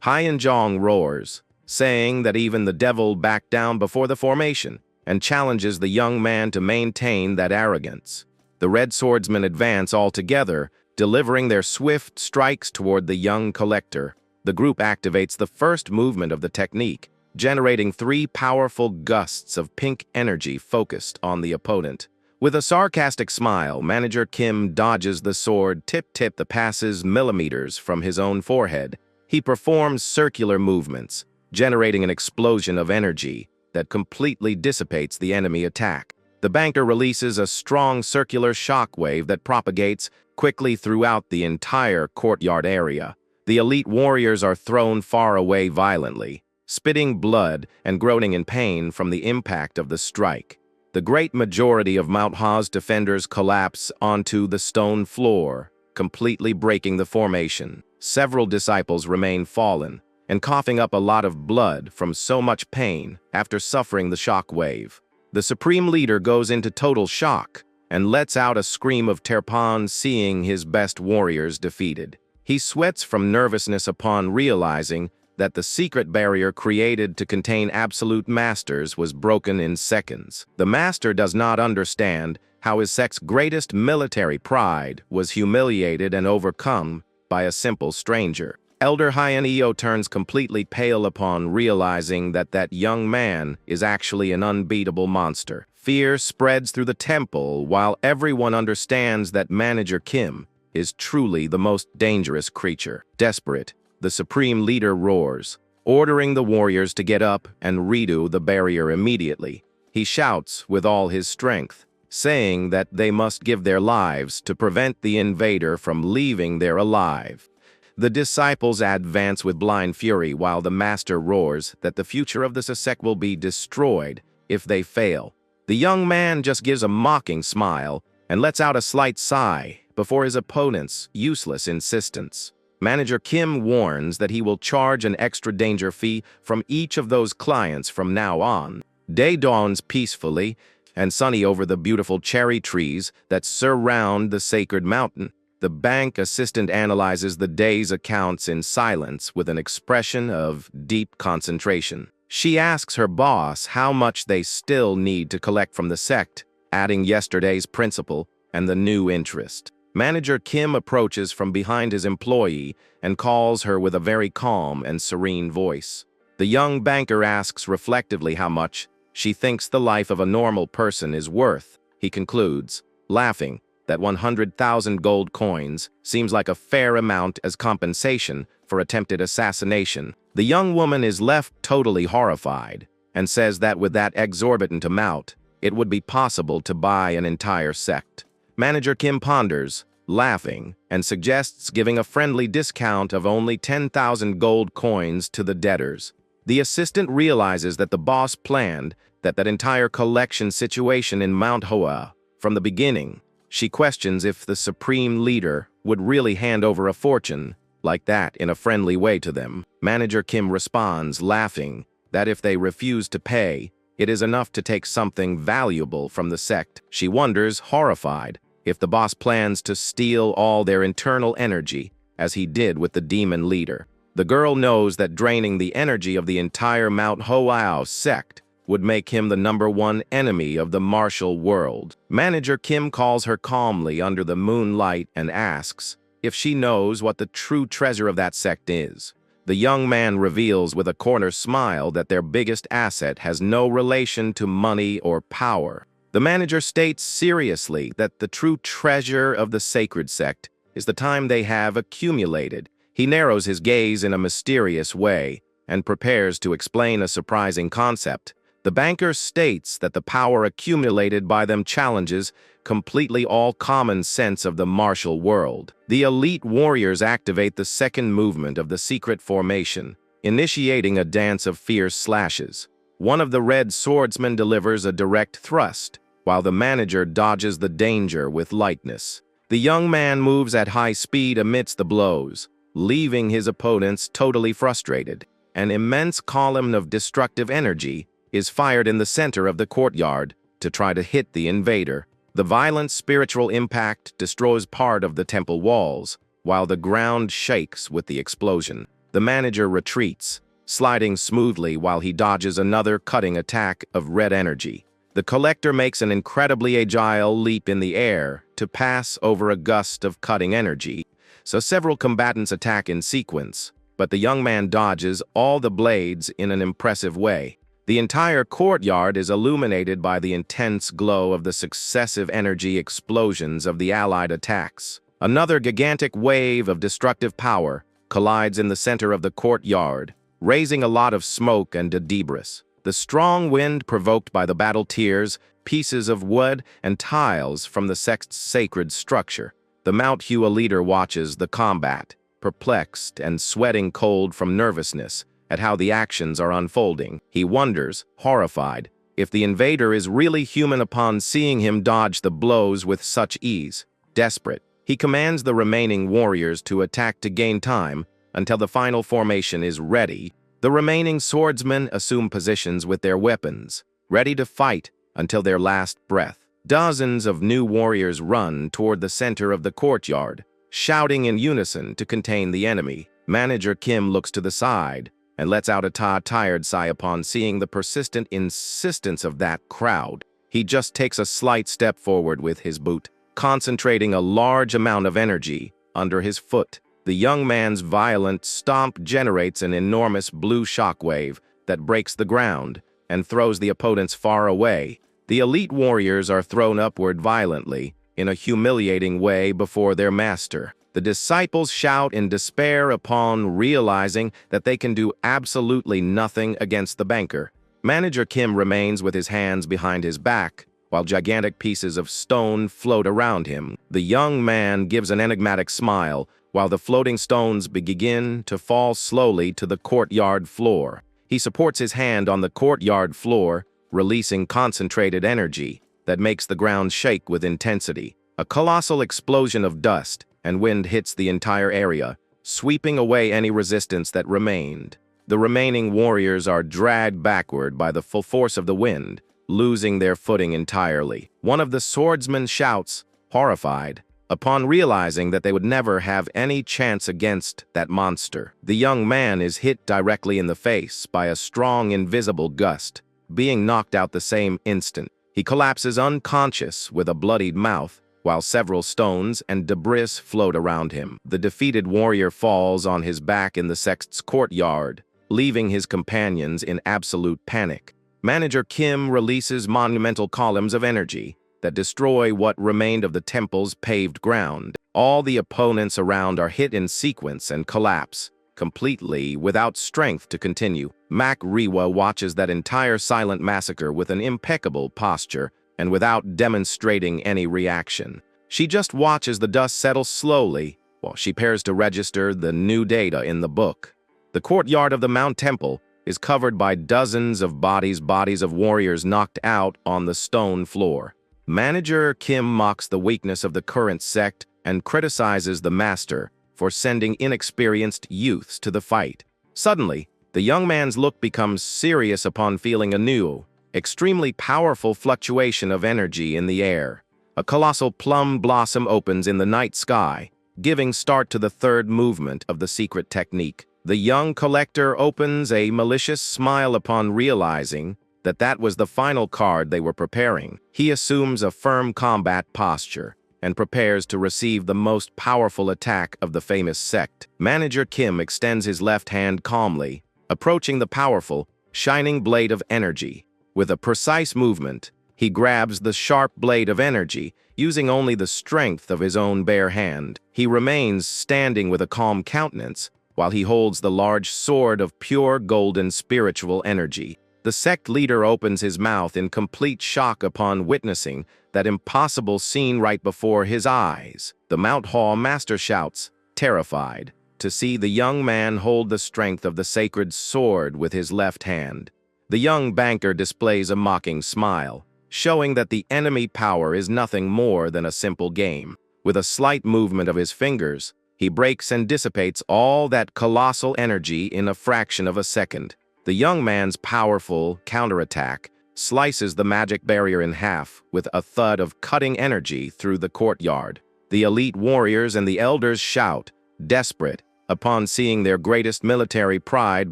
Hyeonjong roars, saying that even the devil backed down before the formation, and challenges the young man to maintain that arrogance. The red swordsmen advance all together, delivering their swift strikes toward the young collector. The group activates the first movement of the technique, generating 3 powerful gusts of pink energy focused on the opponent. With a sarcastic smile, Manager Kim dodges the sword tip-tip that passes millimeters from his own forehead. He performs circular movements, generating an explosion of energy that completely dissipates the enemy attack. The banker releases a strong circular shockwave that propagates quickly throughout the entire courtyard area. The elite warriors are thrown far away violently, spitting blood and groaning in pain from the impact of the strike. The great majority of Mount Ha's defenders collapse onto the stone floor, completely breaking the formation. Several disciples remain fallen and coughing up a lot of blood from so much pain after suffering the shock wave. The supreme leader goes into total shock and lets out a scream of terpon seeing his best warriors defeated. He sweats from nervousness upon realizing that the secret barrier created to contain absolute masters was broken in seconds. The master does not understand how his sect's greatest military pride was humiliated and overcome by a simple stranger. Elder Yahello turns completely pale upon realizing that that young man is actually an unbeatable monster. Fear spreads through the temple while everyone understands that Manager Kim is truly the most dangerous creature. Desperate, the supreme leader roars, ordering the warriors to get up and redo the barrier immediately. He shouts with all his strength, saying that they must give their lives to prevent the invader from leaving there alive. The disciples advance with blind fury while the master roars that the future of the sect will be destroyed if they fail. The young man just gives a mocking smile and lets out a slight sigh before his opponent's useless insistence. Manager Kim warns that he will charge an extra danger fee from each of those clients from now on. Day dawns peacefully and sunny over the beautiful cherry trees that surround the sacred mountain. The bank assistant analyzes the day's accounts in silence with an expression of deep concentration. She asks her boss how much they still need to collect from the sect, adding yesterday's principal and the new interest. Manager Kim approaches from behind his employee and calls her with a very calm and serene voice. The young banker asks reflectively how much she thinks the life of a normal person is worth. He concludes, laughing, that 100,000 gold coins seems like a fair amount as compensation for attempted assassination. The young woman is left totally horrified and says that with that exorbitant amount, it would be possible to buy an entire sect. Manager Kim ponders, laughing, and suggests giving a friendly discount of only 10,000 gold coins to the debtors. The assistant realizes that the boss planned that entire collection situation in Manhwa from the beginning. She questions if the supreme leader would really hand over a fortune like that in a friendly way to them. Manager Kim responds, laughing, that if they refuse to pay, it is enough to take something valuable from the sect. She wonders, horrified, if the boss plans to steal all their internal energy, as he did with the demon leader. The girl knows that draining the energy of the entire Mount Hoao sect would make him the #1 enemy of the martial world. Manager Kim calls her calmly under the moonlight and asks if she knows what the true treasure of that sect is. The young man reveals with a corner smile that their biggest asset has no relation to money or power. The manager states seriously that the true treasure of the sacred sect is the time they have accumulated. He narrows his gaze in a mysterious way and prepares to explain a surprising concept. The banker states that the power accumulated by them challenges completely all common sense of the martial world. The elite warriors activate the second movement of the secret formation, initiating a dance of fierce slashes. One of the red swordsmen delivers a direct thrust, while the manager dodges the danger with lightness. The young man moves at high speed amidst the blows, leaving his opponents totally frustrated. An immense column of destructive energy is fired in the center of the courtyard to try to hit the invader. The violent spiritual impact destroys part of the temple walls, while the ground shakes with the explosion. The manager retreats, sliding smoothly while he dodges another cutting attack of red energy. The collector makes an incredibly agile leap in the air to pass over a gust of cutting energy, so several combatants attack in sequence, but the young man dodges all the blades in an impressive way. The entire courtyard is illuminated by the intense glow of the successive energy explosions of the allied attacks. Another gigantic wave of destructive power collides in the center of the courtyard, raising a lot of smoke and debris. The strong wind provoked by the battle tears pieces of wood and tiles from the sect's sacred structure. The Mount Hua leader watches the combat, perplexed and sweating cold from nervousness at how the actions are unfolding. He wonders, horrified, if the invader is really human upon seeing him dodge the blows with such ease. Desperate, he commands the remaining warriors to attack to gain time until the final formation is ready. The remaining swordsmen assume positions with their weapons, ready to fight until their last breath. Dozens of new warriors run toward the center of the courtyard, shouting in unison to contain the enemy. Manager Kim looks to the side and lets out a tired sigh upon seeing the persistent insistence of that crowd. He just takes a slight step forward with his boot, concentrating a large amount of energy under his foot. The young man's violent stomp generates an enormous blue shockwave that breaks the ground and throws the opponents far away. The elite warriors are thrown upward violently in a humiliating way before their master. The disciples shout in despair upon realizing that they can do absolutely nothing against the banker. Manager Kim remains with his hands behind his back, while gigantic pieces of stone float around him. The young man gives an enigmatic smile, while the floating stones begin to fall slowly to the courtyard floor. He supports his hand on the courtyard floor, releasing concentrated energy that makes the ground shake with intensity. A colossal explosion of dust and wind hits the entire area, sweeping away any resistance that remained. The remaining warriors are dragged backward by the full force of the wind, losing their footing entirely. One of the swordsmen shouts, horrified, upon realizing that they would never have any chance against that monster. The young man is hit directly in the face by a strong invisible gust, being knocked out the same instant. He collapses unconscious with a bloodied mouth, while several stones and debris float around him. The defeated warrior falls on his back in the sect's courtyard, leaving his companions in absolute panic. Manager Kim releases monumental columns of energy that destroy what remained of the temple's paved ground. All the opponents around are hit in sequence and collapse, completely without strength to continue. Manhwa watches that entire silent massacre with an impeccable posture and without demonstrating any reaction. She just watches the dust settle slowly while she prepares to register the new data in the book. The courtyard of the Mount Temple is covered by dozens of bodies of warriors knocked out on the stone floor. Manager Kim mocks the weakness of the current sect and criticizes the master for sending inexperienced youths to the fight. Suddenly, the young man's look becomes serious upon feeling a new, extremely powerful fluctuation of energy in the air. A colossal plum blossom opens in the night sky, giving start to the third movement of the secret technique. The young collector opens a malicious smile upon realizing that that was the final card they were preparing. He assumes a firm combat posture and prepares to receive the most powerful attack of the famous sect. Manager Kim extends his left hand calmly, approaching the powerful, shining blade of energy. With a precise movement, he grabs the sharp blade of energy, using only the strength of his own bare hand. He remains standing with a calm countenance, while he holds the large sword of pure golden spiritual energy. The sect leader opens his mouth in complete shock upon witnessing that impossible scene right before his eyes. The Manhwa master shouts, terrified, to see the young man hold the strength of the sacred sword with his left hand. The young banker displays a mocking smile, showing that the enemy power is nothing more than a simple game. With a slight movement of his fingers, he breaks and dissipates all that colossal energy in a fraction of a second. The young man's powerful counterattack slices the magic barrier in half with a thud of cutting energy through the courtyard. The elite warriors and the elders shout, desperate, upon seeing their greatest military pride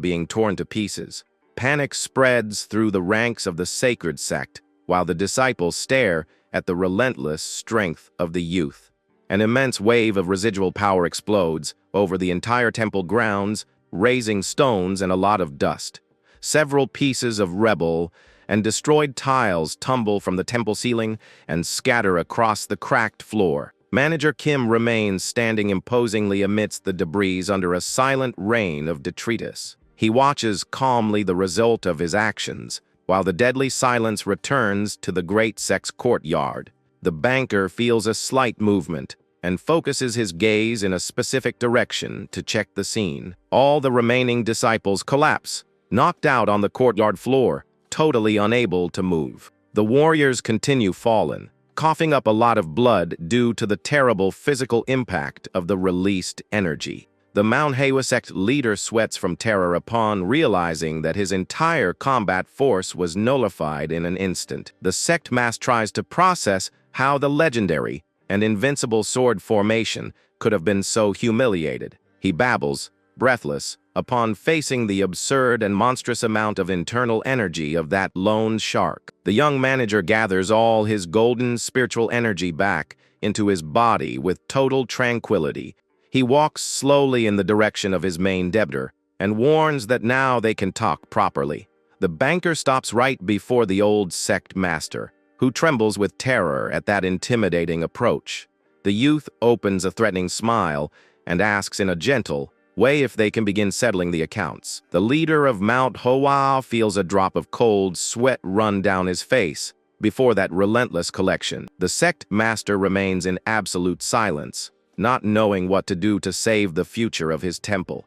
being torn to pieces. Panic spreads through the ranks of the sacred sect, while the disciples stare at the relentless strength of the youth. An immense wave of residual power explodes over the entire temple grounds, raising stones and a lot of dust. Several pieces of rebel and destroyed tiles tumble from the temple ceiling and scatter across the cracked floor. Manager Kim remains standing imposingly amidst the debris under a silent rain of detritus. He watches calmly the result of his actions, while the deadly silence returns to the great sect's courtyard. The banker feels a slight movement and focuses his gaze in a specific direction to check the scene. All the remaining disciples collapse, knocked out on the courtyard floor, totally unable to move. The warriors continue fallen, coughing up a lot of blood due to the terrible physical impact of the released energy. The Manhwa sect leader sweats from terror upon realizing that his entire combat force was nullified in an instant. The sect mass tries to process how the legendary and invincible sword formation could have been so humiliated. He babbles, breathless, upon facing the absurd and monstrous amount of internal energy of that lone shark. The young manager gathers all his golden spiritual energy back into his body with total tranquility. He walks slowly in the direction of his main debtor and warns that now they can talk properly. The banker stops right before the old sect master, who trembles with terror at that intimidating approach. The youth opens a threatening smile and asks in a gentle way if they can begin settling the accounts. The leader of Manhwa feels a drop of cold sweat run down his face before that relentless collection. The sect master remains in absolute silence, not knowing what to do to save the future of his temple.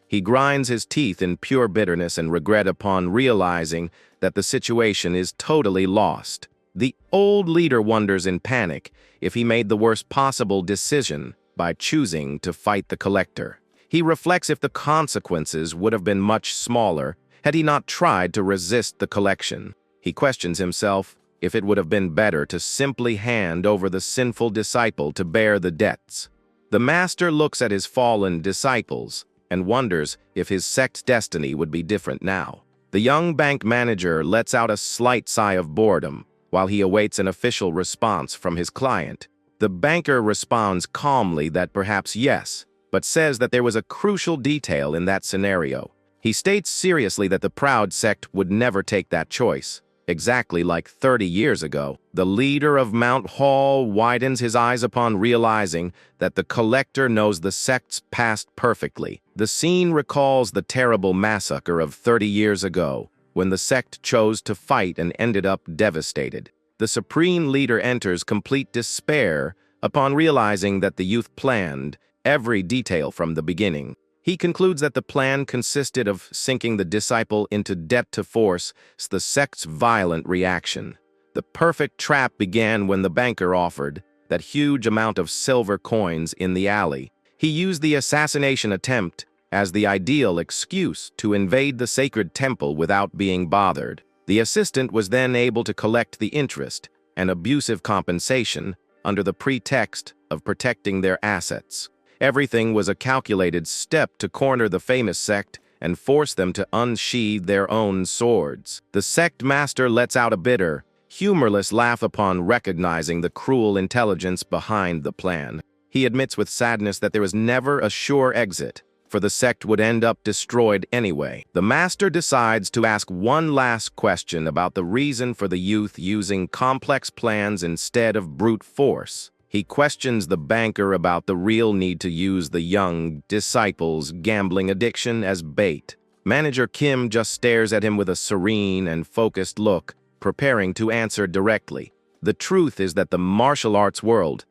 He grinds his teeth in pure bitterness and regret upon realizing that the situation is totally lost. The old leader wonders in panic if he made the worst possible decision by choosing to fight the collector. He reflects if the consequences would have been much smaller had he not tried to resist the collection. He questions himself if it would have been better to simply hand over the sinful disciple to bear the debts. The master looks at his fallen disciples and wonders if his sect's destiny would be different now. The young bank manager lets out a slight sigh of boredom while he awaits an official response from his client. The banker responds calmly that perhaps yes, but says that there was a crucial detail in that scenario. He states seriously that the proud sect would never take that choice. Exactly like 30 years ago, the leader of Mount Hall widens his eyes upon realizing that the collector knows the sect's past perfectly. The scene recalls the terrible massacre of 30 years ago, when the sect chose to fight and ended up devastated. The supreme leader enters complete despair upon realizing that the youth planned every detail from the beginning. He concludes that the plan consisted of sinking the disciple into debt to force the sect's violent reaction. The perfect trap began when the banker offered that huge amount of silver coins in the alley. He used the assassination attempt as the ideal excuse to invade the sacred temple without being bothered. The assistant was then able to collect the interest and abusive compensation under the pretext of protecting their assets. Everything was a calculated step to corner the famous sect and force them to unsheathe their own swords. The sect master lets out a bitter, humorless laugh upon recognizing the cruel intelligence behind the plan. He admits with sadness that there was never a sure exit, for the sect would end up destroyed anyway. The master decides to ask one last question about the reason for the youth using complex plans instead of brute force. He questions the banker about the real need to use the young disciple's gambling addiction as bait. Manager Kim just stares at him with a serene and focused look, preparing to answer directly. The truth is that the martial arts world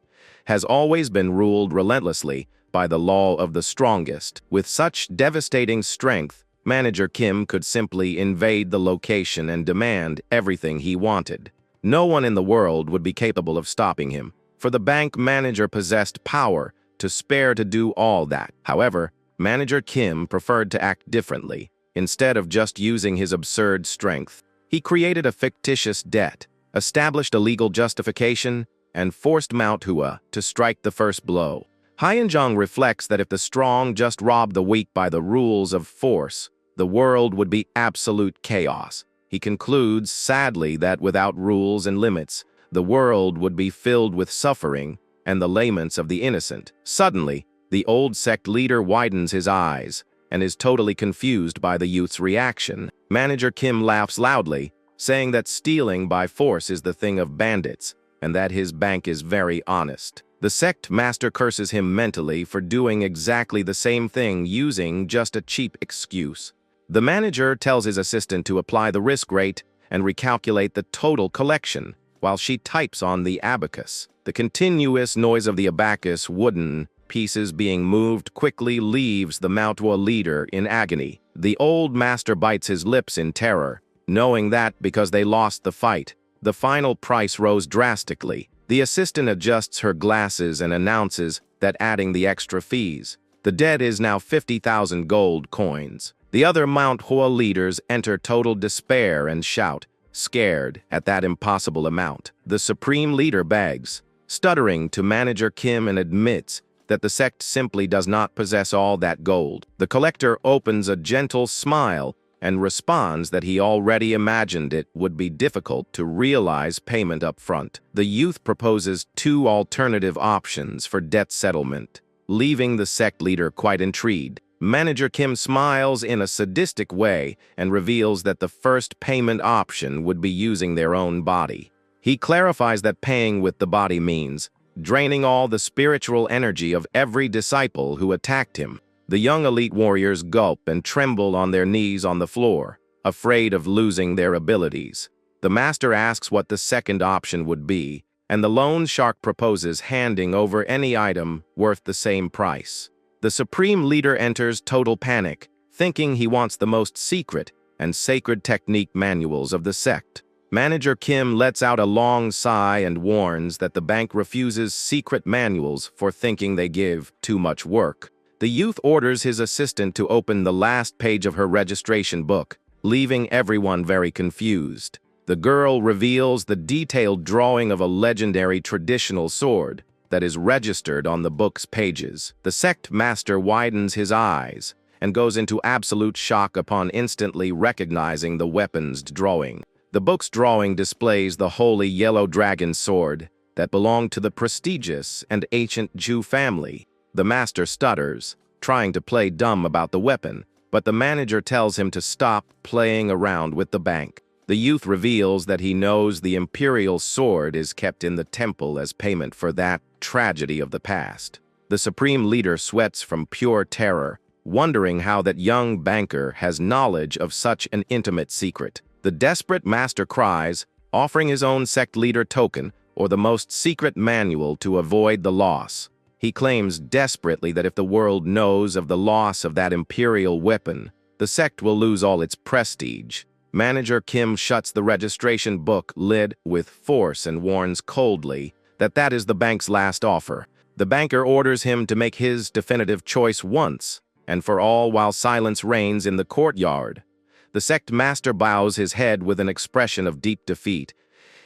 has always been ruled relentlessly by the law of the strongest. With such devastating strength, Manager Kim could simply invade the location and demand everything he wanted. No one in the world would be capable of stopping him, for the bank manager possessed power to spare to do all that. However, Manager Kim preferred to act differently. Instead of just using his absurd strength, he created a fictitious debt, established a legal justification, and forced Manhwa to strike the first blow. Hyunjong reflects that if the strong just robbed the weak by the rules of force, the world would be absolute chaos. He concludes, sadly, that without rules and limits, the world would be filled with suffering and the laments of the innocent. Suddenly, the old sect leader widens his eyes and is totally confused by the youth's reaction. Manager Kim laughs loudly, saying that stealing by force is the thing of bandits and that his bank is very honest. The sect master curses him mentally for doing exactly the same thing using just a cheap excuse. The manager tells his assistant to apply the risk rate and recalculate the total collection, while she types on the abacus. The continuous noise of the abacus wooden pieces being moved quickly leaves the Manhwa leader in agony. The old master bites his lips in terror, knowing that because they lost the fight, the final price rose drastically. The assistant adjusts her glasses and announces that adding the extra fees, the debt is now 50,000 gold coins. The other Manhwa leaders enter total despair and shout, scared at that impossible amount. The supreme leader begs, stuttering to Manager Kim, and admits that the sect simply does not possess all that gold. The collector opens a gentle smile and responds that he already imagined it would be difficult to realize payment up front. The youth proposes 2 alternative options for debt settlement, leaving the sect leader quite intrigued. Manager Kim smiles in a sadistic way and reveals that the first payment option would be using their own body. He clarifies that paying with the body means draining all the spiritual energy of every disciple who attacked him. The young elite warriors gulp and tremble on their knees on the floor, afraid of losing their abilities. The master asks what the second option would be, and the loan shark proposes handing over any item worth the same price. The supreme leader enters total panic, thinking he wants the most secret and sacred technique manuals of the sect. Manager Kim lets out a long sigh and warns that the bank refuses secret manuals for thinking they give too much work. The youth orders his assistant to open the last page of her registration book, leaving everyone very confused. The girl reveals the detailed drawing of a legendary traditional sword that is registered on the book's pages. The sect master widens his eyes and goes into absolute shock upon instantly recognizing the weapon's drawing. The book's drawing displays the holy yellow dragon sword that belonged to the prestigious and ancient Jew family. The master stutters, trying to play dumb about the weapon, but the manager tells him to stop playing around with the bank. The youth reveals that he knows the imperial sword is kept in the temple as payment for that tragedy of the past. The supreme leader sweats from pure terror, wondering how that young banker has knowledge of such an intimate secret. The desperate master cries, offering his own sect leader token or the most secret manual to avoid the loss. He claims desperately that if the world knows of the loss of that imperial weapon, the sect will lose all its prestige. Manager Kim shuts the registration book lid with force and warns coldly that that is the bank's last offer. The banker orders him to make his definitive choice once and for all while silence reigns in the courtyard. The sect master bows his head with an expression of deep defeat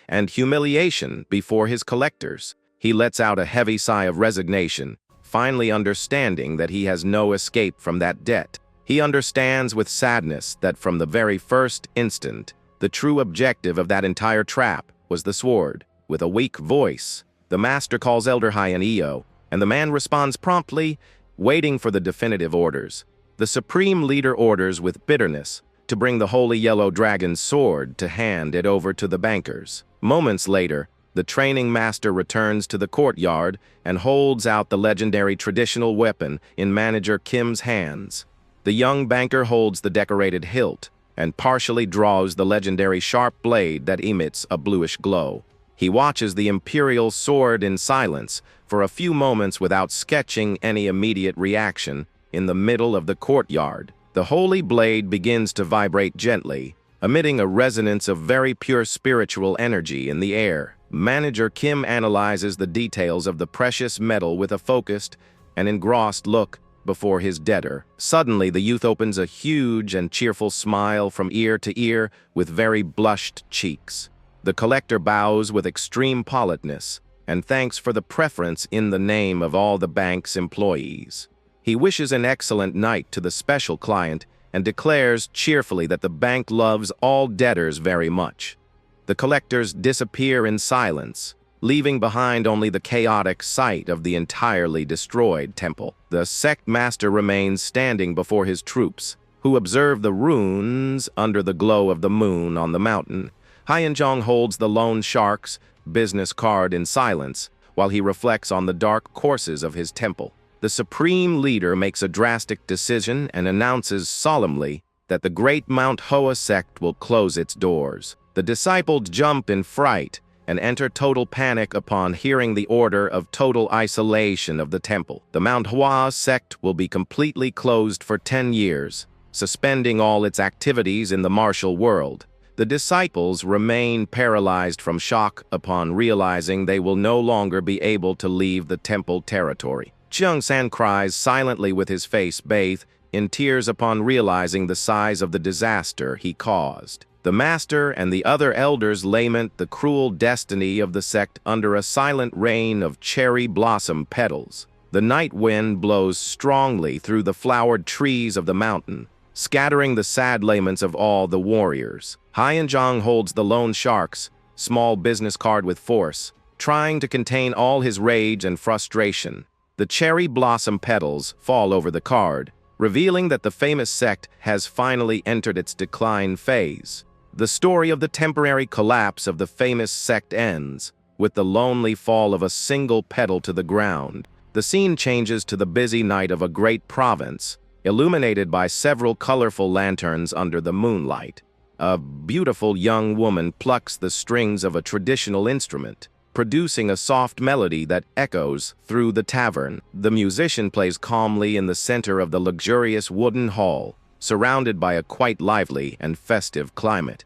and humiliation before his collectors. He lets out a heavy sigh of resignation, finally understanding that he has no escape from that debt. He understands with sadness that from the very first instant, the true objective of that entire trap was the sword. With a weak voice, the master calls Elder High and Eo, and the man responds promptly, waiting for the definitive orders. The supreme leader orders with bitterness to bring the holy yellow dragon's sword to hand it over to the bankers. Moments later, the training master returns to the courtyard and holds out the legendary traditional weapon in Manager Kim's hands. The young banker holds the decorated hilt and partially draws the legendary sharp blade that emits a bluish glow. He watches the imperial sword in silence for a few moments without sketching any immediate reaction. In the middle of the courtyard, the holy blade begins to vibrate gently, emitting a resonance of very pure spiritual energy in the air. Manager Kim analyzes the details of the precious metal with a focused and engrossed look before his debtor. Suddenly, the youth opens a huge and cheerful smile from ear to ear with very blushed cheeks. The collector bows with extreme politeness and thanks for the preference in the name of all the bank's employees. He wishes an excellent night to the special client and declares cheerfully that the bank loves all debtors very much. The collectors disappear in silence, leaving behind only the chaotic sight of the entirely destroyed temple. The sect master remains standing before his troops, who observe the runes under the glow of the moon on the mountain. Hyenjong holds the loan shark's business card in silence while he reflects on the dark courses of his temple. The supreme leader makes a drastic decision and announces solemnly that the great Mount Hoa sect will close its doors. The disciples jump in fright and enter total panic upon hearing the order of total isolation of the temple. The Mount Hoa sect will be completely closed for 10 years, suspending all its activities in the martial world. The disciples remain paralyzed from shock upon realizing they will no longer be able to leave the temple territory. Cheung-san cries silently with his face bathed in tears upon realizing the size of the disaster he caused. The master and the other elders lament the cruel destiny of the sect under a silent rain of cherry blossom petals. The night wind blows strongly through the flowered trees of the mountain, scattering the sad laments of all the warriors. Hyeonjong holds the lone shark's small business card with force, trying to contain all his rage and frustration. The cherry blossom petals fall over the card, revealing that the famous sect has finally entered its decline phase. The story of the temporary collapse of the famous sect ends with the lonely fall of a single petal to the ground. The scene changes to the busy night of a great province, illuminated by several colorful lanterns under the moonlight. A beautiful young woman plucks the strings of a traditional instrument, producing a soft melody that echoes through the tavern. The musician plays calmly in the center of the luxurious wooden hall, surrounded by a quite lively and festive climate.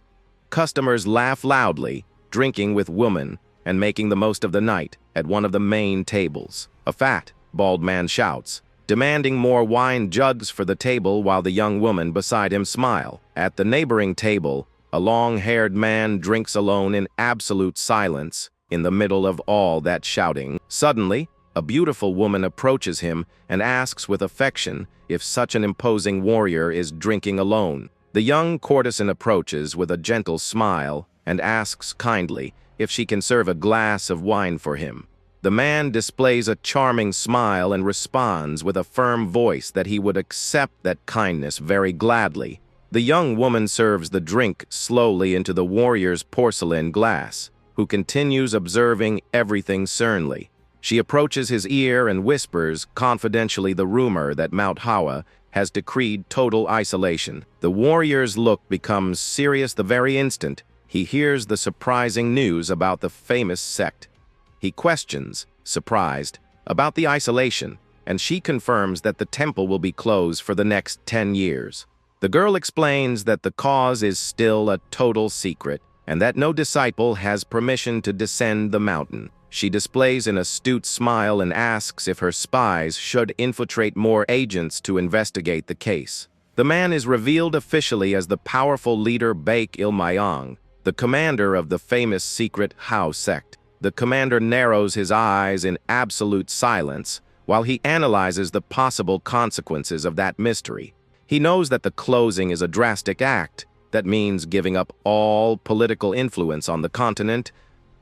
Customers laugh loudly, drinking with women and making the most of the night at one of the main tables. A fat, bald man shouts, demanding more wine jugs for the table while the young woman beside him smile. At the neighboring table, a long-haired man drinks alone in absolute silence in the middle of all that shouting. Suddenly, a beautiful woman approaches him and asks with affection if such an imposing warrior is drinking alone. The young courtesan approaches with a gentle smile and asks kindly if she can serve a glass of wine for him. The man displays a charming smile and responds with a firm voice that he would accept that kindness very gladly. The young woman serves the drink slowly into the warrior's porcelain glass, who continues observing everything sternly. She approaches his ear and whispers confidentially the rumor that Manhwa has decreed total isolation. The warrior's look becomes serious the very instant he hears the surprising news about the famous sect. He questions, surprised, about the isolation, and she confirms that the temple will be closed for the next 10 years. The girl explains that the cause is still a total secret, and that no disciple has permission to descend the mountain. She displays an astute smile and asks if her spies should infiltrate more agents to investigate the case. The man is revealed officially as the powerful leader Baek Il-mayong, the commander of the famous secret Hao sect. The commander narrows his eyes in absolute silence while he analyzes the possible consequences of that mystery. He knows that the closing is a drastic act that means giving up all political influence on the continent.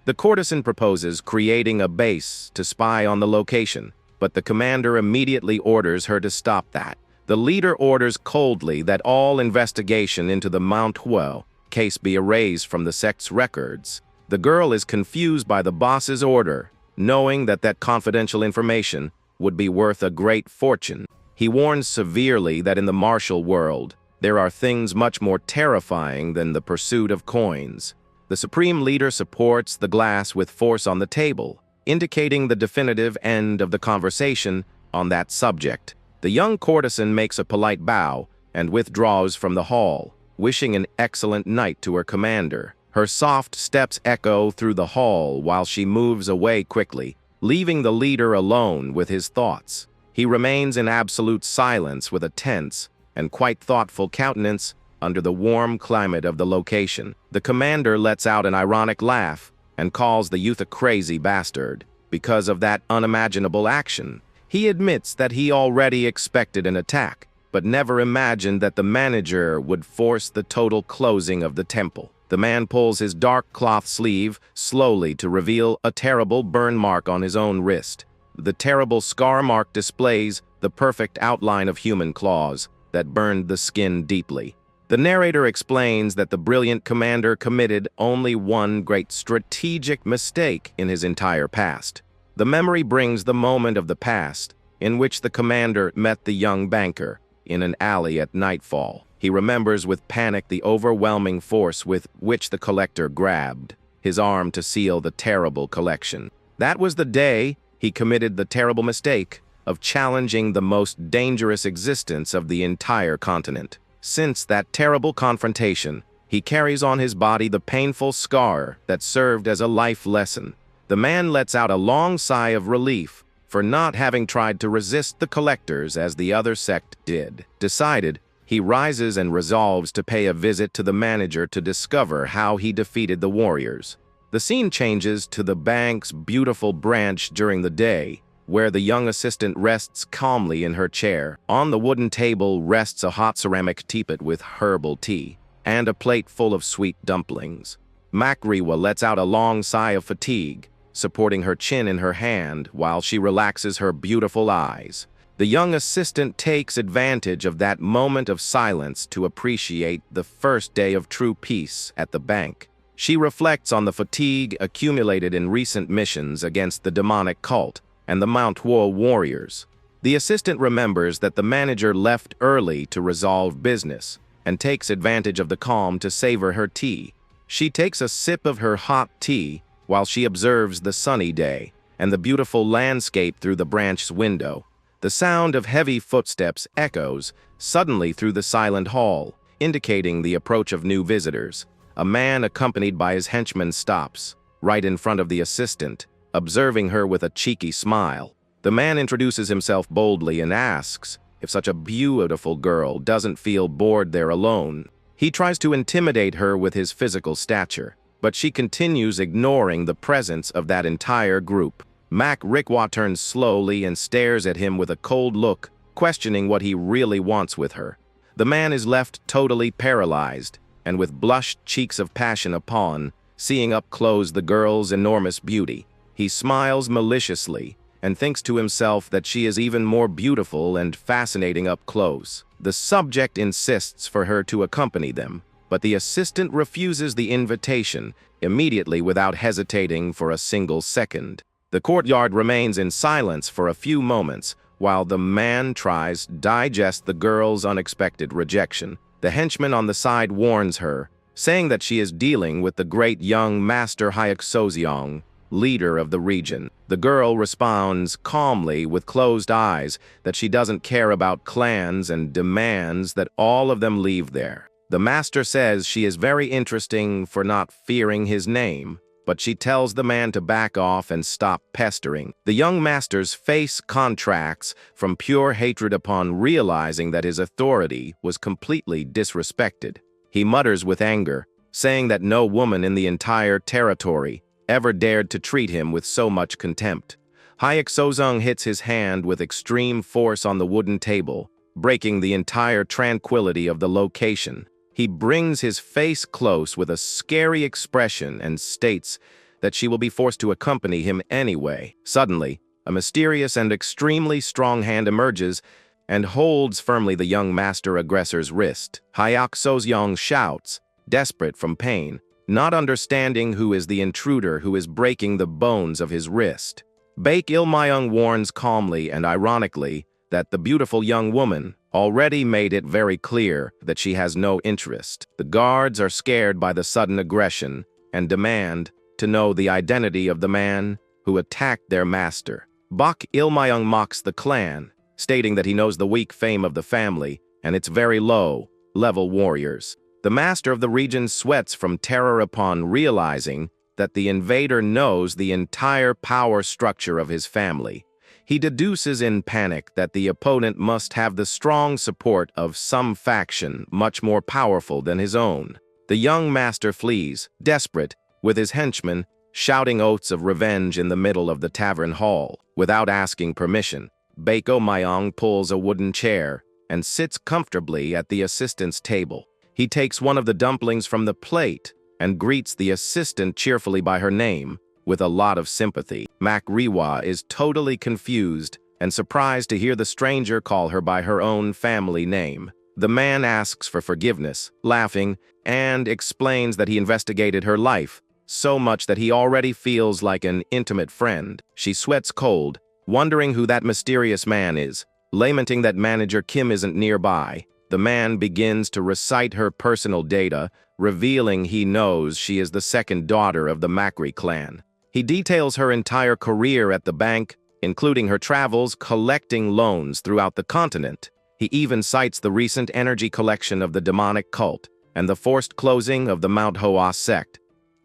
The courtesan proposes creating a base to spy on the location, but the commander immediately orders her to stop that. The leader orders coldly that all investigation into the Manhwa case be erased from the sect's records. The girl is confused by the boss's order, knowing that confidential information would be worth a great fortune. He warns severely that in the martial world, there are things much more terrifying than the pursuit of coins. The supreme leader supports the glass with force on the table, indicating the definitive end of the conversation on that subject. The young courtesan makes a polite bow and withdraws from the hall, wishing an excellent night to her commander. Her soft steps echo through the hall while she moves away quickly, leaving the leader alone with his thoughts. He remains in absolute silence with a tense and quite thoughtful countenance under the warm climate of the location. The commander lets out an ironic laugh and calls the youth a crazy bastard because of that unimaginable action. He admits that he already expected an attack, but never imagined that the manager would force the total closing of the temple. The man pulls his dark cloth sleeve slowly to reveal a terrible burn mark on his own wrist. The terrible scar mark displays the perfect outline of human claws that burned the skin deeply. The narrator explains that the brilliant commander committed only one great strategic mistake in his entire past. The memory brings the moment of the past in which the commander met the young banker in an alley at nightfall. He remembers with panic the overwhelming force with which the collector grabbed his arm to seal the terrible collection. That was the day he committed the terrible mistake of challenging the most dangerous existence of the entire continent. Since that terrible confrontation, he carries on his body the painful scar that served as a life lesson. The man lets out a long sigh of relief for not having tried to resist the collectors as the other sect did. Decided, he rises and resolves to pay a visit to the manager to discover how he defeated the warriors. The scene changes to the bank's beautiful branch during the day, where the young assistant rests calmly in her chair. On the wooden table rests a hot ceramic teapot with herbal tea and a plate full of sweet dumplings. Manhwa lets out a long sigh of fatigue, supporting her chin in her hand while she relaxes her beautiful eyes. The young assistant takes advantage of that moment of silence to appreciate the first day of true peace at the bank. She reflects on the fatigue accumulated in recent missions against the demonic cult and the Manhwa warriors. The assistant remembers that the manager left early to resolve business and takes advantage of the calm to savor her tea. She takes a sip of her hot tea while she observes the sunny day and the beautiful landscape through the branch's window. The sound of heavy footsteps echoes suddenly through the silent hall, indicating the approach of new visitors. A man accompanied by his henchman stops, right in front of the assistant, observing her with a cheeky smile. The man introduces himself boldly and asks if such a beautiful girl doesn't feel bored there alone. He tries to intimidate her with his physical stature, but she continues ignoring the presence of that entire group. Manhwa turns slowly and stares at him with a cold look, questioning what he really wants with her. The man is left totally paralyzed, and with blushed cheeks of passion upon, seeing up close the girl's enormous beauty. He smiles maliciously and thinks to himself that she is even more beautiful and fascinating up close. The subject insists for her to accompany them, but the assistant refuses the invitation immediately without hesitating for a single second. The courtyard remains in silence for a few moments while the man tries to digest the girl's unexpected rejection. The henchman on the side warns her, saying that she is dealing with the great young Master Hyaksozyong, leader of the region. The girl responds calmly with closed eyes that she doesn't care about clans and demands that all of them leave there. The master says she is very interesting for not fearing his name, but she tells the man to back off and stop pestering. The young master's face contracts from pure hatred upon realizing that his authority was completely disrespected. He mutters with anger, saying that no woman in the entire territory ever dared to treat him with so much contempt. Hyaksozyong hits his hand with extreme force on the wooden table, breaking the entire tranquility of the location. He brings his face close with a scary expression and states that she will be forced to accompany him anyway. Suddenly, a mysterious and extremely strong hand emerges and holds firmly the young master aggressor's wrist. Hyaksozyong shouts, desperate from pain, not understanding who is the intruder who is breaking the bones of his wrist. Baek Ilmayung warns calmly and ironically that the beautiful young woman already made it very clear that she has no interest. The guards are scared by the sudden aggression and demand to know the identity of the man who attacked their master. Baek Ilmayung mocks the clan, stating that he knows the weak fame of the family and its very low-level warriors. The master of the region sweats from terror upon realizing that the invader knows the entire power structure of his family. He deduces in panic that the opponent must have the strong support of some faction much more powerful than his own. The young master flees, desperate, with his henchmen shouting oaths of revenge in the middle of the tavern hall. Without asking permission, Baek Ilmayung pulls a wooden chair and sits comfortably at the assistant's table. He takes one of the dumplings from the plate and greets the assistant cheerfully by her name, with a lot of sympathy. Manhwa is totally confused and surprised to hear the stranger call her by her own family name. The man asks for forgiveness, laughing, and explains that he investigated her life, so much that he already feels like an intimate friend. She sweats cold, wondering who that mysterious man is. Lamenting that manager Kim isn't nearby, the man begins to recite her personal data, revealing he knows she is the second daughter of the Manhwa clan. He details her entire career at the bank, including her travels collecting loans throughout the continent. He even cites the recent energy collection of the demonic cult and the forced closing of the Manhwa sect.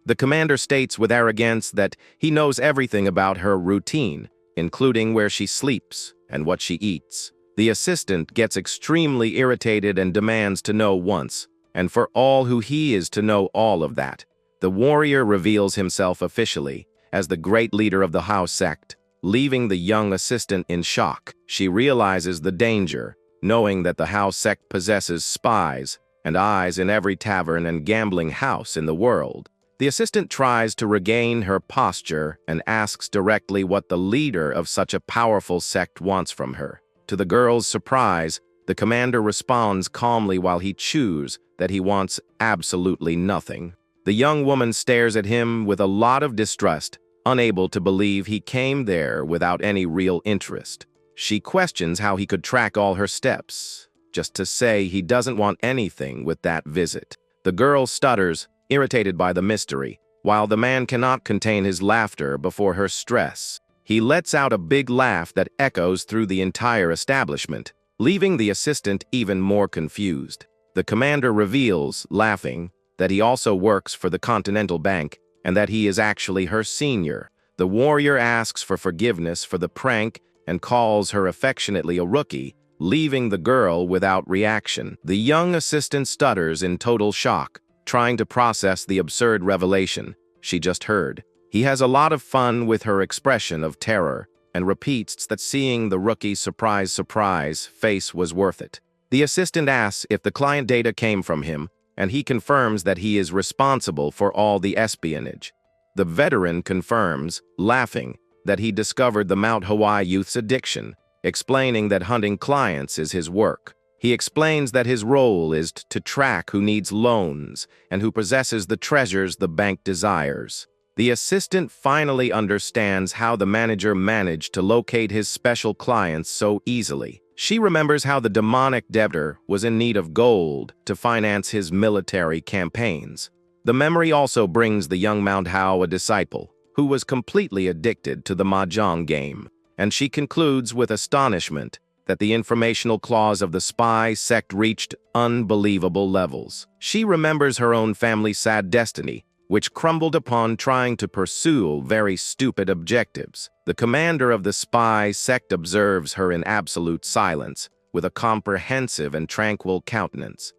The commander states with arrogance that he knows everything about her routine, including where she sleeps and what she eats. The assistant gets extremely irritated and demands to know once, and for all who he is to know all of that. The warrior reveals himself officially as the great leader of the House sect, leaving the young assistant in shock. She realizes the danger, knowing that the house sect possesses spies and eyes in every tavern and gambling house in the world. The assistant tries to regain her posture and asks directly what the leader of such a powerful sect wants from her. To the girl's surprise, the commander responds calmly while he chews that he wants absolutely nothing. The young woman stares at him with a lot of distrust, unable to believe he came there without any real interest. She questions how he could track all her steps, just to say he doesn't want anything with that visit. The girl stutters, irritated by the mystery, while the man cannot contain his laughter before her stress. He lets out a big laugh that echoes through the entire establishment, leaving the assistant even more confused. The commander reveals, laughing, that he also works for the Continental Bank and that he is actually her senior. The warrior asks for forgiveness for the prank and calls her affectionately a rookie, leaving the girl without reaction. The young assistant stutters in total shock, trying to process the absurd revelation she just heard. He has a lot of fun with her expression of terror and repeats that seeing the rookie's surprise face was worth it. The assistant asks if the client data came from him, and he confirms that he is responsible for all the espionage. The veteran confirms, laughing, that he discovered the Manhwa youth's addiction, explaining that hunting clients is his work. He explains that his role is to track who needs loans and who possesses the treasures the bank desires. The assistant finally understands how the manager managed to locate his special clients so easily. She remembers how the demonic debtor was in need of gold to finance his military campaigns. The memory also brings the young Manhwa a disciple, who was completely addicted to the mahjong game, and she concludes with astonishment that the informational clause of the spy sect reached unbelievable levels. She remembers her own family's sad destiny, which crumbled upon trying to pursue very stupid objectives. The commander of the spy sect observes her in absolute silence, with a comprehensive and tranquil countenance.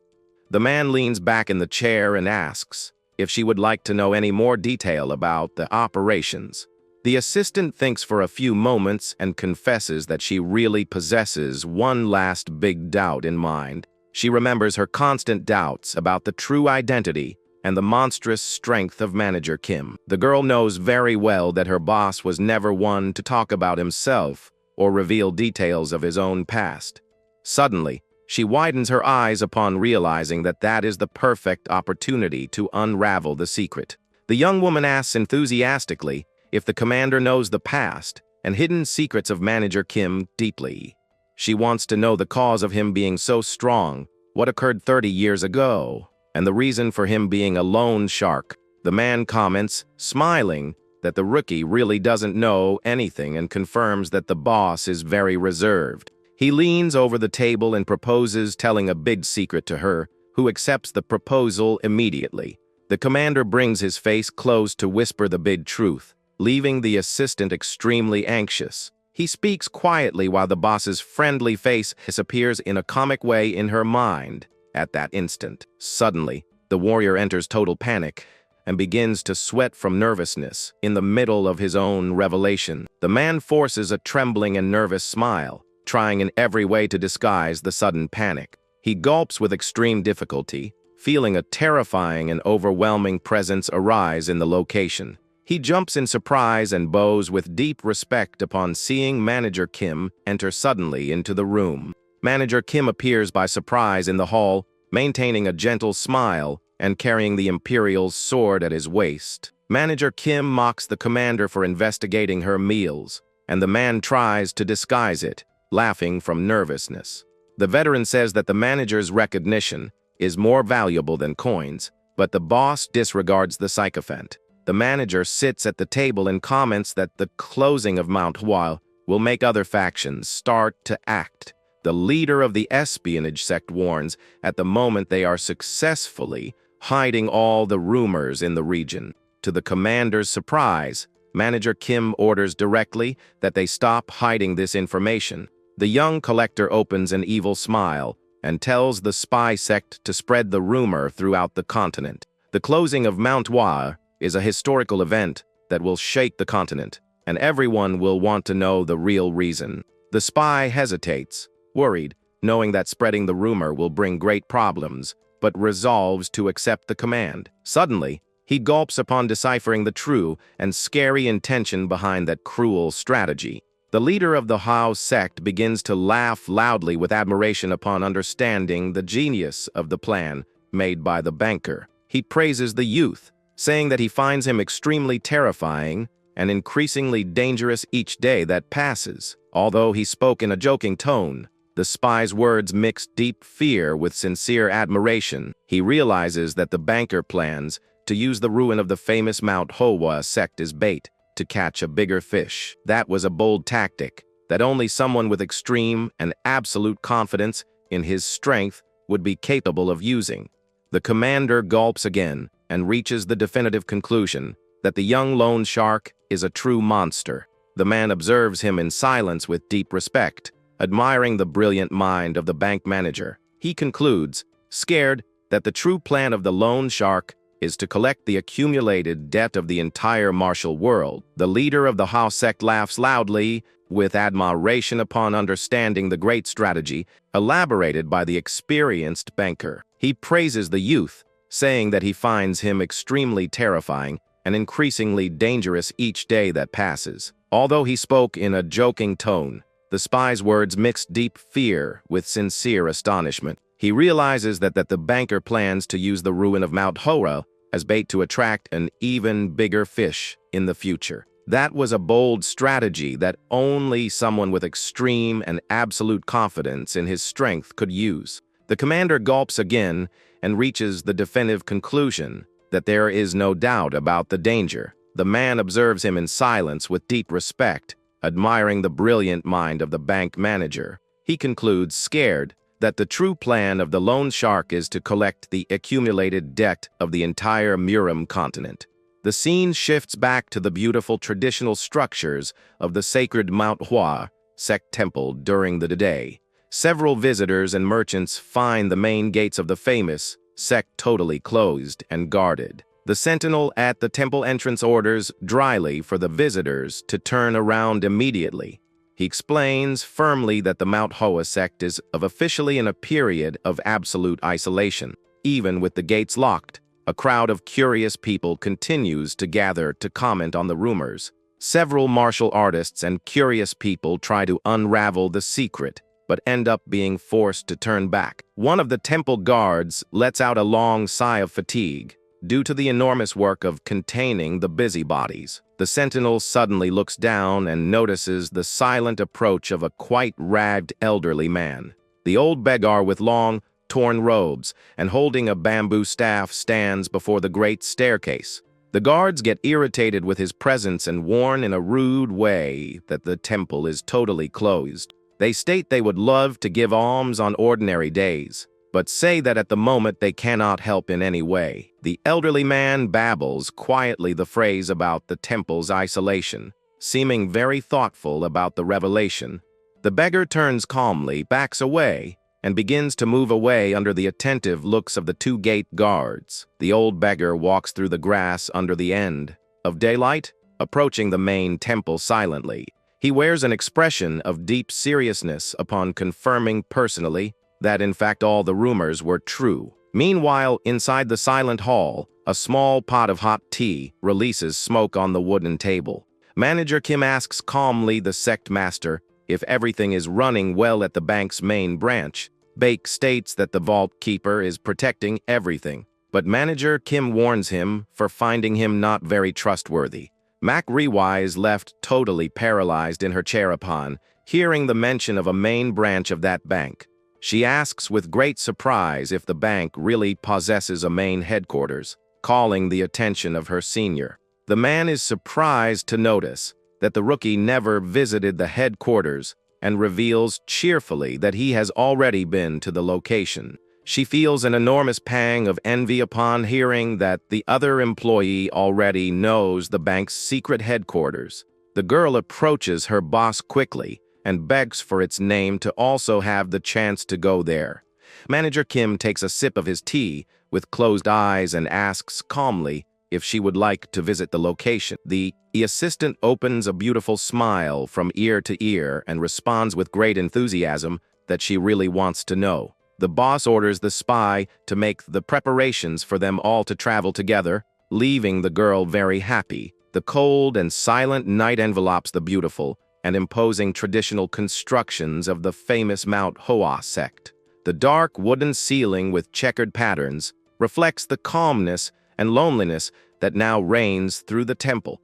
The man leans back in the chair and asks if she would like to know any more detail about the operations. The assistant thinks for a few moments and confesses that she really possesses one last big doubt in mind. She remembers her constant doubts about the true identity and the monstrous strength of Manager Kim. The girl knows very well that her boss was never one to talk about himself or reveal details of his own past. Suddenly, she widens her eyes upon realizing that that is the perfect opportunity to unravel the secret. The young woman asks enthusiastically if the commander knows the past and hidden secrets of Manager Kim deeply. She wants to know the cause of him being so strong, what occurred 30 years ago, and the reason for him being a loan shark. The man comments, smiling, that the rookie really doesn't know anything and confirms that the boss is very reserved. He leans over the table and proposes telling a big secret to her, who accepts the proposal immediately. The commander brings his face close to whisper the big truth, leaving the assistant extremely anxious. He speaks quietly while the boss's friendly face disappears in a comic way in her mind. At that instant, suddenly, the warrior enters total panic and begins to sweat from nervousness in the middle of his own revelation. The man forces a trembling and nervous smile, trying in every way to disguise the sudden panic. He gulps with extreme difficulty, feeling a terrifying and overwhelming presence arise in the location. He jumps in surprise and bows with deep respect upon seeing Manager Kim enter suddenly into the room. Manager Kim appears by surprise in the hall, maintaining a gentle smile and carrying the Imperial's sword at his waist. Manager Kim mocks the commander for investigating her meals, and the man tries to disguise it, laughing from nervousness. The veteran says that the manager's recognition is more valuable than coins, but the boss disregards the sycophant. The manager sits at the table and comments that the closing of Manhwa will make other factions start to act. The leader of the espionage sect warns at the moment they are successfully hiding all the rumors in the region. To the commander's surprise, Manager Kim orders directly that they stop hiding this information. The young collector opens an evil smile and tells the spy sect to spread the rumor throughout the continent. The closing of Manhwa is a historical event that will shake the continent. and everyone will want to know the real reason. The spy hesitates, worried, knowing that spreading the rumor will bring great problems, but resolves to accept the command. Suddenly, he gulps upon deciphering the true and scary intention behind that cruel strategy. The leader of the Hao sect begins to laugh loudly with admiration upon understanding the genius of the plan made by the banker. He praises the youth, saying that he finds him extremely terrifying and increasingly dangerous each day that passes. Although he spoke in a joking tone, the spy's words mixed deep fear with sincere admiration. He realizes that the banker plans to use the ruin of the famous Mount Hoa sect as bait to catch a bigger fish. That was a bold tactic that only someone with extreme and absolute confidence in his strength would be capable of using. The commander gulps again and reaches the definitive conclusion that the young loan shark is a true monster. The man observes him in silence with deep respect, admiring the brilliant mind of the bank manager. He concludes, scared, that the true plan of the loan shark is to collect the accumulated debt of the entire martial world. The leader of the Hao sect laughs loudly with admiration upon understanding the great strategy elaborated by the experienced banker. He praises the youth, saying that he finds him extremely terrifying and increasingly dangerous each day that passes. Although he spoke in a joking tone, the spy's words mixed deep fear with sincere astonishment. He realizes that the banker plans to use the ruin of Mount Hoa as bait to attract an even bigger fish in the future. That was a bold strategy that only someone with extreme and absolute confidence in his strength could use. The commander gulps again and reaches the definitive conclusion that there is no doubt about the danger. The man observes him in silence with deep respect, admiring the brilliant mind of the bank manager. He concludes, scared, that the true plan of the loan shark is to collect the accumulated debt of the entire Murim continent. The scene shifts back to the beautiful traditional structures of the sacred Mount Hoa sect temple during the day. Several visitors and merchants find the main gates of the famous sect totally closed and guarded. The sentinel at the temple entrance orders dryly for the visitors to turn around immediately. He explains firmly that the Mount Hoa sect is officially in a period of absolute isolation. Even with the gates locked, a crowd of curious people continues to gather to comment on the rumors. Several martial artists and curious people try to unravel the secret, but end up being forced to turn back. One of the temple guards lets out a long sigh of fatigue due to the enormous work of containing the busybodies. The sentinel suddenly looks down and notices the silent approach of a quite ragged elderly man. The old beggar with long, torn robes and holding a bamboo staff stands before the great staircase. The guards get irritated with his presence and warn in a rude way that the temple is totally closed. They state they would love to give alms on ordinary days, but say that at the moment they cannot help in any way. The elderly man babbles quietly the phrase about the temple's isolation, seeming very thoughtful about the revelation. The beggar turns calmly, backs away, and begins to move away under the attentive looks of the two gate guards. The old beggar walks through the grass under the end of daylight, approaching the main temple silently. He wears an expression of deep seriousness upon confirming personally that in fact all the rumors were true. Meanwhile, inside the silent hall, a small pot of hot tea releases smoke on the wooden table. Manager Kim asks calmly the sect master if everything is running well at the bank's main branch. Bake states that the vault keeper is protecting everything, but Manager Kim warns him for finding him not very trustworthy. Mac Rewa is left totally paralyzed in her chair upon hearing the mention of a main branch of that bank. She asks with great surprise if the bank really possesses a main headquarters, calling the attention of her senior. The man is surprised to notice that the rookie never visited the headquarters and reveals cheerfully that he has already been to the location. She feels an enormous pang of envy upon hearing that the other employee already knows the bank's secret headquarters. The girl approaches her boss quickly and begs for its name to also have the chance to go there. Manager Kim takes a sip of his tea with closed eyes and asks calmly if she would like to visit the location. The assistant opens a beautiful smile from ear to ear and responds with great enthusiasm that she really wants to know. The boss orders the spy to make the preparations for them all to travel together, leaving the girl very happy. The cold and silent night envelops the beautiful and imposing traditional constructions of the famous Mount Hoa sect. The dark wooden ceiling with checkered patterns reflects the calmness and loneliness that now reigns through the temple.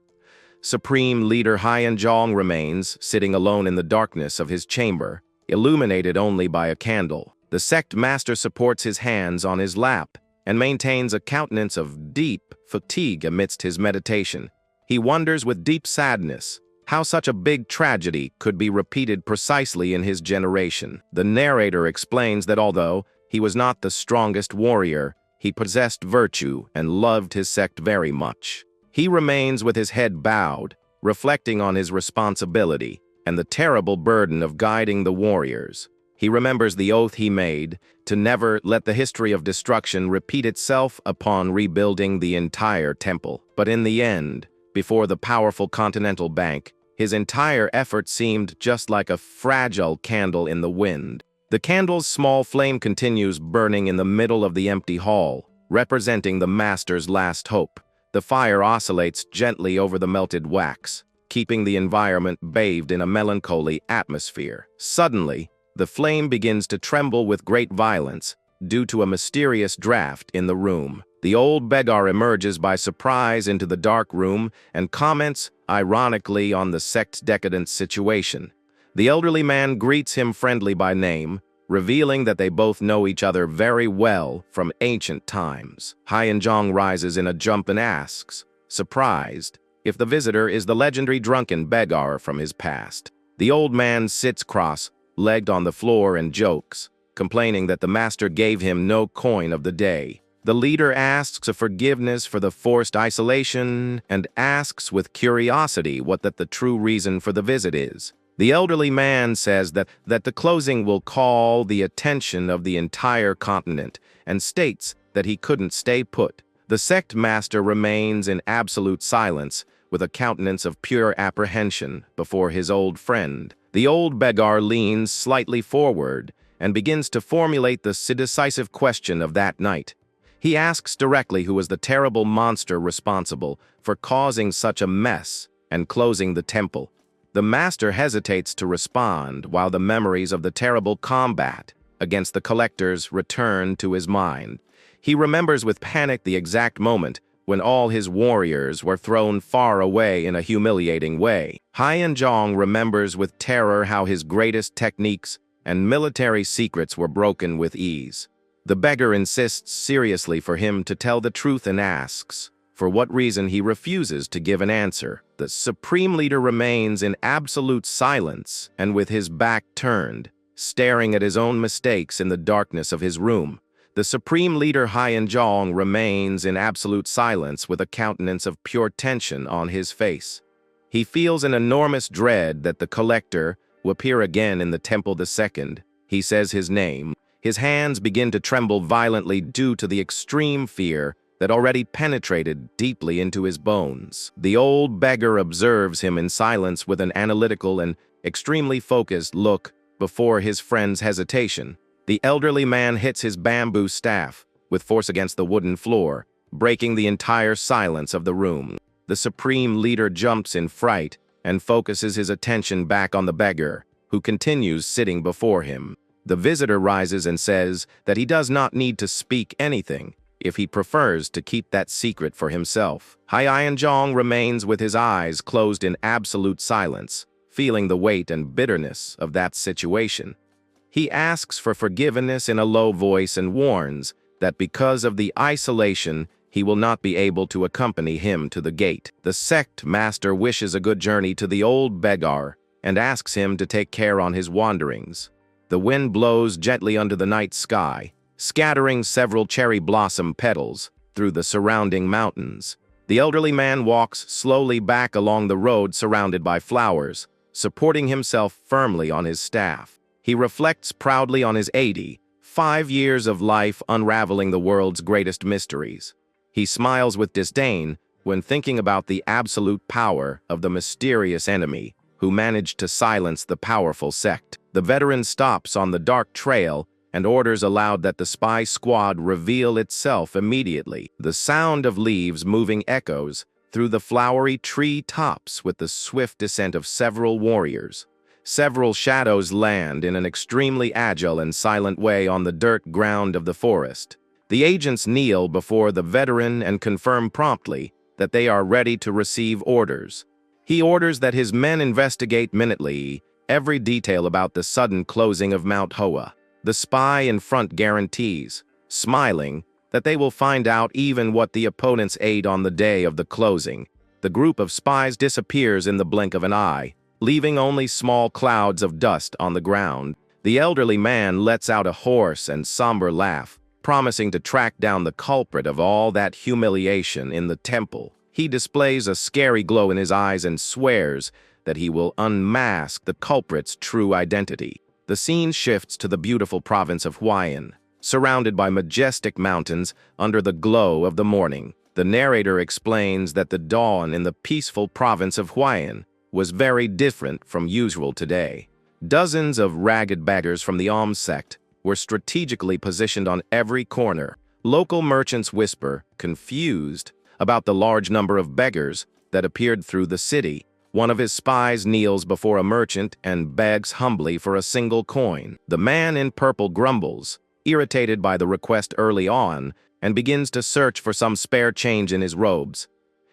Supreme Leader Hyenjong remains, sitting alone in the darkness of his chamber, illuminated only by a candle. The sect master supports his hands on his lap and maintains a countenance of deep fatigue amidst his meditation. He wonders with deep sadness how such a big tragedy could be repeated precisely in his generation. The narrator explains that although he was not the strongest warrior, he possessed virtue and loved his sect very much. He remains with his head bowed, reflecting on his responsibility and the terrible burden of guiding the warriors. He remembers the oath he made to never let the history of destruction repeat itself upon rebuilding the entire temple. But in the end, before the powerful Continental Bank, his entire effort seemed just like a fragile candle in the wind. The candle's small flame continues burning in the middle of the empty hall, representing the master's last hope. The fire oscillates gently over the melted wax, keeping the environment bathed in a melancholy atmosphere. Suddenly, the flame begins to tremble with great violence due to a mysterious draft in the room. The old beggar emerges by surprise into the dark room and comments ironically on the sect's decadent situation. The elderly man greets him friendly by name, revealing that they both know each other very well from ancient times. Hyenjong rises in a jump and asks, surprised, if the visitor is the legendary drunken beggar from his past. The old man sits cross-legged on the floor and jokes, complaining that the master gave him no coin of the day. The leader asks a forgiveness for the forced isolation and asks with curiosity what the true reason for the visit is. The elderly man says that the closing will call the attention of the entire continent and states that he couldn't stay put. The sect master remains in absolute silence with a countenance of pure apprehension before his old friend. The old beggar leans slightly forward and begins to formulate the decisive question of that night. He asks directly who was the terrible monster responsible for causing such a mess and closing the temple. The master hesitates to respond while the memories of the terrible combat against the collectors return to his mind. He remembers with panic the exact moment when all his warriors were thrown far away in a humiliating way. Hyenjong remembers with terror how his greatest techniques and military secrets were broken with ease. The beggar insists seriously for him to tell the truth and asks for what reason he refuses to give an answer. The supreme leader remains in absolute silence and with his back turned, staring at his own mistakes in the darkness of his room. The supreme leader Hyenjong remains in absolute silence with a countenance of pure tension on his face. He feels an enormous dread that the collector will appear again in the temple the second he says his name. His hands begin to tremble violently due to the extreme fear that already penetrated deeply into his bones. The old beggar observes him in silence with an analytical and extremely focused look before his friend's hesitation. The elderly man hits his bamboo staff with force against the wooden floor, breaking the entire silence of the room. The supreme leader jumps in fright and focuses his attention back on the beggar, who continues sitting before him. The visitor rises and says that he does not need to speak anything if he prefers to keep that secret for himself. Hyenjong remains with his eyes closed in absolute silence, feeling the weight and bitterness of that situation. He asks for forgiveness in a low voice and warns that because of the isolation, he will not be able to accompany him to the gate. The sect master wishes a good journey to the old beggar and asks him to take care on his wanderings. The wind blows gently under the night sky, scattering several cherry blossom petals through the surrounding mountains. The elderly man walks slowly back along the road surrounded by flowers, supporting himself firmly on his staff. He reflects proudly on his 85 years of life unraveling the world's greatest mysteries. He smiles with disdain when thinking about the absolute power of the mysterious enemy who managed to silence the powerful sect. The veteran stops on the dark trail and orders aloud that the spy squad reveal itself immediately. The sound of leaves moving echoes through the flowery tree tops with the swift descent of several warriors. Several shadows land in an extremely agile and silent way on the dirt ground of the forest. The agents kneel before the veteran and confirm promptly that they are ready to receive orders. He orders that his men investigate minutely every detail about the sudden closing of Mount Hoa. The spy in front guarantees, smiling, that they will find out even what the opponents ate on the day of the closing. The group of spies disappears in the blink of an eye, leaving only small clouds of dust on the ground. The elderly man lets out a hoarse and somber laugh, promising to track down the culprit of all that humiliation in the temple. He displays a scary glow in his eyes and swears that he will unmask the culprit's true identity. The scene shifts to the beautiful province of Huayan, surrounded by majestic mountains under the glow of the morning. The narrator explains that the dawn in the peaceful province of Huayan was very different from usual today. Dozens of ragged beggars from the alms sect were strategically positioned on every corner. Local merchants whisper, confused, about the large number of beggars that appeared through the city. One of his spies kneels before a merchant and begs humbly for a single coin. The man in purple grumbles, irritated by the request early on, and begins to search for some spare change in his robes.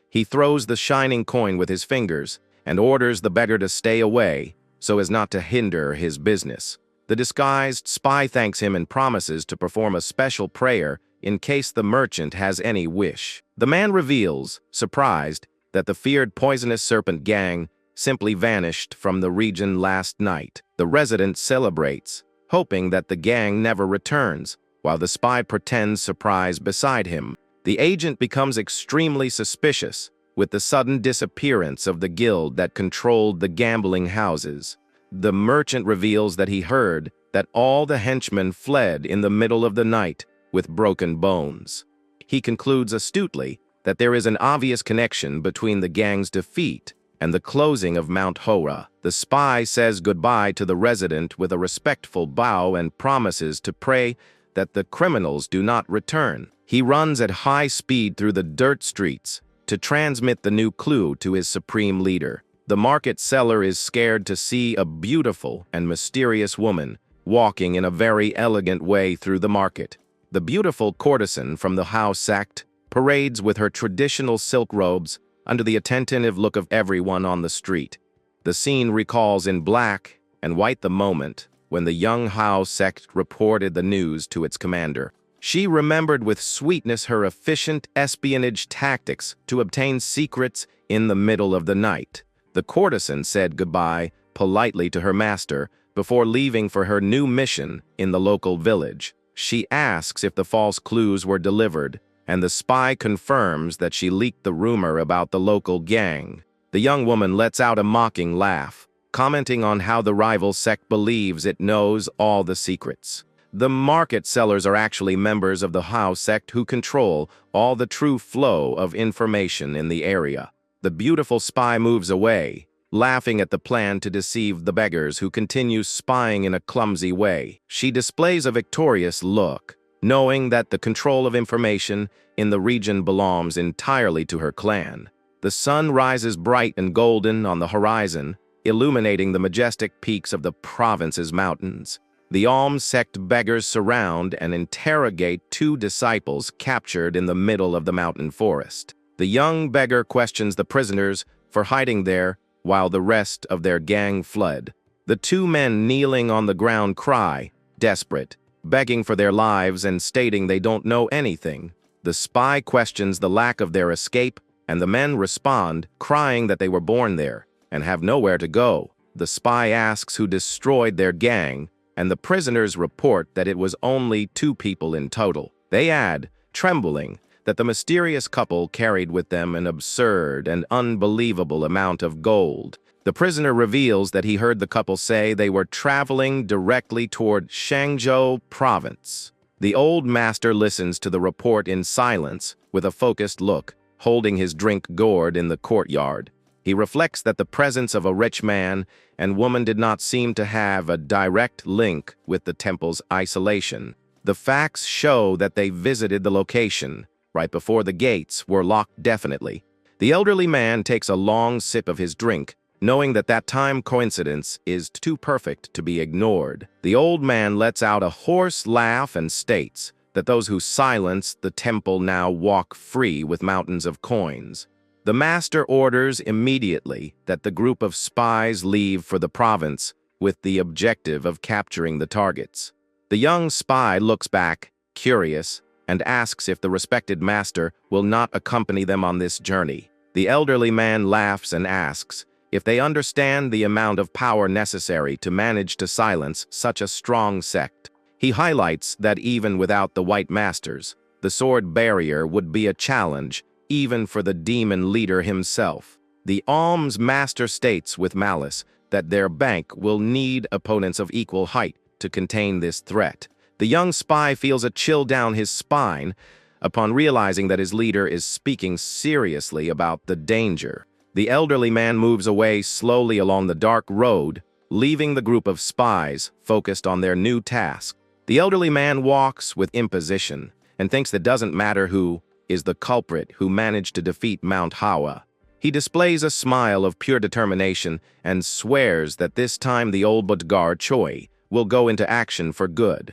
He throws the shining coin with his fingers and orders the beggar to stay away so as not to hinder his business. The disguised spy thanks him and promises to perform a special prayer in case the merchant has any wish. The man reveals, surprised, that the feared poisonous serpent gang simply vanished from the region last night. The resident celebrates, hoping that the gang never returns, while the spy pretends surprise beside him. The agent becomes extremely suspicious with the sudden disappearance of the guild that controlled the gambling houses. The merchant reveals that he heard that all the henchmen fled in the middle of the night with broken bones. He concludes astutely that there is an obvious connection between the gang's defeat and the closing of Mount Hoa. The spy says goodbye to the resident with a respectful bow and promises to pray that the criminals do not return. He runs at high speed through the dirt streets to transmit the new clue to his supreme leader. The market seller is scared to see a beautiful and mysterious woman walking in a very elegant way through the market. The beautiful courtesan from the Hao sect parades with her traditional silk robes under the attentive look of everyone on the street. The scene recalls in black and white the moment when the young Hao sect reported the news to its commander. She remembered with sweetness her efficient espionage tactics to obtain secrets in the middle of the night. The courtesan said goodbye politely to her master before leaving for her new mission in the local village. She asks if the false clues were delivered, and the spy confirms that she leaked the rumor about the local gang. The young woman lets out a mocking laugh, commenting on how the rival sect believes it knows all the secrets. The market sellers are actually members of the Hao sect who control all the true flow of information in the area. The beautiful spy moves away, laughing at the plan to deceive the beggars who continue spying in a clumsy way. She displays a victorious look, knowing that the control of information in the region belongs entirely to her clan. The sun rises bright and golden on the horizon, illuminating the majestic peaks of the province's mountains. The alms sect beggars surround and interrogate two disciples captured in the middle of the mountain forest. The young beggar questions the prisoners for hiding there while the rest of their gang fled. The two men kneeling on the ground cry, desperate, begging for their lives and stating they don't know anything. The spy questions the lack of their escape, and the men respond, crying that they were born there and have nowhere to go. The spy asks who destroyed their gang, and the prisoners report that it was only 2 people in total. They add, trembling, that the mysterious couple carried with them an absurd and unbelievable amount of gold. The prisoner reveals that he heard the couple say they were traveling directly toward Shangzhou province. The old master listens to the report in silence, with a focused look, holding his drink gourd in the courtyard. He reflects that the presence of a rich man and woman did not seem to have a direct link with the temple's isolation. The facts show that they visited the location right before the gates were locked definitely. The elderly man takes a long sip of his drink, knowing that that time coincidence is too perfect to be ignored. The old man lets out a hoarse laugh and states that those who silence the temple now walk free with mountains of coins. The master orders immediately that the group of spies leave for the province with the objective of capturing the targets. The young spy looks back, curious, and asks if the respected master will not accompany them on this journey. The elderly man laughs and asks if they understand the amount of power necessary to manage to silence such a strong sect. He highlights that even without the white masters, the sword barrier would be a challenge even for the demon leader himself. The alms master states with malice that their bank will need opponents of equal height to contain this threat. The young spy feels a chill down his spine upon realizing that his leader is speaking seriously about the danger. The elderly man moves away slowly along the dark road, leaving the group of spies focused on their new task. The elderly man walks with imposition and thinks that doesn't matter who is the culprit who managed to defeat Mount Hawa. He displays a smile of pure determination and swears that this time the old Budgar Choi will go into action for good.